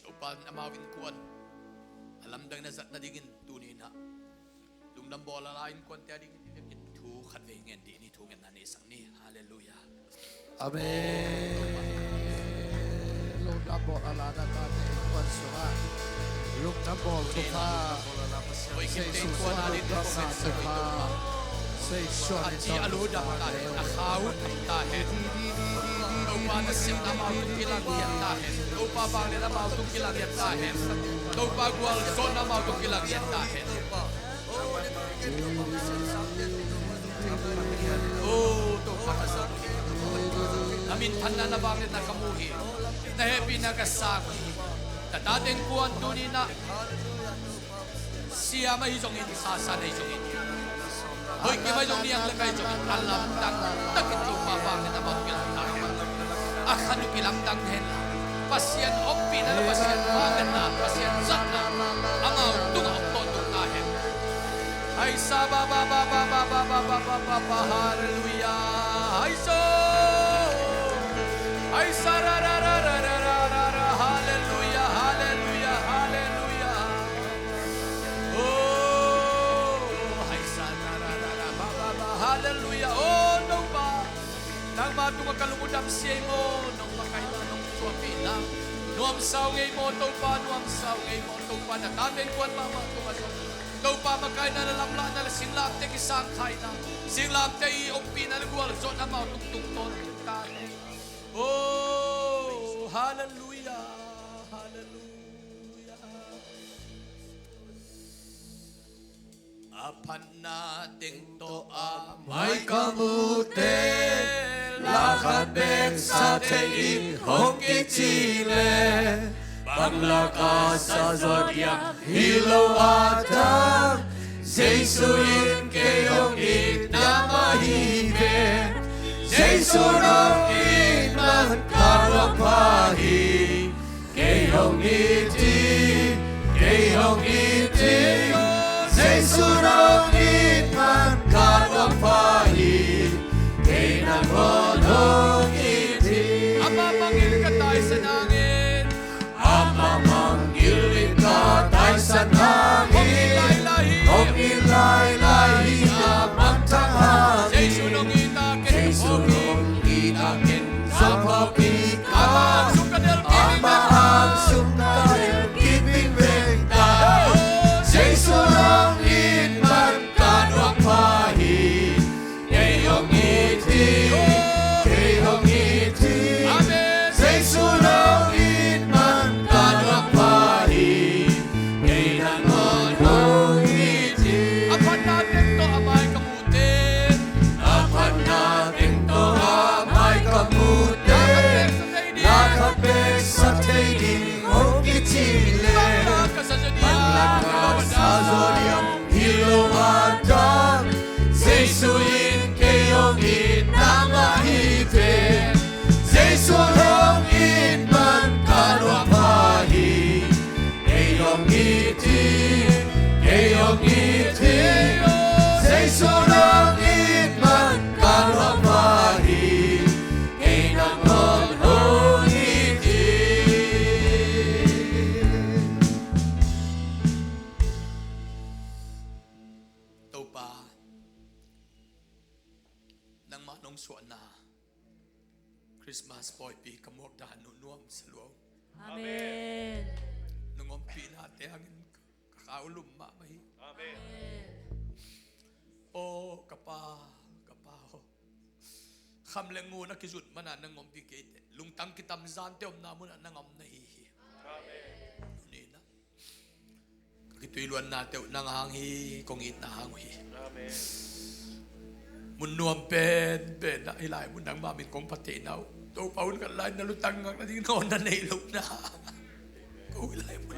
upan amawin kuan alam dang na zat na digin tuni na lung dambol alain kuan te anin ivekin thu khalve ngen di ni thung na ni sak ni hallelujah Amen. Lung na bol ala na tani kwan suha. Lung na bol tuha. oi kim te Say kuan anin suha ko men sa tuha. Say suha Ati aluda tahen, akawut tahen. Lupa na siyang namaw tung kilang yan tahen. Lupa bang nila namaw tung kilang yan tahen. Lupa guwal son namaw tung kilang yan tahen. Oh, lupa ka sa namintan na nabangit na kamuhi. Nahepi na kasaki. Tatating kuwan duni na siya may isongin, sasanay isongin. Hoy, kima yung niyang lagay yung alam dang takit yung mabangit na mga kilang tayo. Akano kilang dang hela. Pasyan opi na pasyan bangan na, pasyan zak na. Amaw, tunga po tung tahin. Ay sa ba ba ba ba ba ba ba ba ba ba ba hallelujah. Ay so. Ay sa ra ra ra ra ra ra ra ra hallelujah hallelujah hallelujah. Oh, ay sa ra ra ra ra ba ba ba hallelujah. Oh no ba. Nang matunga kalungudam siya mo nang makailan ng tuwapila. Nuam saw ngay mo to pa nuam saw ngay mo to pa na kameng kuan mama tumaso. Daw pa magkain na nalamla na singlam te kisang kain na. Singlam te iompi na luwal so na mau tungtungton tane. Oh, hallelujah, hallelujah. Apan nating to May kamuti, lakad bek sa teing hongki chile. Paglakas sa zodiac, hilaw atang, Jesuin kayong itamahibig. Jesunong iman karapahi, kayong iti, kayong iti. Jesunong iman karapahi, kayong iti. Ama, manggil ka tayo sa langit. Ama, manggil ka tayo sa langit. Kung ilay-lahi amang tanghali. Jesunong itakin. Jesunong itakin sa papikat. Ama, sukadel Ama ang sungkadel gibing benta. Jesunong iman kanwang pahit. Kayong iti, kayong iti. Amen. Jesunong iman kanwang pahit. Kayong iti. Apan natin to amay kamutin. Apat natin to amay kamuti. Nakapek sa taiding o kitile. Paglakas sa Paglakas sa zodiac, hiluwagan. Jesuin kayong itamahipin. Jesunong inman kanwapahi. Kayong iti, kayong iti. Jesunong inman kanwapahi. Kayong iti. Ito pa. Nang manong suwan na. Christmas boy pi kamok dahan nunuam sa luaw. Amen. Nungom pinate hangin kakaulum mamay. Amen. Oh, kapa ho. Kamleng muna kisut mana nangom pikete. Lungtang kitam zante om namo na nangom nahihi. Amen. Nunina. Kakituiluan natin nanghangi kong itahangwi. Amen. Munuam pen na ilay mo nang mamin kong patinaw. Ito paun ka lang nalutang nga natin noon na nailog na. Kung ilay mo.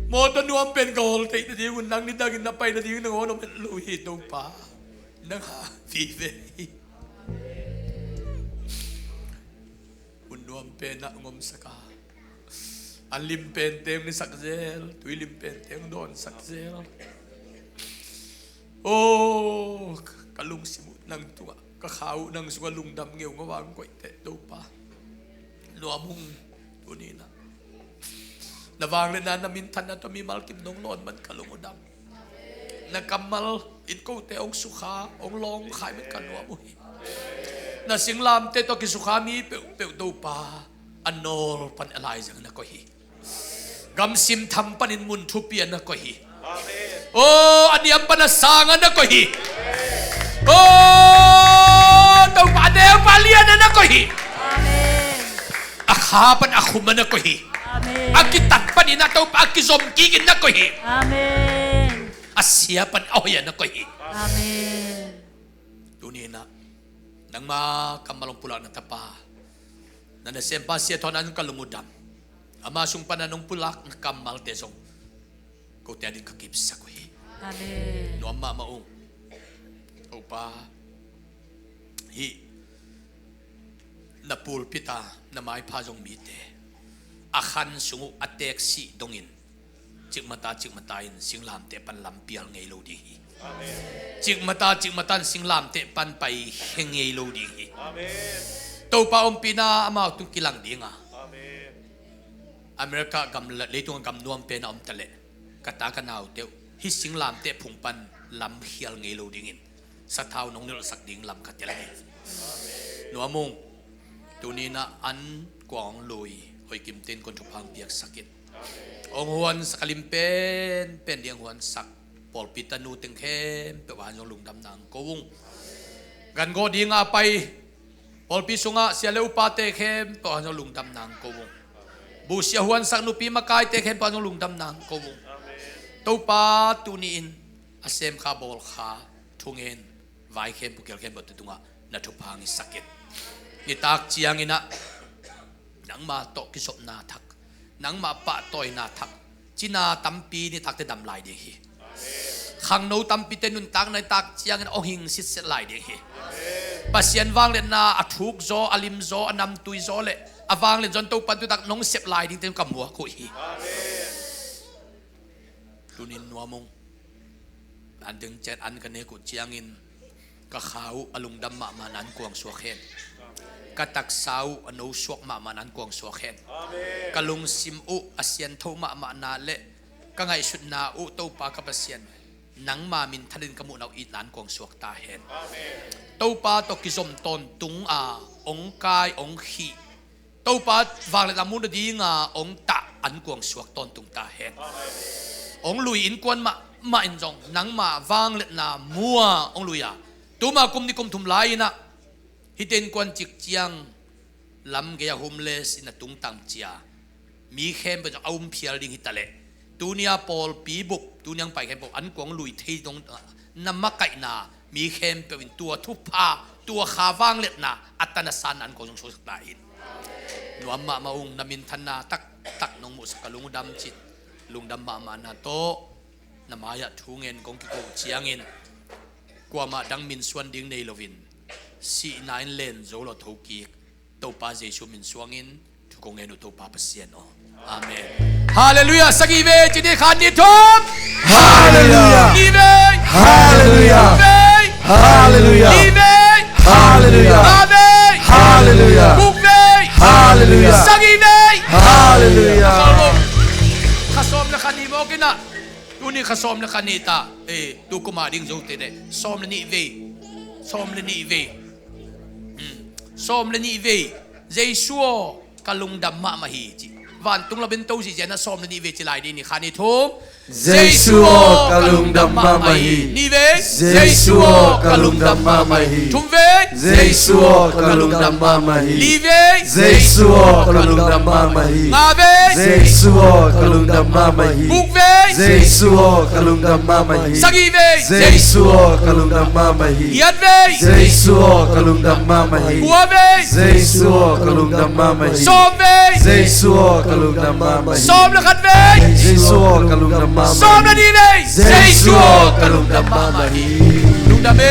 Moto nuam pen kahol tayo na diyon nang nidagin na pay na diyon nang ono meluhi ito pa. Nang vive. Munuam pen na ngom sa ka. อันลิมเป็นเต็มในสักเซลตุยลิมเป็นเต็มโดนสักเซลโอ้กะลุงสิมุนังตัวกะขาวนังสวลุงดำเงี้ยวงวางก๋วยเตะดูปะลัวมุงตัวนี้นะระวังเลยนะนามินทันนะตัวมีมัลกิมนงนอนมันกะลุงดำนะกำมัลอินกูเตองสุขาองลองขายมันกันลัวมุยนะสิงลามเตตัวกิสุขามีเปียวดูปะอันโนลปันอะไรจังนะก็ฮีกำซิมทำปันินมุนทุเปียนนะก็ฮีโอ้อันนี้อันปนัสสางนะก็ฮีโอ้ตัวปาเดวปาเลียนนะก็ฮีอาขาปันอาคุมันนะก็ฮีอากิตัดปันินะตัวปากิซอมกิกินนะก็ฮีอาเสียปันเอาอย่านะก็ฮีตัวนี้นะนังมากำมาลงปุระนัตปานั่นเสียมภาษาทอนันก็ลงมุดำอามาสุงปันนงปุลักนักกำมาลเตซงกูเตดินขกิบสักวีนัวมามาองโอปาฮีนับปูลพิตานาไม้พาจงมีเตอาขันสุงอัตเตกสีดงอินจิกมาตาอินสิงลามเตปันลำเปียลไงโลดีฮีจิกมาตาสิงลามเตปันไปเฮงไงโลดีฮีตัวป้าอมปีนาอามาตุกิลังดีงาอเมริกากำเลยตัวกำนวมเป็นอมทะเลกตากนาวเตียวฮิสิงลามเตะพุงปันลำเฮียลไงโลดิ่งสัตว์เท้านงเนรสักดิ่งลำกัดเจริญนัวมงตัวนี้นะอันกวางลุยหอยกิมเต้นคนทุพังเปียกสักินองหวนสักลิมเป็นเดียงหวนสักปอลปิตานูตึงเข้มเปวานจงลุงดำนางโกวงกันโกดีงาไปปอลปิสุงะเสียเลวปาเตเข้มเปวานจงลุงดำนางโกวงบุษยหวนสักนุปีมากายเตเข้มเปวานจงลุงดำนางโกวงตัวป้าตูนีอินอาเซมข้าบอลข้าทุ่งเงินไว้เข้มปุกเกลเข้มบดตุงะนัทุพังอิสักเก็ตนี่ตากเจียงอินะนังมาโตกิศนาทักนังมาปะต่อยนาทักจีนาตัมปีนี่ทักเตดำลายเดียฮีขังโนตัมปีเตนุนตักในตากเจียงอินโอหิงสิทธิ์ลายเดียฮีปัสยันวางเลนนาอัทุกโซอลิมโซอนำตุยโซเลอวางเลนจนตัวปันตุตักน้องเสพลายดิ้งเต็มกับหัวคุยตุนินนัวมงอันดึงเจ็ดอันกันเนกุเจียงอินกะขาวอลุงดำมามานันกวงสัวเข็นกะตักสาวอนุสวกมานันกวงสัวเข็นกะลุงซิมอุอาเซียนโทมานาเละกะไงสุดนาอุโตปากะปะเซียนหนังมามินทะลินกะมุนเอาอีนันกวงสัวตาเห็นโตปาตกิจมตนตุงอาองกายองขีโตปาวางเลนามุนดีงาองตะอันกวงสัวตนตุงตาเห็นองลุยอินกวนมาอินจงนังมาวางเล็ดนามัวองลุยอะตัวมากุมนี่กุมทุมลายนะฮิเตนกวนจิกเจียงลำเกียโฮมเลสอินตุงตังเจียมีเข้มไปจากอุ้มเพียรดิ่งฮิตาเล่ตัวนี้ปอลปีบุกตัวนี้ไปเข้มบุกอันกวงลุยที่ตรงน้ำมักไก่นามีเข้มเป็นตัวทุพพาตัวขาวางเล็ดนาอัตนาสานอันกวงจงโชสตาอินหนูมาองนามินธนาตักนงมุสกลุงดำจิตลุงดำมานาโตนามายะทูเงินกงกิโกเชียงเงินกว่ามาดังมินสวนดิ่งในโลวินสีนายเลนโจลทุกิกตัวป้าเจชูมินสวงเงินทุกเงินตัวป้าเปเซียนอาเมนฮาเลลูยาสักอีเวจิเดขันดิทุบฮาเลลูยาอีเวฮาเลลูยาฮาเลลูยาอีเวฮาเลลูยาอาเมนฮาเลลูยาบุกเวฮาเลลูยาสักอีเวฮาเลลูยาข้าสมนะขันดีโมกินะตัวนี้ข้าสมนะขันนี่ตาตัวกุมาดิ่งโจเตเดสมเลนี่เวสมเลนี่เวสมเลนี่เวเจสัวกะลุงดำมาฮีจิวันตุงเราเป็นตัวสิเจนะสมเลนี่เวจิไลดีนี่ขันนี่ทุบเจสัวกะลุงดำมาฮีนี่เวเจสัวกะลุงดำมาฮีทุมเวเจสัวกะลุงดำมาฮีลีเวเจสัวกะลุงดำมาฮีนาเวเจสัวกะลุงดำมาฮีบุกเวเจสัวกะลุงดำมาฮีสักอีเวเจสัวกะลุงดำมาฮียัดเวเจสัวกะลุงดำมาฮีหัวเวเจสัวกะลุงดำมาฮีสมเวเจสัวกะลุงดำมาฮีสมละขันเวเจสัวกะลุงดำมาสมละนี่เวเจสัวกะลุงดำมาฮีลุงดำเว